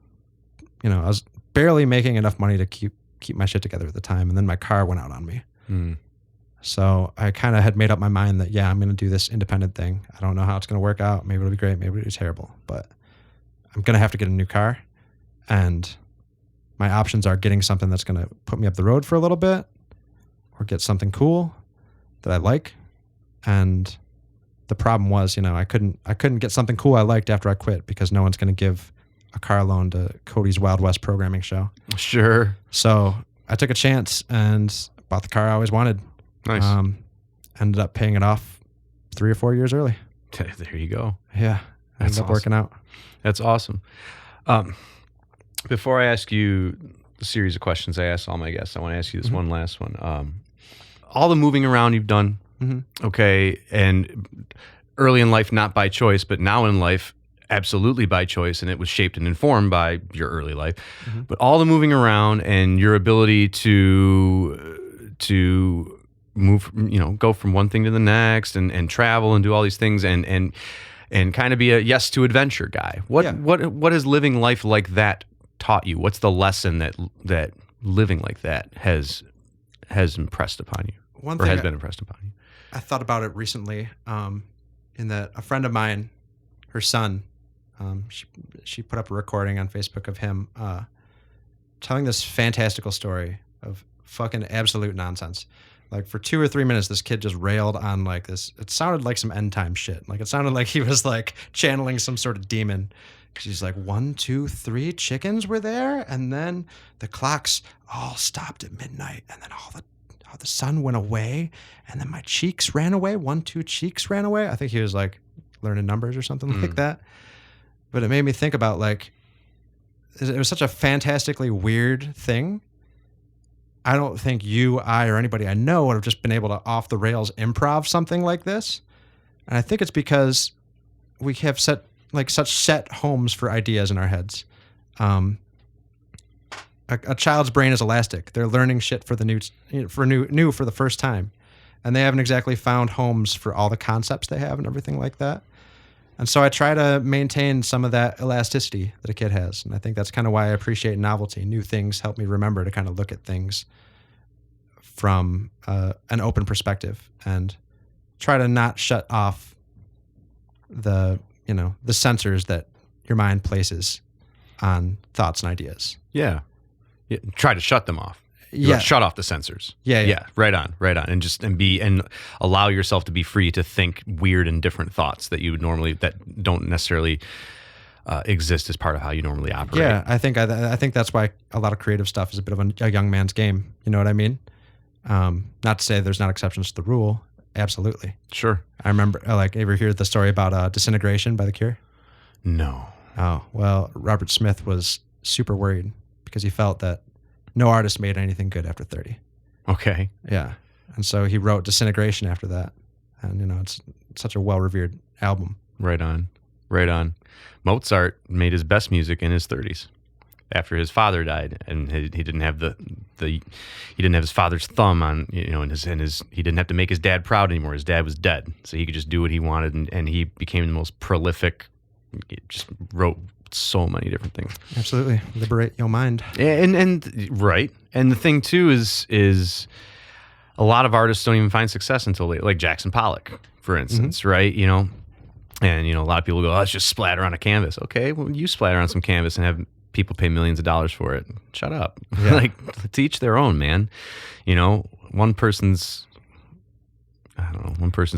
barely making enough money to keep my shit together at the time. And then my car went out on me. So I kind of had made up my mind that, yeah, I'm going to do this independent thing. I don't know how it's going to work out. Maybe it'll be great. Maybe it'll be terrible, but I'm going to have to get a new car. And my options are getting something that's going to put me up the road for a little bit, or get something cool that I like. And the problem was, I couldn't get something cool I liked after I quit, because no one's going to give a car loan to Cody's Wild West programming show. Sure. So I took a chance and bought the car I always wanted. Nice. Ended up paying it off 3 or 4 years early. There you go. Yeah. Ended up working out. That's awesome. Before I ask you the series of questions I ask all my guests, I want to ask you this one last one. All the moving around you've done, okay, and early in life, not by choice, but now in life, absolutely by choice, and it was shaped and informed by your early life. But all the moving around and your ability to move, go from one thing to the next, and travel and do all these things, and kind of be a yes to adventure guy. What has living life like that taught you? What's the lesson that living like that has impressed upon you, has been impressed upon you? I thought about it recently, in that a friend of mine, her son, she put up a recording on Facebook of him telling this fantastical story of fucking absolute nonsense. Like for 2 or 3 minutes, this kid just railed on like this. It sounded like some end time shit. Like it sounded like he was like channeling some sort of demon. She's like, 1, 2, 3 chickens were there, and then the clocks all stopped at midnight, and then all the sun went away, and then my cheeks ran away. 1, 2 cheeks ran away. I think he was like learning numbers or something like that. But it made me think about like, it was such a fantastically weird thing. I don't think you, I, or anybody I know would have just been able to off the rails improv something like this. And I think it's because we have such set homes for ideas in our heads. A child's brain is elastic. They're learning shit for the first time, and they haven't exactly found homes for all the concepts they have and everything like that. And so I try to maintain some of that elasticity that a kid has, and I think that's kind of why I appreciate novelty. New things help me remember to kind of look at things from an open perspective and try to not shut off the sensors that your mind places on thoughts and ideas. Yeah. Try to shut them off. Shut off the sensors. Yeah. Right on. And allow yourself to be free to think weird and different thoughts that you would normally, that don't necessarily exist as part of how you normally operate. Yeah. I think that's why a lot of creative stuff is a bit of a young man's game. You know what I mean? Not to say there's not exceptions to the rule. Absolutely. Sure. I remember, ever hear the story about Disintegration by The Cure? No. Oh, well, Robert Smith was super worried because he felt that no artist made anything good after 30. Okay. Yeah. And so he wrote Disintegration after that. And, it's such a well-revered album. Right on. Mozart made his best music in his 30s. after his father died, and he didn't have he didn't have his father's thumb on, and he didn't have to make his dad proud anymore. His dad was dead, so he could just do what he wanted, and he became the most prolific. He just wrote so many different things. Absolutely, liberate your mind. And right, and the thing too is a lot of artists don't even find success until late, like Jackson Pollock, for instance, right? And a lot of people go, "Oh, let's just splatter on a canvas." Okay, well, you splatter on some canvas and have people pay millions of dollars for it. Shut up. Yeah. Like, to each their own, man. One person's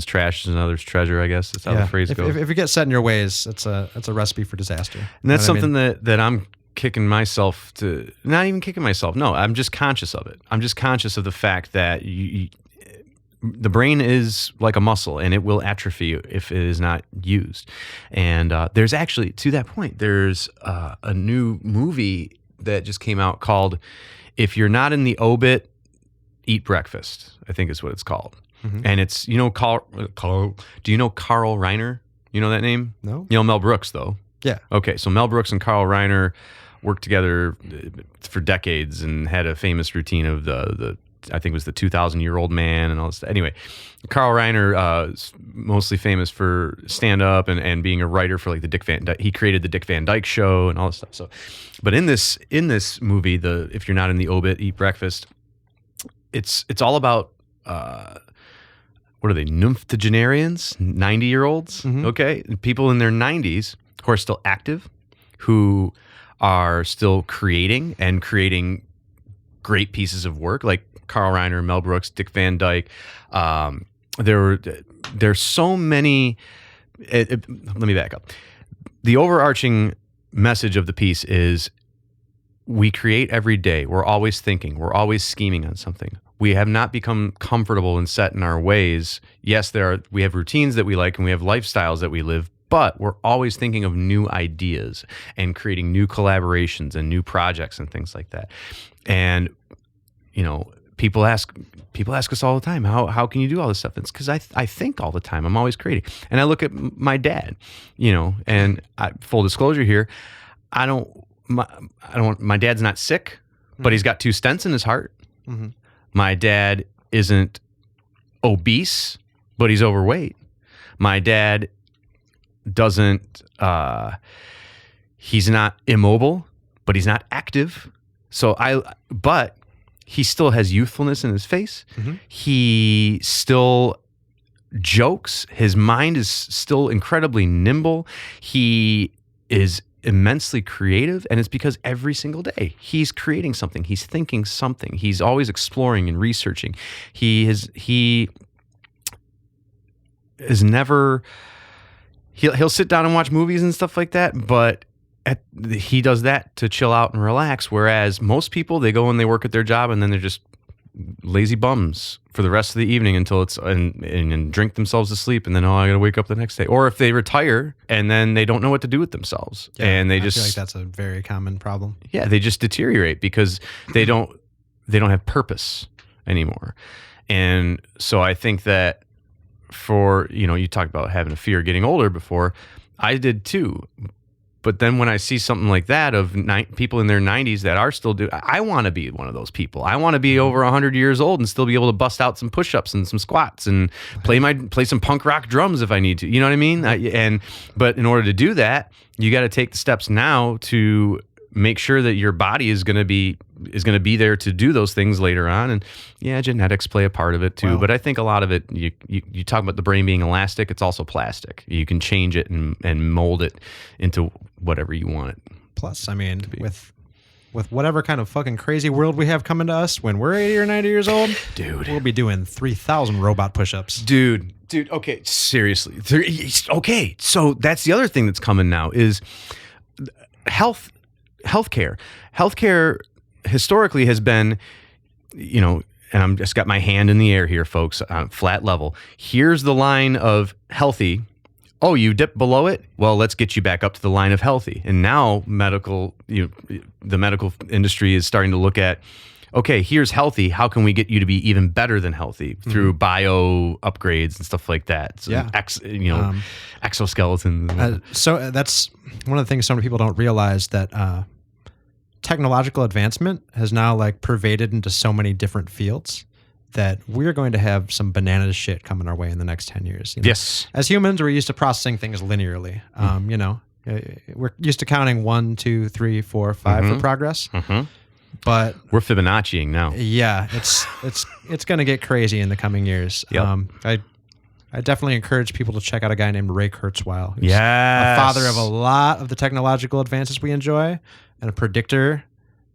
trash is another's treasure, I guess. That's how the phrase goes. If you get set in your ways, it's a recipe for disaster. And that's something that I'm kicking myself to, not even kicking myself. No, I'm just conscious of it. I'm just conscious of the fact that the brain is like a muscle, and it will atrophy if it is not used. And there's actually, to that point, there's a new movie that just came out called "If You're Not in the Obit, Eat Breakfast," I think is what it's called. Mm-hmm. And it's, do you know Carl Reiner? You know that name? No. Mel Brooks, though. Yeah. Okay, so Mel Brooks and Carl Reiner worked together for decades and had a famous routine of the I think it was the 2,000-year-old man and all this stuff. Anyway, Carl Reiner is mostly famous for stand-up and being a writer for like the Dick Van Dyke. He created the Dick Van Dyke Show and all this stuff. So, but in this movie, If You're Not in the Obit, Eat Breakfast, it's all about what are they? Nymphogenarians, 90-year-olds. Mm-hmm. Okay, people in their 90s who are still active, who are still creating great pieces of work, like Carl Reiner, Mel Brooks, Dick Van Dyke. There's so many. Let me back up. The overarching message of the piece is we create every day. We're always thinking. We're always scheming on something. We have not become comfortable and set in our ways. Yes, we have routines that we like and we have lifestyles that we live, but we're always thinking of new ideas and creating new collaborations and new projects and things like that. And people ask us all the time, how can you do all this stuff? It's because I think all the time. I'm always creating. And I look at my dad, and full disclosure here, my dad's not sick, but he's got 2 stents in his heart. Mm-hmm. My dad isn't obese, but he's overweight. My dad doesn't, he's not immobile, but he's not active. But he still has youthfulness in his face. Mm-hmm. He still jokes. His mind is still incredibly nimble. He is immensely creative, and it's because every single day he's creating something. He's thinking something. He's always exploring and researching. He is never. He'll sit down and watch movies and stuff like that, but he does that to chill out and relax. Whereas most people, they go and they work at their job and then they're just lazy bums for the rest of the evening until it's and drink themselves to sleep, and then I got to wake up the next day. Or if they retire and then they don't know what to do with themselves, and I feel like that's a very common problem. Yeah, they just deteriorate because they don't have purpose anymore. And so I think that for you talked about having a fear of getting older before. I did too. But then when I see something like that of people in their 90s that are still doing, I want to be one of those people. I want to be over 100 years old and still be able to bust out some push-ups and some squats and play some punk rock drums if I need to. You know what I mean? But in order to do that, you got to take the steps now to make sure that your body is going to be there to do those things later on. And yeah, genetics play a part of it too. Wow. But I think a lot of it, you talk about the brain being elastic, it's also plastic. You can change it and mold it into whatever you want it. Plus, I mean, with whatever kind of fucking crazy world we have coming to us when we're 80 or 90 years old, dude, we'll be doing 3,000 robot push-ups. Dude, okay, seriously. Okay, so that's the other thing that's coming now is healthcare. Healthcare historically has been, and I'm just got my hand in the air here, folks, on flat level. Here's the line of healthy. Oh, you dip below it? Well, let's get you back up to the line of healthy. And now the medical industry is starting to look at, okay, here's healthy. How can we get you to be even better than healthy through bio upgrades and stuff like that? So exoskeletons. So that's one of the things so many people don't realize, that technological advancement has now like pervaded into so many different fields that we're going to have some bananas shit coming our way in the next 10 years. You know? Yes. As humans, we're used to processing things linearly. You know, we're used to counting 1, 2, 3, 4, 5 for progress. But we're Fibonacciing now. Yeah, it's going to get crazy in the coming years. Yep. I definitely encourage people to check out a guy named Ray Kurzweil, who's Yes. a father of a lot of the technological advances we enjoy and a predictor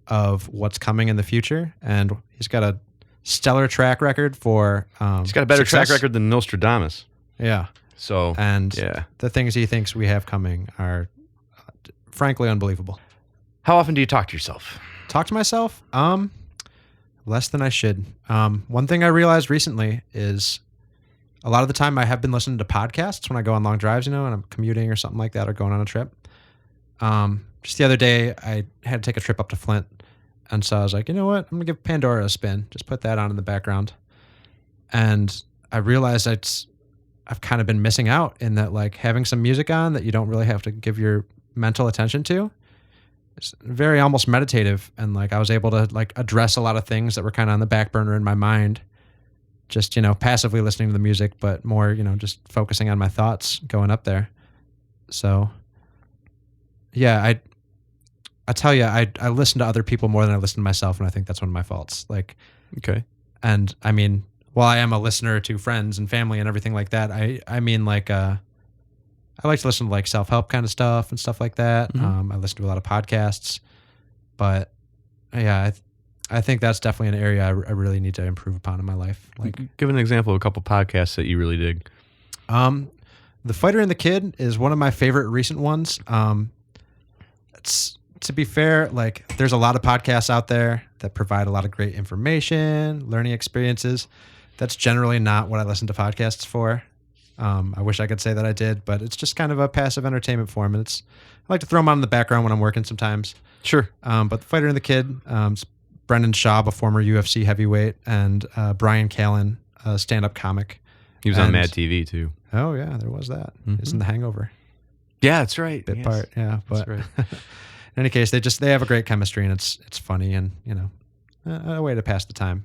of what's coming in the future. And he's got a stellar track record for He's got a better success. track record than Nostradamus. Yeah. So, And yeah. the things he thinks we have coming are frankly unbelievable. How often do you talk to yourself? Talk to myself? Less than I should. One thing I realized recently is a lot of the time I have been listening to podcasts when I go on long drives, you know, and I'm commuting or something like that or going on a trip. Just the other day, I had to take a trip up to Flint. And so I was like, you know what? I'm going to give Pandora a spin. Just put that on in the background. And I realized I've kind of been missing out in that, like, having some music on that you don't really have to give your mental attention to. It's very almost meditative. And like, I was able to like address a lot of things that were kind of on the back burner in my mind. Just, you know, passively listening to the music, but more, you know, just focusing on my thoughts going up there. So, yeah, I tell you, I listen to other people more than I listen to myself, and I think that's one of my faults. Like, Okay. and I mean, while I am a listener to friends and family and everything like that, I mean, like, I like to listen to like self-help kind of stuff and stuff like that. I listen to a lot of podcasts, but yeah, I think that's definitely an area I really need to improve upon in my life. Like, give an example of a couple podcasts that you really dig. The Fighter and the Kid is one of my favorite recent ones. It's, to be fair, like, there's a lot of podcasts out there that provide a lot of great information, learning experiences. That's generally not what I listen to podcasts for. I wish I could say that I did, but it's just kind of a passive entertainment form. And I like to throw them on in the background when I'm working sometimes. Sure. But The Fighter and the Kid, it's Brendan Schaub, a former UFC heavyweight, and Brian Callen, a stand-up comic. He was on Mad TV too. Oh yeah, there was that. He's in The Hangover. Yeah, that's right. Bit part, yeah. But That's right. in any case, they have a great chemistry, and it's funny, and you know, a way to pass the time.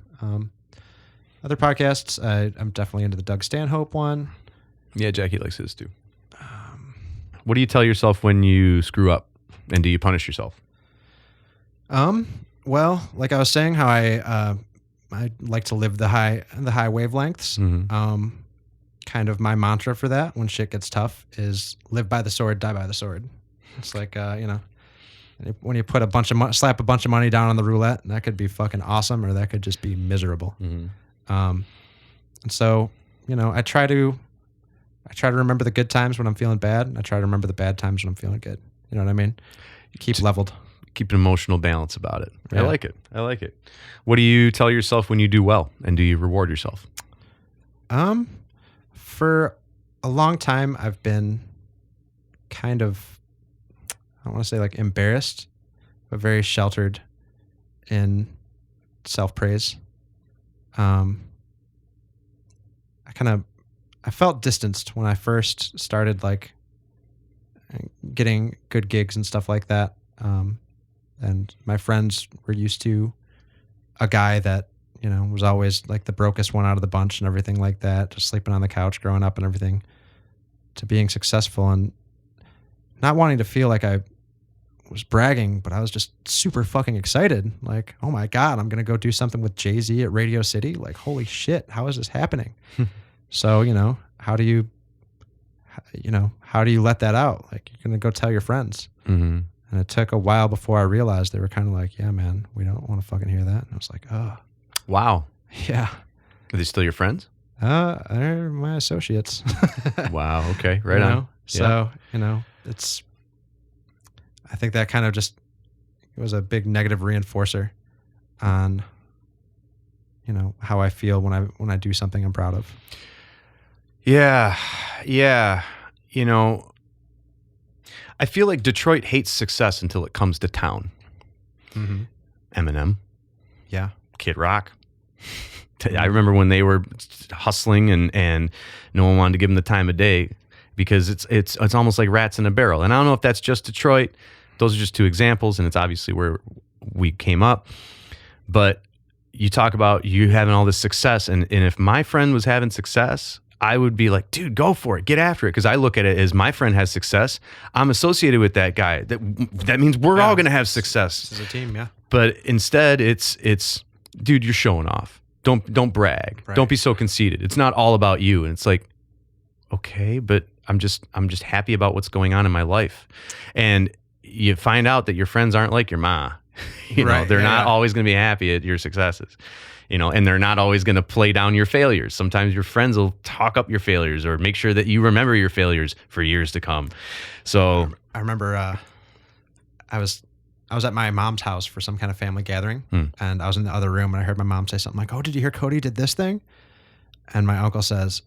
Other podcasts, I'm definitely into the Doug Stanhope one. Yeah, Jackie likes his too. What do you tell yourself when you screw up, and do you punish yourself? Well, like I was saying, how I like to live the high wavelengths. Kind of my mantra for that when shit gets tough is live by the sword, die by the sword. It's like, you know, when you put slap a bunch of money down on the roulette, that could be fucking awesome, or that could just be miserable. And so, you know, I try to remember the good times when I'm feeling bad, and I try to remember the bad times when I'm feeling good. You know what I mean? Keep leveled. Keep an emotional balance about it. Yeah. I like it. What do you tell yourself when you do well, and do you reward yourself? For a long time, I've been kind of, I don't want to say like embarrassed, but very sheltered in self-praise. I felt distanced when I first started like getting good gigs and stuff like that. And my friends were used to a guy that, you know, was always like the brokest one out of the bunch and everything like that, just sleeping on the couch growing up and everything, to being successful and not wanting to feel like I was bragging, but I was just super fucking excited. Like, oh my God, I'm going to go do something with Jay-Z at Radio City. Like, holy shit, how is this happening? So, you know, how do you let that out? Like, you're going to go tell your friends. And it took a while before I realized they were kind of like, yeah, man, we don't want to fucking hear that. And I was like, oh. Wow. Yeah. Are they still your friends? They're my associates. Wow. Okay. Right you on. know? So, you know, I think that kind of just, it was a big negative reinforcer on, you know, how I feel when I do something I'm proud of. Yeah. Yeah. You know, I feel like Detroit hates success until it comes to town. Eminem. Yeah. Kid Rock. I remember when they were hustling and no one wanted to give them the time of day because it's almost like rats in a barrel. And I don't know if that's just Detroit. Those are just two examples, and it's obviously where we came up. But you talk about you having all this success, and if my friend was having success, I would be like, dude, go for it, get after it, because I look at it as my friend has success, I'm associated with that guy. That means we're all going to have success. This is a team, yeah. But instead, it's dude, you're showing off. Don't brag. Right. Don't be so conceited. It's not all about you. And it's like, okay, but I'm just happy about what's going on in my life. And you find out that your friends aren't like your ma. You know, they're not always going to be happy at your successes. You know, and they're not always going to play down your failures. Sometimes your friends will talk up your failures or make sure that you remember your failures for years to come. So I remember I was at my mom's house for some kind of family gathering, and I was in the other room, and I heard my mom say something like, "Oh, did you hear Cody did this thing?" And my uncle says,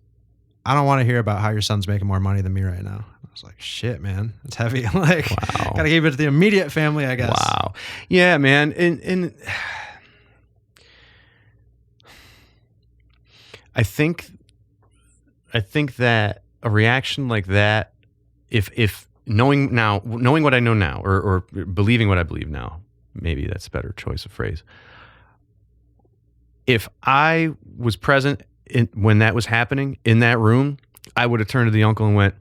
"I don't want to hear about how your son's making more money than me right now." I was like, "Shit, man, it's heavy." Like, wow. Gotta keep it to the immediate family, I guess. Wow. Yeah, man. And I think that a reaction like that, if knowing what I know now, or believing what I believe now, maybe that's a better choice of phrase. If I was present when that was happening in that room, I would have turned to the uncle and went,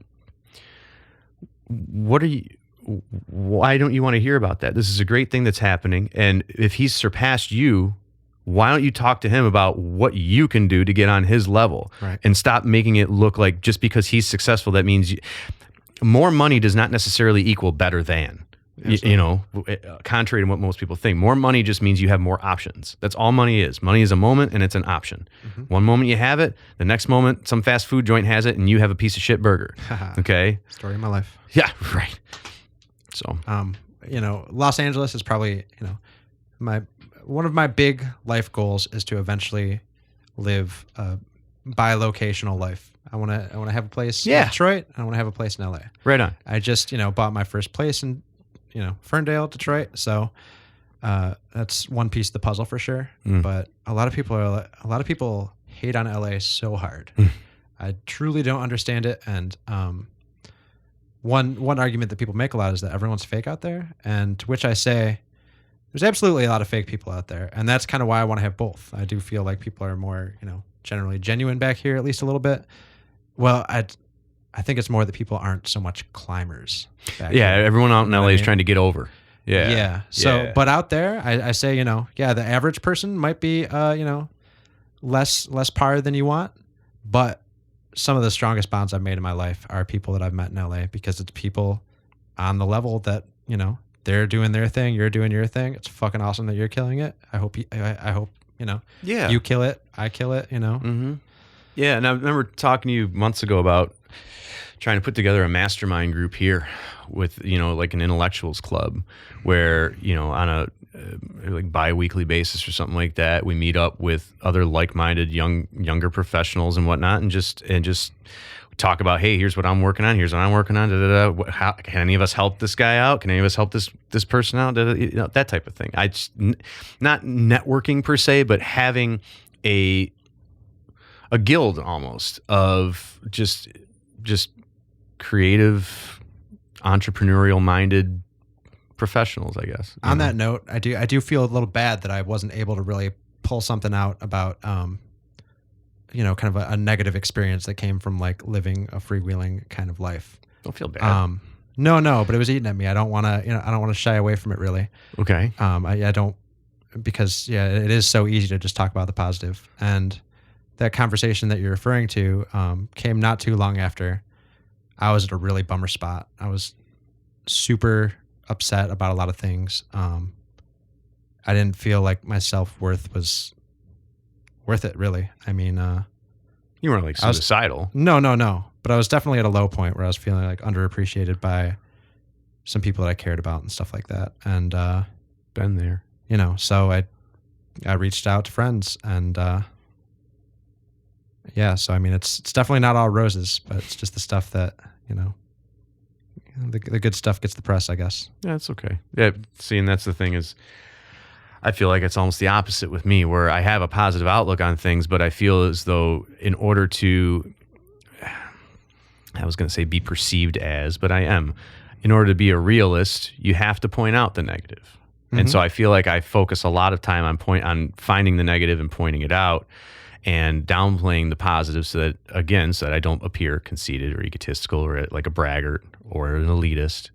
why don't you want to hear about that? This is a great thing that's happening. And if he's surpassed you, why don't you talk to him about what you can do to get on his level, and stop making it look like just because he's successful, that means more money does not necessarily equal better than, you know, contrary to what most people think. More money just means you have more options. That's all money is. Money is a moment, and it's an option. One moment you have it, the next moment some fast food joint has it, and you have a piece of shit burger. Okay. Story of my life. Yeah. Right. So, you know, Los Angeles is probably, you know, one of my big life goals is to eventually live a bi-locational life. I want to have a place in Detroit, and I want to have a place in LA. Right on. I just, you know, bought my first place in, you know, Ferndale, Detroit. So that's one piece of the puzzle for sure. But a lot of people hate on LA so hard. I truly don't understand it. And one argument that people make a lot is that everyone's fake out there, and to which I say, there's absolutely a lot of fake people out there, and that's kind of why I want to have both. I do feel like people are more, you know, generally genuine back here, at least a little bit. Well, I think it's more that people aren't so much climbers back here. Everyone out in LA is trying to get over. Yeah. So, but out there, I say, you know, the average person might be, you know, less par than you want, but some of the strongest bonds I've made in my life are people that I've met in LA, because it's people on the level that, you know, they're doing their thing, you're doing your thing. It's fucking awesome that you're killing it. I hope, you know, you kill it, I kill it, you know? Yeah. And I remember talking to you months ago about trying to put together a mastermind group here with, you know, like an intellectuals club where, you know, on a like bi-weekly basis or something like that, we meet up with other like-minded younger professionals and whatnot, and just talk about, hey, here's what I'm working on. Here's what I'm working on. How can any of us help this guy out? Can any of us help this person out? You know, that type of thing. Not networking per se, but having a guild almost of just creative, entrepreneurial minded professionals, I guess. On that note, I do feel a little bad that I wasn't able to really pull something out about you know, kind of a negative experience that came from like living a freewheeling kind of life. Don't feel bad. No, but it was eating at me. I don't want to shy away from it really. Okay. I don't, because it is so easy to just talk about the positive. And that conversation that you're referring to came not too long after I was at a really bummer spot. I was super upset about a lot of things. I didn't feel like my self-worth was worth it, really. I mean, you weren't like suicidal. No. But I was definitely at a low point where I was feeling like underappreciated by some people that I cared about and stuff like that. And been there, you know. So I reached out to friends, and so I mean, it's definitely not all roses, but it's just the stuff that, you know, the good stuff gets the press, I guess. Yeah, it's okay. Yeah, see, and that's the thing is, I feel like it's almost the opposite with me, where I have a positive outlook on things, but I feel as though in order to, I was going to say be perceived as, but I am, in order to be a realist, you have to point out the negative. And so I feel like I focus a lot of time on finding the negative and pointing it out, and downplaying the positives so that I don't appear conceited or egotistical or like a braggart or an elitist.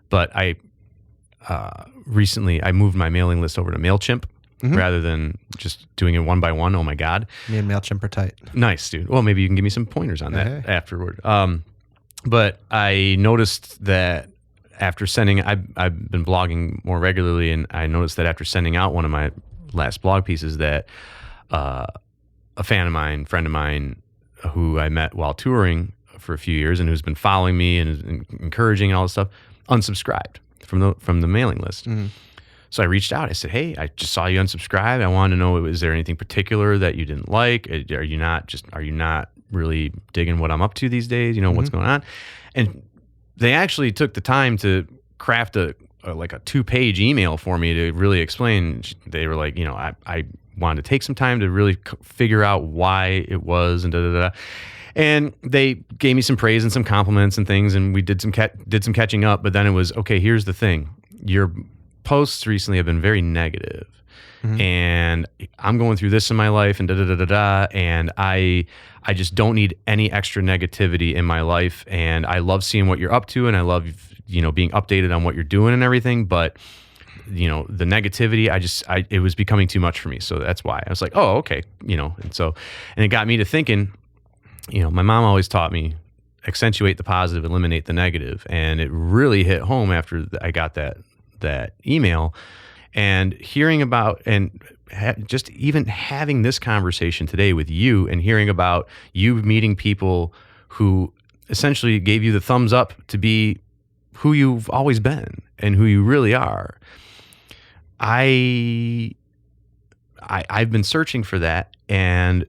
But I recently moved my mailing list over to MailChimp rather than just doing it one by one. Oh my God. Me and MailChimp are tight. Nice, dude. Well, maybe you can give me some pointers on that afterward. But I noticed that after sending, I've been blogging more regularly, and I noticed that after sending out one of my last blog pieces that a friend of mine who I met while touring for a few years and who's been following me and encouraging and all this stuff, unsubscribed from the mailing list. So I reached out. I said, "Hey, I just saw you unsubscribe. I wanted to know, is there anything particular that you didn't like? Are you not really digging what I'm up to these days? You know, what's going on?" And they actually took the time to craft a 2-page email for me to really explain. They were like, I wanted to take some time to really figure out why it was, and And they gave me some praise and some compliments and things, and we did some catching up. But then it was, okay, here's the thing: your posts recently have been very negative, and I'm going through this in my life, and and I just don't need any extra negativity in my life, and I love seeing what you're up to, and I love being updated on what you're doing and everything, but the negativity, it was becoming too much for me. So that's why I was like, oh, okay, and it got me to thinking. My mom always taught me, accentuate the positive, eliminate the negative. And it really hit home after I got that email, and hearing about, and just even having this conversation today with you, and hearing about you meeting people who essentially gave you the thumbs up to be who you've always been and who you really are. I've been searching for that, and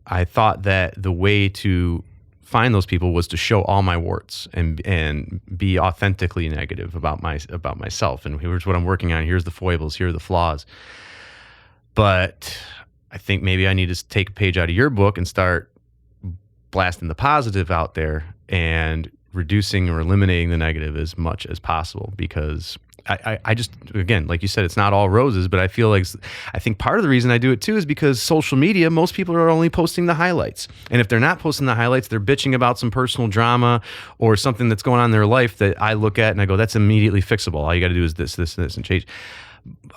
I thought that the way to find those people was to show all my warts and be authentically negative about myself. And here's what I'm working on. Here's the foibles. Here are the flaws. But I think maybe I need to take a page out of your book and start blasting the positive out there and reducing or eliminating the negative as much as possible, because I just, again, like you said, it's not all roses, but I think part of the reason I do it too is because social media, most people are only posting the highlights. And if they're not posting the highlights, they're bitching about some personal drama or something that's going on in their life that I look at and I go, that's immediately fixable. All you got to do is this, and change.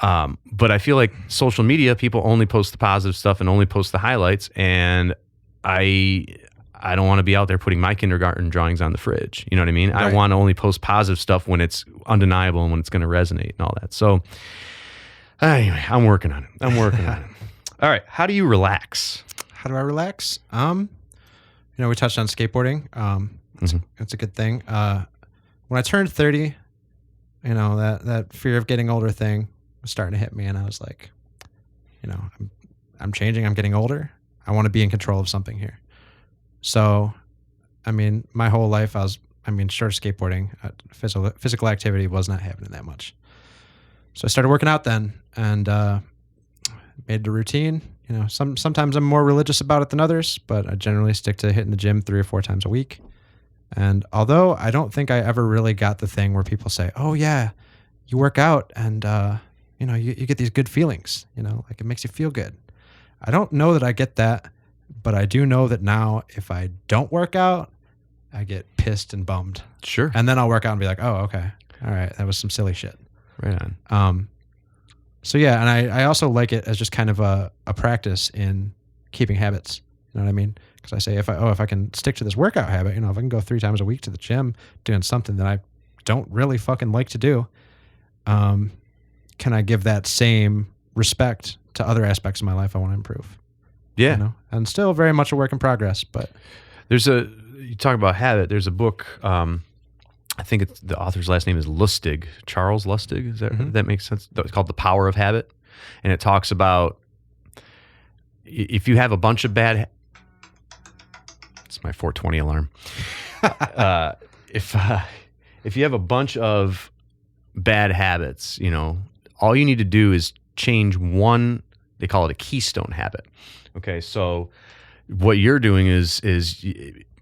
But I feel like social media, people only post the positive stuff and only post the highlights. And I don't want to be out there putting my kindergarten drawings on the fridge. You know what I mean? Right. I want to only post positive stuff when it's undeniable and when it's going to resonate and all that. So anyway, I'm working on it. All right. How do you relax? How do I relax? We touched on skateboarding. It's a good thing. When I turned 30, that fear of getting older thing was starting to hit me. And I was like, I'm changing. I'm getting older. I want to be in control of something here. So, my whole life short of skateboarding, physical activity was not happening that much. So I started working out then, and made it a routine. Sometimes I'm more religious about it than others, but I generally stick to hitting the gym 3 or 4 times a week. And although I don't think I ever really got the thing where people say, "Oh yeah, you work out and you get these good feelings, like it makes you feel good." I don't know that I get that. But I do know that now if I don't work out, I get pissed and bummed. Sure. And then I'll work out and be like, oh, okay. All right. That was some silly shit. Right on. So yeah, and I also like it as just kind of a practice in keeping habits. You know what I mean? Because I say if I can stick to this workout habit, if I can go 3 times a week to the gym doing something that I don't really fucking like to do, can I give that same respect to other aspects of my life I want to improve? Yeah. And still very much a work in progress, but you talk about habit. There's a book, I think the author's last name is Lustig, Charles Lustig. Is that makes sense? It's called The Power of Habit. And it talks about if you have a bunch of it's my 420 alarm. If you have a bunch of bad habits, all you need to do is change one. They call it a keystone habit. Okay, so what you're doing is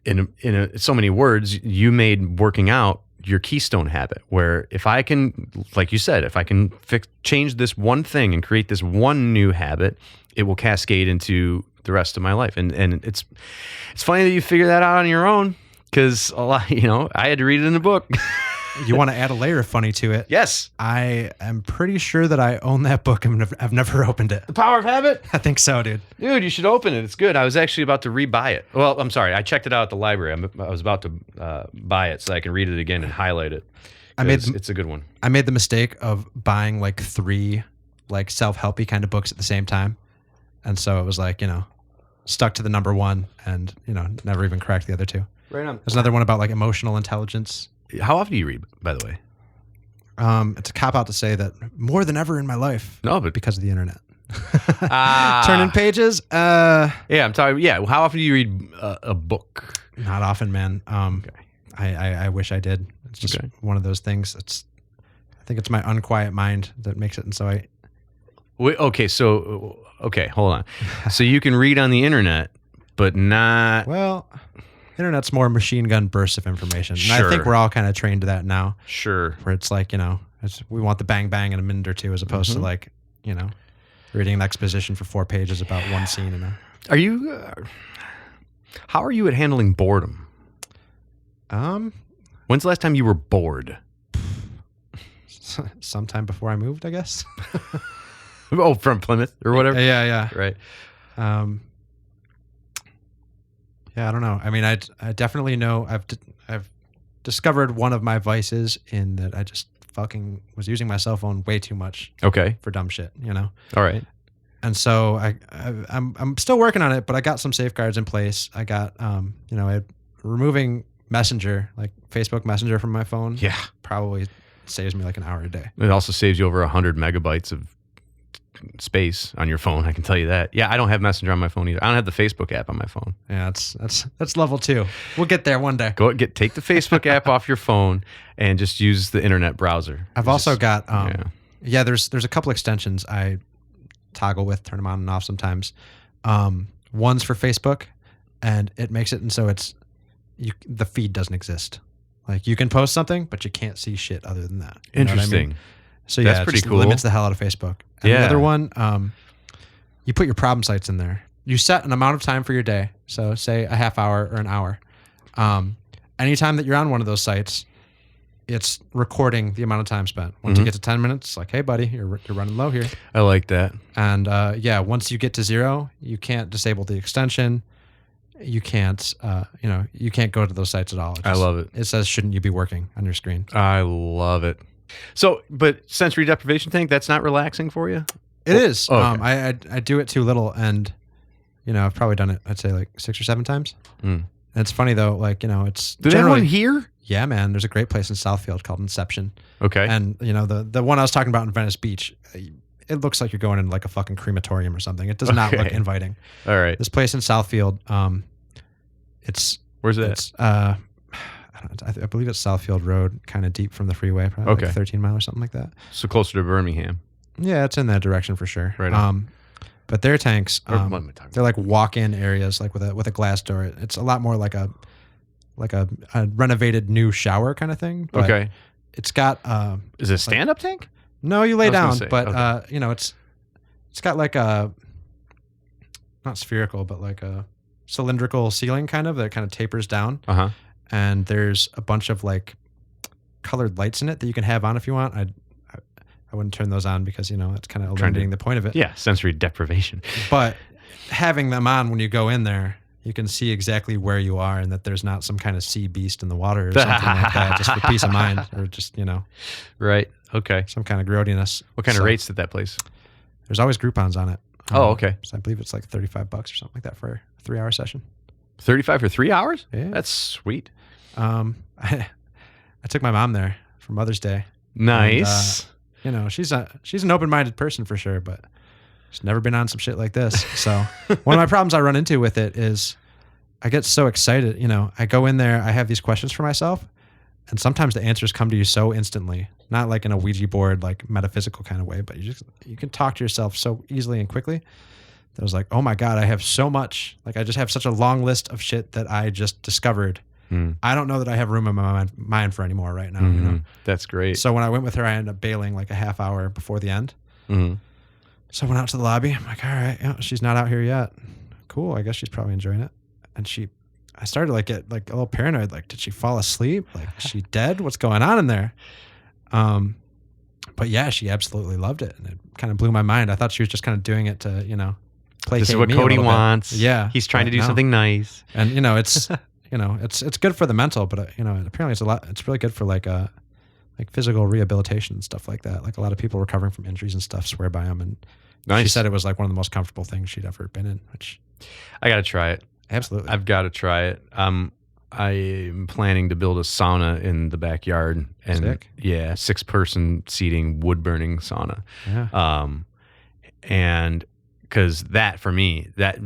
in so many words, you made working out your keystone habit, where if I can, like you said, if I can change this one thing and create this one new habit, it will cascade into the rest of my life. And it's funny that you figure that out on your own, because a lot, I had to read it in a book. You want to add a layer of funny to it? Yes. I am pretty sure that I own that book and I've never opened it. The Power of Habit? I think so, dude. Dude, you should open it. It's good. I was actually about to rebuy it. Well, I'm sorry. I checked it out at the library. I was about to buy it so I can read it again and highlight it. It's a good one. I made the mistake of buying like 3 like self-helpy kind of books at the same time. And so it was like, stuck to the number 1 and, never even cracked the other 2. Right on. There's another one about like emotional intelligence. How often do you read, by the way? It's a cop-out to say that more than ever in my life. No, but because of the internet. Turning pages. Yeah, I'm talking. Yeah, how often do you read a book? Not often, man. Okay. I wish I did. It's just one of those things. I think it's my unquiet mind that makes it, and so I. Wait, okay, hold on. So you can read on the internet, but not. Well, internet's more machine gun bursts of information. And Sure. I think we're all kind of trained to that now. Sure. Where it's like, we want the bang bang in a minute or two as opposed to like, reading an exposition for 4 pages about one scene. Are you, how are you at handling boredom? When's the last time you were bored? Sometime before I moved, I guess. Oh, from Plymouth or whatever? Yeah. Right. Yeah, I don't know. I mean, I definitely know I've discovered one of my vices in that I just fucking was using my cell phone way too much. Okay. For dumb shit, All right. And so I'm still working on it, but I got some safeguards in place. I got removing Messenger, like Facebook Messenger from my phone. Yeah. Probably saves me like an hour a day. It also saves you over 100 megabytes of space on your phone. I can tell you that. Yeah, I don't have Messenger on my phone either. I don't have the Facebook app on my phone. Yeah, that's level 2. We'll get there one day. Take the Facebook app off your phone and just use the internet browser. I've also got there's a couple extensions I toggle with, turn them on and off sometimes. One's for Facebook, and it makes it and so the feed doesn't exist. Like you can post something, but you can't see shit other than that. You Interesting. know what I mean? So yeah, that's pretty cool. Limits the hell out of Facebook. And the other one, you put your problem sites in there. You set an amount of time for your day. So say a half hour or an hour. Anytime that you're on one of those sites, it's recording the amount of time spent. Once you get to 10 minutes, like, hey buddy, you're running low here. I like that. And once you get to 0, you can't disable the extension. You can't, you can't go to those sites at all. I love it. It says, shouldn't you be working on your screen? I love it. So, but sensory deprivation thing, that's not relaxing for you? It is. Oh, okay. I do it too little, and I've probably done it. I'd say like 6 or 7 times. And it's funny though, like it's. Do they have one here? Yeah, man. There's a great place in Southfield called Inception. Okay. And the one I was talking about in Venice Beach, it looks like you're going in like a fucking crematorium or something. It does not look inviting. All right. This place in Southfield, where's it? It's I believe it's Southfield Road, kind of deep from the freeway, probably like 13 mile or something like that. So closer to Birmingham. Yeah, it's in that direction for sure. Right on. But their tanks, What am I talking about? they're like walk-in areas, like with a glass door. It's a lot more like a renovated new shower kind of thing. But Okay. It's got Is it a stand-up tank? no, you lay I was gonna down, say, but okay. it's got like a not spherical, but like a cylindrical ceiling kind of that kind of tapers down. Uh-huh. And there's a bunch of like colored lights in it that you can have on if you want. I wouldn't turn those on because it's kind of eliminating the point of it. Yeah, sensory deprivation. But having them on when you go in there, you can see exactly where you are and that there's not some kind of sea beast in the water or something like that, just for peace of mind, or just Right. Okay. some kind of growdiness. What kind of rates at that place? There's always Groupons on it. Oh, okay. So I believe it's like $35 or something like that for a 3-hour session. 35 for 3 hours? Yeah. That's sweet. I took my mom there for Mother's Day. Nice. And, she's an open-minded person for sure, but she's never been on some shit like this. So one of my problems I run into with it is I get so excited. I go in there, I have these questions for myself, and sometimes the answers come to you so instantly, not like in a Ouija board, like metaphysical kind of way, but you can talk to yourself so easily and quickly. That I was like, oh my God, I have so much. Like I just have such a long list of shit that I just discovered I don't know that I have room in my mind for anymore right now. You know? That's great. So when I went with her, I ended up bailing like a half hour before the end. Mm-hmm. So I went out to the lobby. I'm like, all right, she's not out here yet. Cool. I guess she's probably enjoying it. And I started to get like a little paranoid. Like, did she fall asleep? Like, is she dead? What's going on in there? But yeah, she absolutely loved it. And it kind of blew my mind. I thought she was just kind of doing it to, placate This is what me Cody a little wants. bit. Yeah. He's trying to do something nice. And, it's, it's good for the mental, but, apparently it's really good for like physical rehabilitation and stuff like that. Like a lot of people recovering from injuries and stuff swear by them. And she said it was like one of the most comfortable things she'd ever been in, which I got to try it. Absolutely. I've got to try it. I'm planning to build a sauna in the backyard, and Sick. 6-person seating wood burning sauna. Yeah. And because that for me, that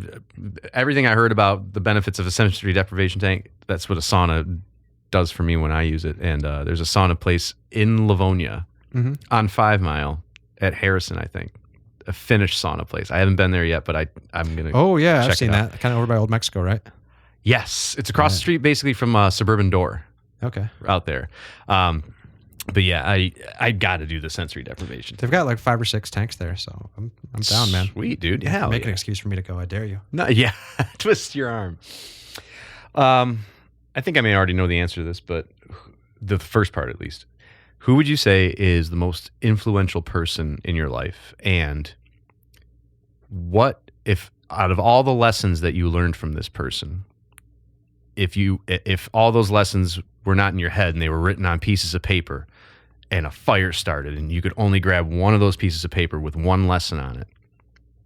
everything I heard about the benefits of a sensory deprivation tank, that's what a sauna does for me when I use it. And there's a sauna place in Livonia on 5 Mile at Harrison, I think. A Finnish sauna place. I haven't been there yet, but I'm gonna. Oh yeah, check I've seen it out. that. Kind of over by Old Mexico, right? Yes, it's across the street, basically from Suburban Door. Okay. Out there, but yeah, I got to do the sensory deprivation. They've got like 5 or 6 tanks there, so I'm down, man. Sweet, dude. Yeah, Make an excuse for me to go. I dare you. No, yeah, twist your arm. I think I may already know the answer to this, but the first part at least. Who would you say is the most influential person in your life? And what if out of all the lessons that you learned from this person, if all those lessons were not in your head and they were written on pieces of paper and a fire started and you could only grab one of those pieces of paper with one lesson on it,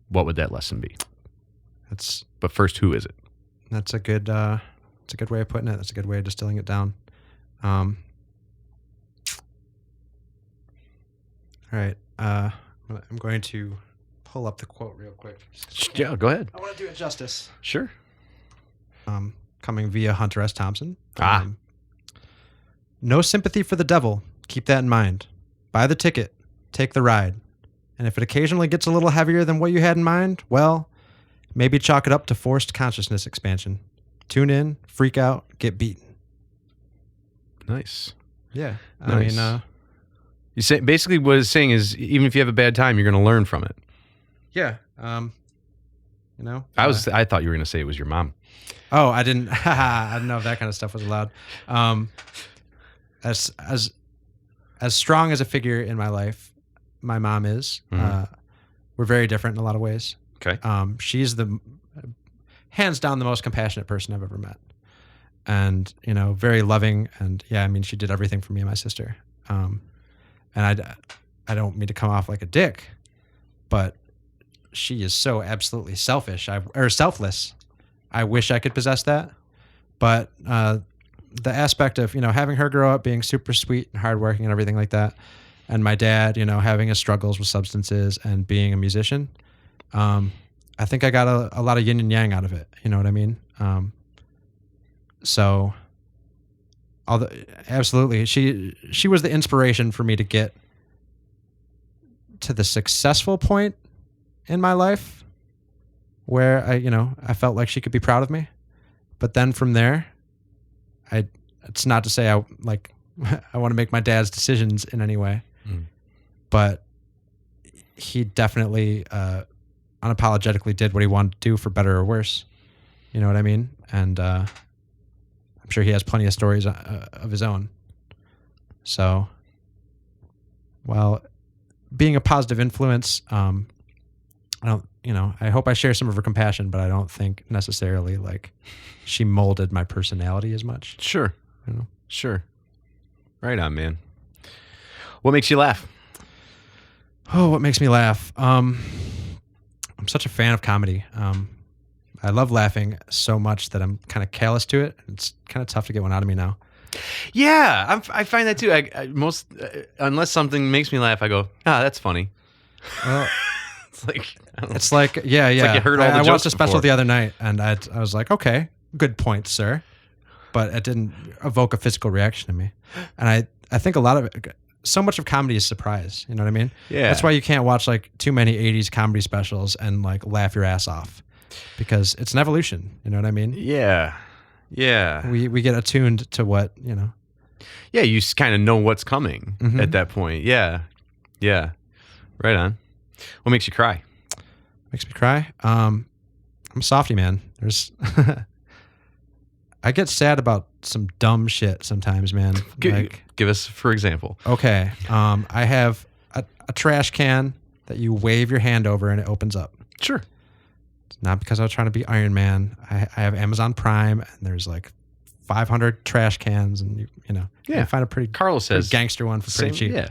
what would that lesson be? But first, who is it? That's a good way of putting it. That's a good way of distilling it down. All right. I'm going to pull up the quote real quick. Yeah, go ahead. I want to do it justice. Sure. Coming via Hunter S. Thompson. No sympathy for the devil. Keep that in mind. Buy the ticket. Take the ride. And if it occasionally gets a little heavier than what you had in mind, well, maybe chalk it up to forced consciousness expansion. Tune in, freak out, get beaten. Nice. Yeah. Nice. I mean, you say basically what it's saying is even if you have a bad time, you're going to learn from it. yeah. I thought you were going to say it was your mom. Oh, I didn't. I didn't know if that kind of stuff was allowed. As strong as a figure in my life, my mom is. We're very different in a lot of ways. Okay. She's the hands down the most compassionate person I've ever met, and very loving. And yeah, I mean, she did everything for me and my sister. And I don't mean to come off like a dick, but she is so absolutely selfless. I wish I could possess that, but the aspect of having her grow up being super sweet and hardworking and everything like that, and my dad having his struggles with substances and being a musician, I think I got a lot of yin and yang out of it. You know what I mean? So, absolutely, she was the inspiration for me to get to the successful point in my life where I felt like she could be proud of me. But then from there, it's not to say I want to make my dad's decisions in any way, but he definitely unapologetically did what he wanted to do for better or worse. You know what I mean? And I'm sure he has plenty of stories of his own. So, while being a positive influence, I hope I share some of her compassion, but I don't think necessarily she molded my personality as much. Sure. Sure. Right on, man. What makes you laugh? Oh, what makes me laugh? I'm such a fan of comedy. I love laughing so much that I'm kind of callous to it. It's kind of tough to get one out of me now. Yeah, I find that too. Unless something makes me laugh, I go, that's funny. Well, it's like yeah. It's like you heard all the I jokes watched a special before. the other night, and I was like, okay, good point, sir. But it didn't evoke a physical reaction in me. And I think so much of comedy is surprise. You know what I mean? Yeah. That's why you can't watch too many 80s comedy specials and laugh your ass off, because it's an evolution. You know what I mean? Yeah. Yeah. We get attuned to what, Yeah, you kind of know what's coming Mhm. at that point. Yeah. Yeah. Right on. What makes you cry? Makes me cry. I'm a softie, man. I get sad about some dumb shit sometimes, man. Give us, for example. Okay. I have a trash can that you wave your hand over and it opens up. Sure. It's not because I was trying to be Iron Man. I have Amazon Prime and there's like 500 trash cans and you Yeah. you find a pretty Carlos pretty says gangster one for pretty cheap. Yeah.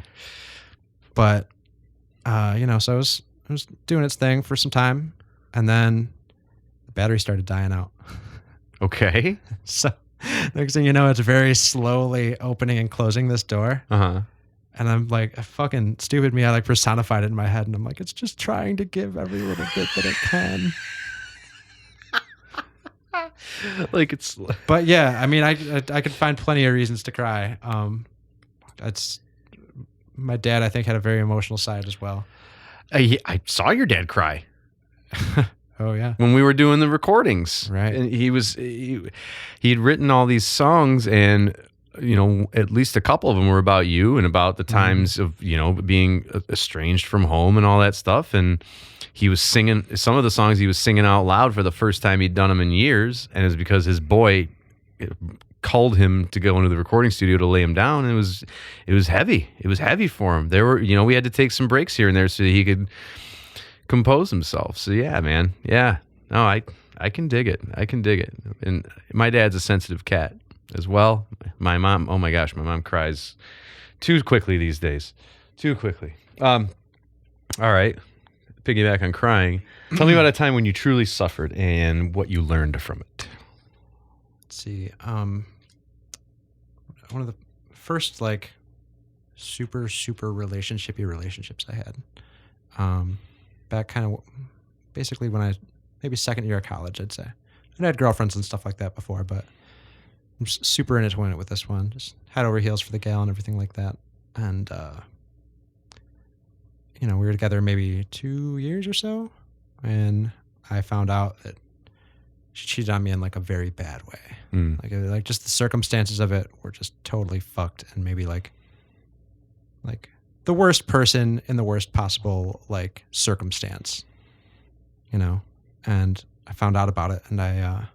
But so I was doing its thing for some time and then the battery started dying out. Okay. So next thing you know, it's very slowly opening and closing this door. Uh-huh. And I'm like, fucking stupid me. I like personified it in my head. And I'm like, it's just trying to give every little bit that it can. Like it's. But yeah, I mean, I could find plenty of reasons to cry. It's my dad, I think, had a very emotional side as well. I saw your dad cry Oh yeah. when we were doing the recordings. Right. And he'd written all these songs, and at least a couple of them were about you and about the times of being estranged from home and all that stuff. And he was singing some of the songs he was singing out loud for the first time he'd done them in years, and it was because his boy called him to go into the recording studio to lay him down. And it was heavy. It was heavy for him. There were we had to take some breaks here and there so he could compose himself. So yeah, man. Yeah. No, I can dig it. I can dig it. And my dad's a sensitive cat as well. My mom, oh my gosh, my mom cries too quickly these days. Too quickly. All right. Piggyback on crying. Tell me about a time when you truly suffered and what you learned from it. Let's see. One of the first like super relationshipy relationships I had. Back kind of basically when I maybe second year of college, I'd say. And I had girlfriends and stuff like that before, but I'm just super intertwined with this one. Just head over heels for the gal and everything like that. And we were together maybe 2 years or so, and I found out that she cheated on me in like a very bad way. Like just the circumstances of it were just totally fucked, and maybe like the worst person in the worst possible like circumstance, and I found out about it, and I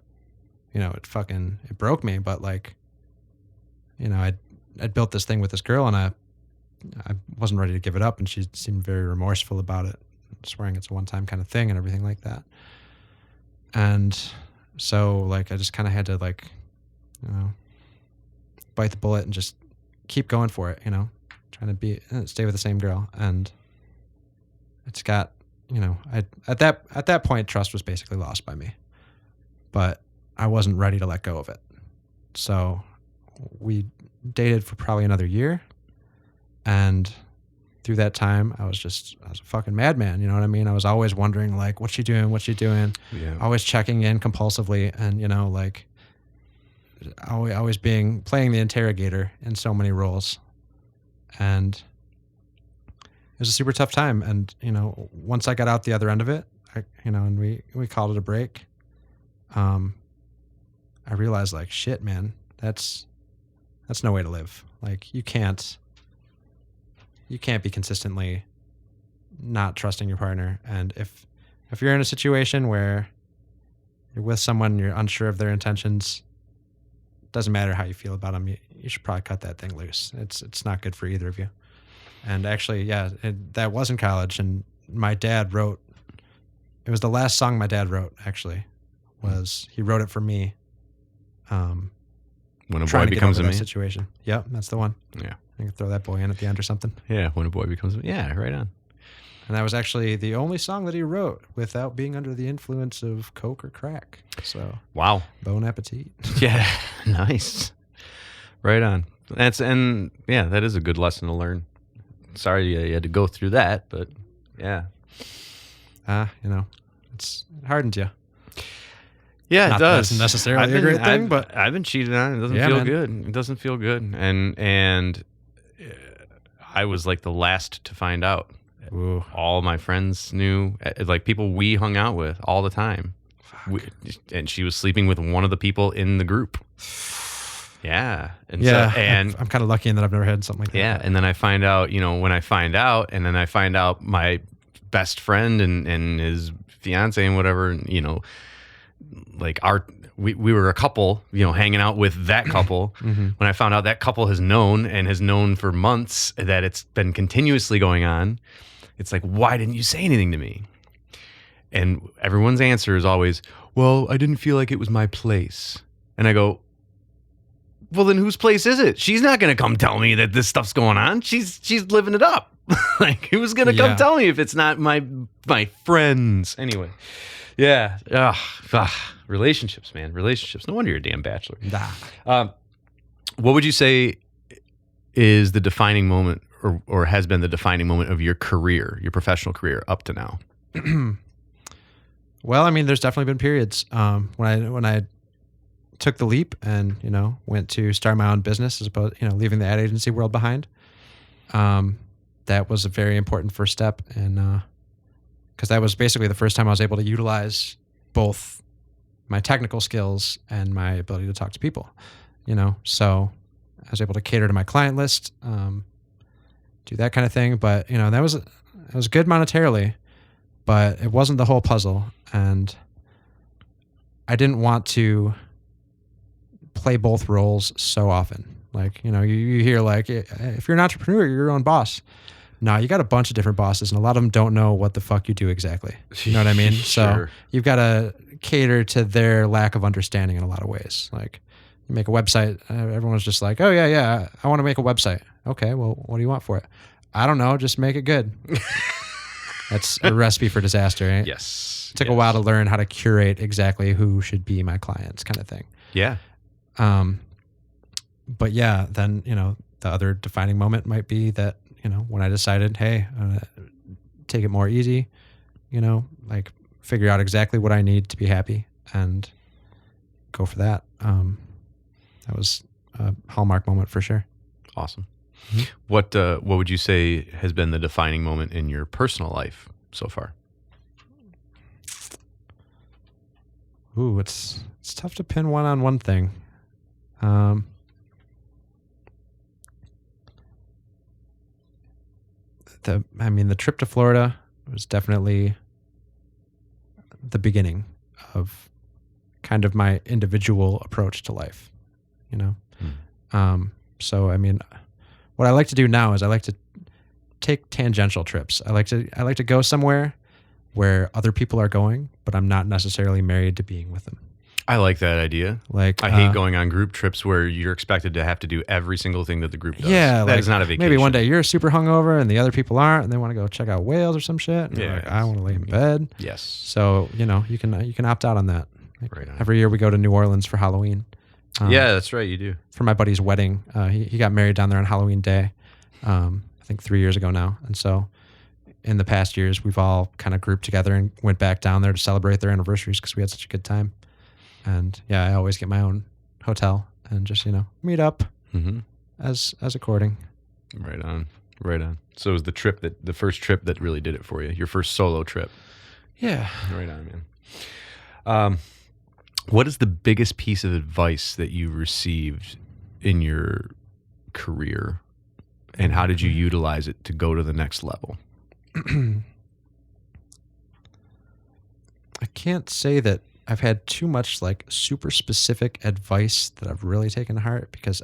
it broke me, but like I'd built this thing with this girl, and I wasn't ready to give it up, and she seemed very remorseful about it, swearing it's a one-time kind of thing and everything like that. And so like I just kind of had to like bite the bullet and just keep going for it, trying to stay with the same girl. And it's got at that point trust was basically lost by me, but I wasn't ready to let go of it. So we dated for probably another year, and through that time I was a fucking madman, you know what I mean? I was always wondering like, what's she doing? Yeah. Always checking in compulsively, and like always playing the interrogator in so many roles. And it was a super tough time. And once I got out the other end of it, and we called it a break, I realized like, shit, man, that's no way to live. Like you can't be consistently not trusting your partner. And if you're in a situation where you're with someone, you're unsure of their intentions, doesn't matter how you feel about them, you should probably cut that thing loose. It's not good for either of you. And actually, yeah, that was in college, and my dad wrote, it was the last song my dad wrote, actually, he wrote it for me. When a boy becomes a man. Situation. Yep, that's the one. Yeah. I can throw that boy in at the end or something. Yeah, when a boy becomes a man. Yeah, right on. And that was actually the only song that he wrote without being under the influence of coke or crack. So wow, bon appetit. Yeah, nice. Right on. That is a good lesson to learn. Sorry you had to go through that, but yeah. It hardens you. Yeah, Not it does. That's necessarily a great thing, but I've been cheated on. It doesn't feel good. It doesn't feel good, and I was like the last to find out. Ooh. All my friends knew, like people we hung out with all the time. and she was sleeping with one of the people in the group. Yeah. And Yeah. so, and I'm kind of lucky in that I've never had something like that. yeah. And then I find out, when I find out, and then I find out my best friend and his fiance and whatever, like we were a couple, hanging out with that couple. When I found out that couple has known for months that it's been continuously going on, it's like, why didn't you say anything to me? And everyone's answer is always, well, I didn't feel like it was my place. And I go, well, then whose place is it? She's not going to come tell me that this stuff's going on. She's living it up. Like, who's going to come tell me if it's not my friends? Anyway, yeah. Relationships, man. Relationships. No wonder you're a damn bachelor. Nah. What would you say is the defining moment or has been the defining moment of your career, your professional career up to now? Well, I mean, there's definitely been periods when I took the leap and went to start my own business as opposed leaving the ad agency world behind. That was a very important first step, and because that was basically the first time I was able to utilize both my technical skills and my ability to talk to people. So I was able to cater to my client list, do that kind of thing. But that was good monetarily, but it wasn't the whole puzzle, and I didn't want to play both roles so often. Like, you hear like, if you're an entrepreneur, you're your own boss. No, you got a bunch of different bosses, and a lot of them don't know what the fuck you do exactly. You know what I mean? Sure. So you've got to cater to their lack of understanding in a lot of ways. Like, you make a website, everyone's just like, oh yeah, I want to make a website. Okay, well, what do you want for it? I don't know, just make it good. That's a recipe for disaster, right? Yes. It took a while to learn how to curate exactly who should be my clients, kind of thing. Yeah. But yeah, then, the other defining moment might be that, when I decided, hey, I'm going to take it more easy, like figure out exactly what I need to be happy and go for that. That was a hallmark moment for sure. Awesome. Mm-hmm. What would you say has been the defining moment in your personal life so far? Ooh, it's tough to pin one on one thing. The trip to Florida was definitely the beginning of kind of my individual approach to life, So, what I like to do now is I like to take tangential trips. I like to go somewhere where other people are going, but I'm not necessarily married to being with them. I like that idea. Like, I hate going on group trips where you're expected to have to do every single thing that the group does. Yeah, that is not a vacation. Maybe one day you're super hungover and the other people aren't, and they want to go check out whales or some shit. And Yeah, like, I want to lay in bed. Yes. So you can opt out on that. Like, Right on. every year we go to New Orleans for Halloween. Yeah, that's right. You do. For my buddy's wedding. He got married down there on Halloween Day. I think 3 years ago now, and so in the past years we've all kind of grouped together and went back down there to celebrate their anniversaries because we had such a good time. And yeah, I always get my own hotel and just, meet up as according. Right on. So it was the first trip that really did it for you, your first solo trip. Yeah. Right on, man. What is the biggest piece of advice that you received in your career, and how did you utilize it to go to the next level? I can't say that I've had too much like super specific advice that I've really taken to heart because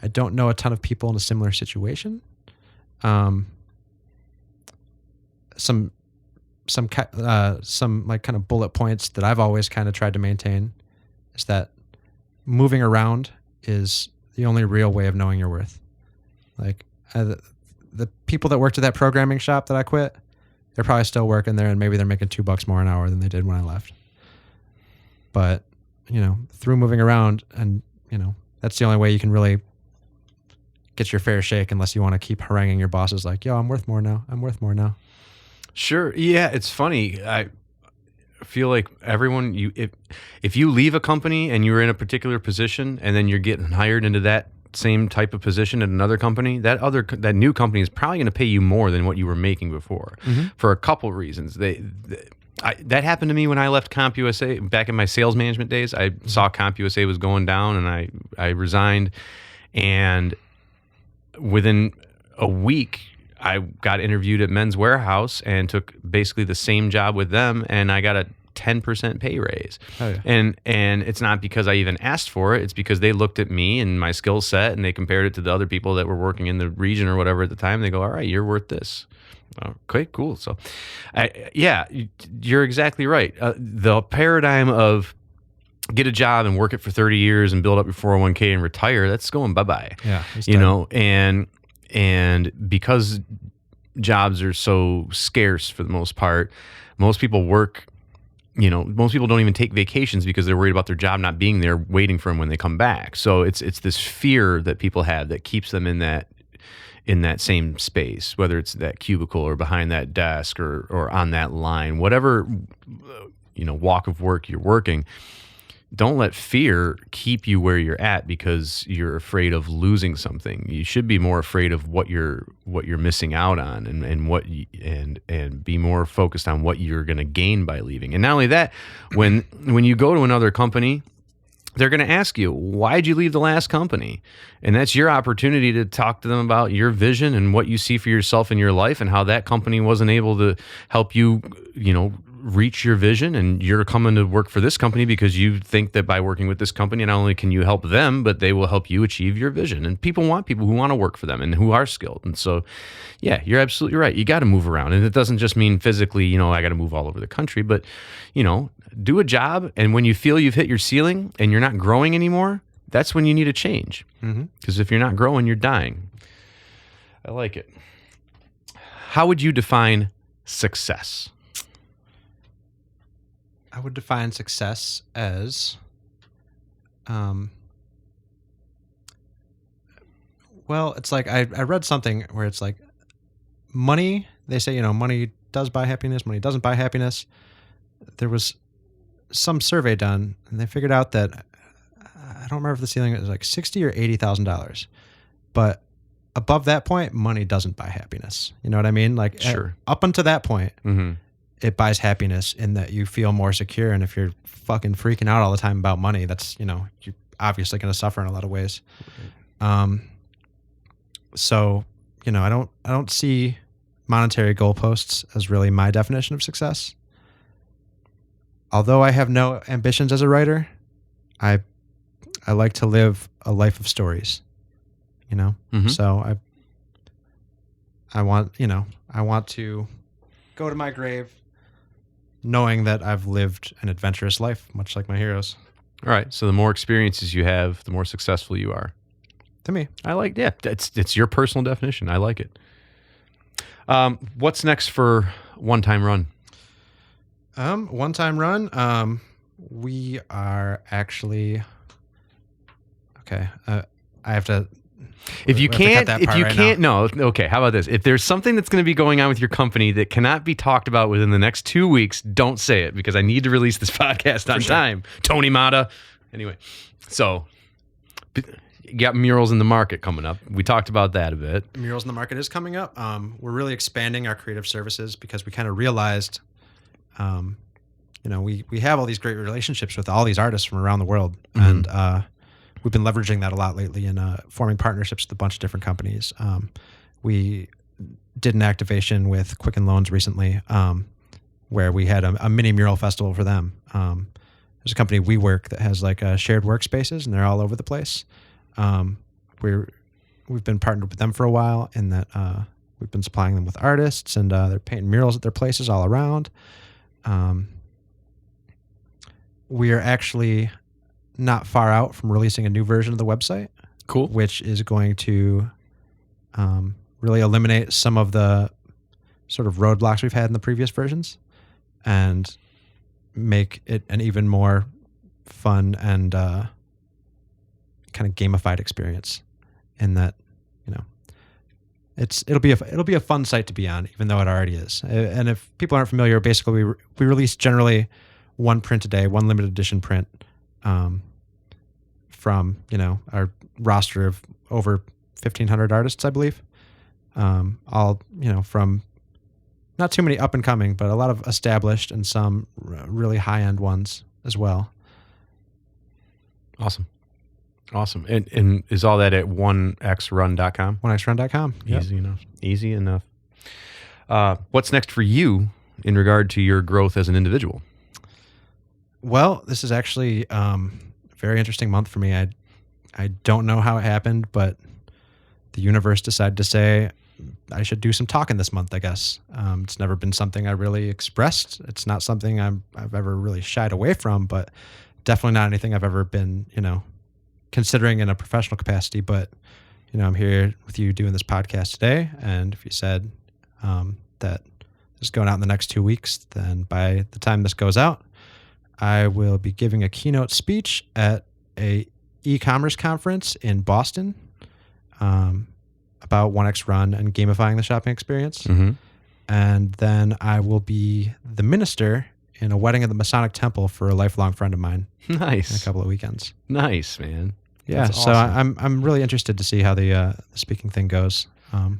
I don't know a ton of people in a similar situation. Some like kind of bullet points that I've always kind of tried to maintain is that moving around is the only real way of knowing your worth. Like the people that worked at that programming shop that I quit, they're probably still working there and maybe they're making $2 more an hour than they did when I left. But, through moving around and, that's the only way you can really get your fair shake unless you want to keep haranguing your bosses like, yo, I'm worth more now. Sure. Yeah, it's funny. I feel like everyone, if you leave a company and you're in a particular position and then you're getting hired into that same type of position at another company, that new company is probably going to pay you more than what you were making before for a couple reasons. That happened to me when I left CompUSA back in my sales management days. I saw CompUSA was going down, and I resigned. And within a week, I got interviewed at Men's Warehouse and took basically the same job with them, and I got a 10% pay raise. Oh, yeah. And it's not because I even asked for it. It's because they looked at me and my skill set, and they compared it to the other people that were working in the region or whatever at the time. They go, all right, you're worth this. Okay, cool. So, you're exactly right. The paradigm of get a job and work it for 30 years and build up your 401k and retire, that's going bye-bye. Yeah. You know, and because jobs are so scarce for the most part, most people work, most people don't even take vacations because they're worried about their job not being there, waiting for them when they come back. So it's this fear that people have that keeps them in that same space, whether it's that cubicle or behind that desk or on that line, whatever, walk of work you're working. Don't let fear keep you where you're at because you're afraid of losing something. You should be more afraid of what you're missing out on, and be more focused on what you're going to gain by leaving. And not only that, when you go to another company, they're going to ask you, why'd you leave the last company? And that's your opportunity to talk to them about your vision and what you see for yourself in your life and how that company wasn't able to help you, reach your vision. And you're coming to work for this company because you think that by working with this company, not only can you help them, but they will help you achieve your vision. And people want people who want to work for them and who are skilled. And so, yeah, you're absolutely right. You got to move around. And it doesn't just mean physically, I got to move all over the country, but, do a job. And when you feel you've hit your ceiling and you're not growing anymore, that's when you need a change. Because if you're not growing, you're dying. I like it. How would you define success? I would define success as, it's like I read something where it's like money. They say, money does buy happiness. Money doesn't buy happiness. There was some survey done, and they figured out that I don't remember if the ceiling was like $60,000 or $80,000, but above that point, money doesn't buy happiness. You know what I mean? Like, sure. Up until that point, it buys happiness in that you feel more secure. And if you're fucking freaking out all the time about money, that's, you're obviously going to suffer in a lot of ways. So, I don't see monetary goalposts as really my definition of success. Although I have no ambitions as a writer, I like to live a life of stories, So I want to go to my grave knowing that I've lived an adventurous life, much like my heroes. All right. So the more experiences you have, the more successful you are. To me. It's your personal definition. I like it. What's next for One Time Run? One Time Run. We are actually okay. I have to. If you can't, no. Okay. How about this? If there's something that's going to be going on with your company that cannot be talked about within the next 2 weeks, don't say it because I need to release this podcast on time. Tony Mata. Anyway, so you got Murals in the Market coming up. We talked about that a bit. Murals in the Market is coming up. We're really expanding our creative services because we kind of realized, we have all these great relationships with all these artists from around the world, and we've been leveraging that a lot lately and forming partnerships with a bunch of different companies. We did an activation with Quicken Loans recently, where we had a mini mural festival for them. There's a company, WeWork, that has like shared workspaces, and they're all over the place. We've been partnered with them for a while, in that we've been supplying them with artists, and they're painting murals at their places all around. We are actually not far out from releasing a new version of the website. Cool. Which is going to really eliminate some of the sort of roadblocks we've had in the previous versions and make it an even more fun and kind of gamified experience, in that, it'll be a fun site to be on, even though it already is. And if people aren't familiar, basically we release generally one print a day, one limited edition print, from our roster of over 1,500 artists, I believe, all from not too many up and coming, but a lot of established and some really high end ones as well. Awesome. And is all that at 1xrun.com? 1xrun.com. Easy enough. What's next for you in regard to your growth as an individual? Well, this is actually a very interesting month for me. I don't know how it happened, but the universe decided to say I should do some talking this month, I guess. It's never been something I really expressed. It's not something I've ever really shied away from, but definitely not anything I've ever been, considering in a professional capacity. But, I'm here with you doing this podcast today. And if you said that this is going out in the next 2 weeks, then by the time this goes out, I will be giving a keynote speech at a e-commerce conference in Boston about 1X Run and gamifying the shopping experience. Mm-hmm. And then I will be the minister in a wedding at the Masonic Temple for a lifelong friend of mine. Nice. In a couple of weekends. Nice, man. Yeah. That's so awesome. I'm really interested to see how the speaking thing goes.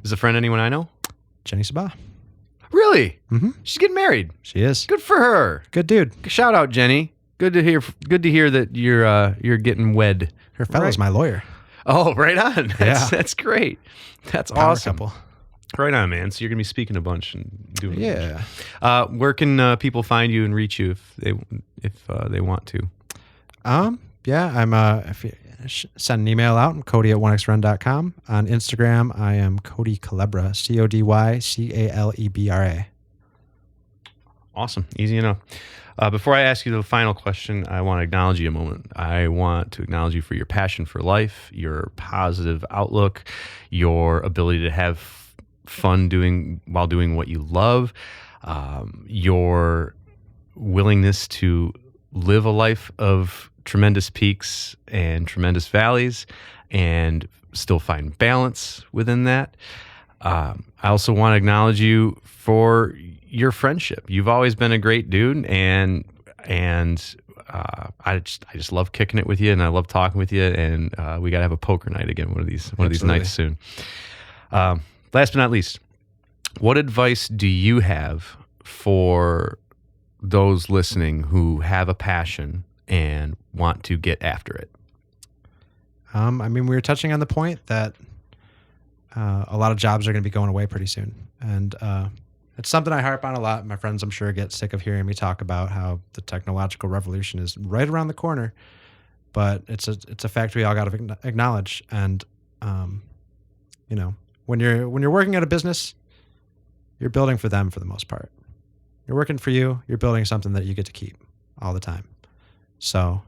Is a friend anyone I know? Jenny Subha. Really? Mm-hmm. She's getting married. She is. Good for her. Good dude. Shout out, Jenny. Good to hear that you're getting wed. Her fellow's my lawyer. Oh, right on. That's great. That's Power awesome. couple. Right on, man. So you're gonna be speaking a bunch and doing. Yeah. Where can people find you and reach you if they want to? Yeah. I'm. If you send an email out, I'm Cody at 1xrun.com. On Instagram, I am Cody Calebra. CodyCalebra. Awesome. Easy enough. Before I ask you the final question, I want to acknowledge you a moment. I want to acknowledge you for your passion for life, your positive outlook, your ability to have fun while doing what you love, your willingness to live a life of tremendous peaks and tremendous valleys and still find balance within that. I also want to acknowledge you for your friendship. You've always been a great dude, and I just love kicking it with you, and I love talking with you, and we got to have a poker night again one of these nights soon. Last but not least, what advice do you have for those listening who have a passion and want to get after it? We were touching on the point that a lot of jobs are going to be going away pretty soon, and it's something I harp on a lot. My friends, I'm sure, get sick of hearing me talk about how the technological revolution is right around the corner, but it's a fact we all got to acknowledge. And when you're working at a business, you're building for them for the most part. You're working for you. You're building something that you get to keep all the time. So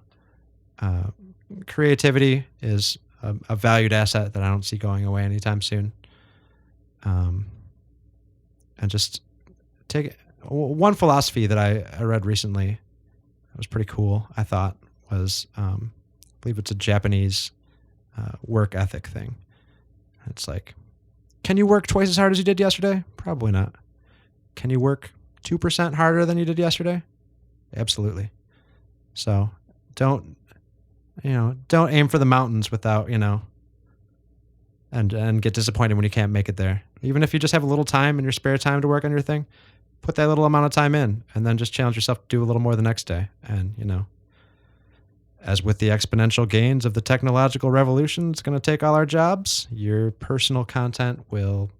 creativity is a valued asset that I don't see going away anytime soon. And just take one philosophy that I read recently. It was pretty cool. I thought was, I believe it's a Japanese work ethic thing. It's like, can you work twice as hard as you did yesterday? Probably not. Can you work 2% harder than you did yesterday? Absolutely. So don't aim for the mountains without, and get disappointed when you can't make it there. Even if you just have a little time in your spare time to work on your thing, put that little amount of time in and then just challenge yourself to do a little more the next day. And, as with the exponential gains of the technological revolution, it's going to take all our jobs. Your personal content will,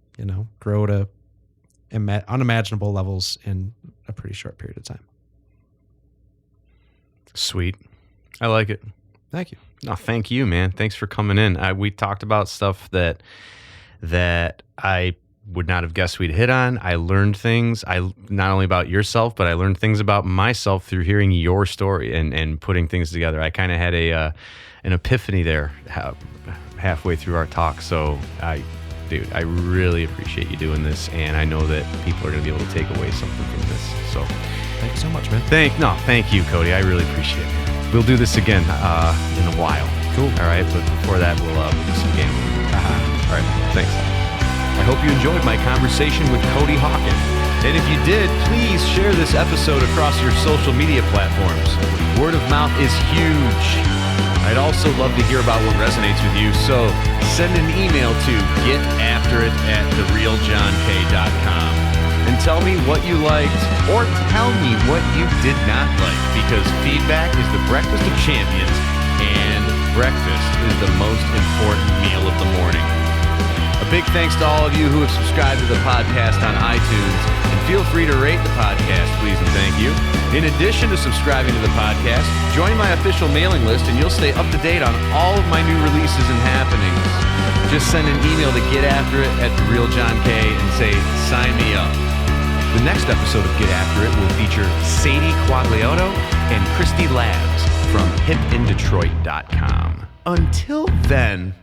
grow to unimaginable levels in a pretty short period of time. Sweet. I like it. Thank you. No, thank you, man. Thanks for coming in. We talked about stuff that I would not have guessed we'd hit on. I learned things. Not only about yourself, but I learned things about myself through hearing your story and putting things together. I kind of had an epiphany there halfway through our talk. So I really appreciate you doing this, and I know that people are going to be able to take away something from this. So thank you so much, man. Thank you, Cody. I really appreciate it. We'll do this again in a while. Cool. All right, but before that, we'll do some gambling. All right, thanks. I hope you enjoyed my conversation with Cody Hawken. And if you did, please share this episode across your social media platforms. Word of mouth is huge. I'd also love to hear about what resonates with you, so send an email to getafterit@therealjohnk.com. and tell me what you liked or tell me what you did not like, because feedback is the breakfast of champions and breakfast is the most important meal of the morning. A big thanks to all of you who have subscribed to the podcast on iTunes, and feel free to rate the podcast, please and thank you. In addition to subscribing to the podcast, join my official mailing list and you'll stay up to date on all of my new releases and happenings. Just send an email to getatterit@TheRealJohnK and say, sign me up. The next episode of Get After It will feature Sadie Quagliotto and Christy Labs from hipindetroit.com. Until then,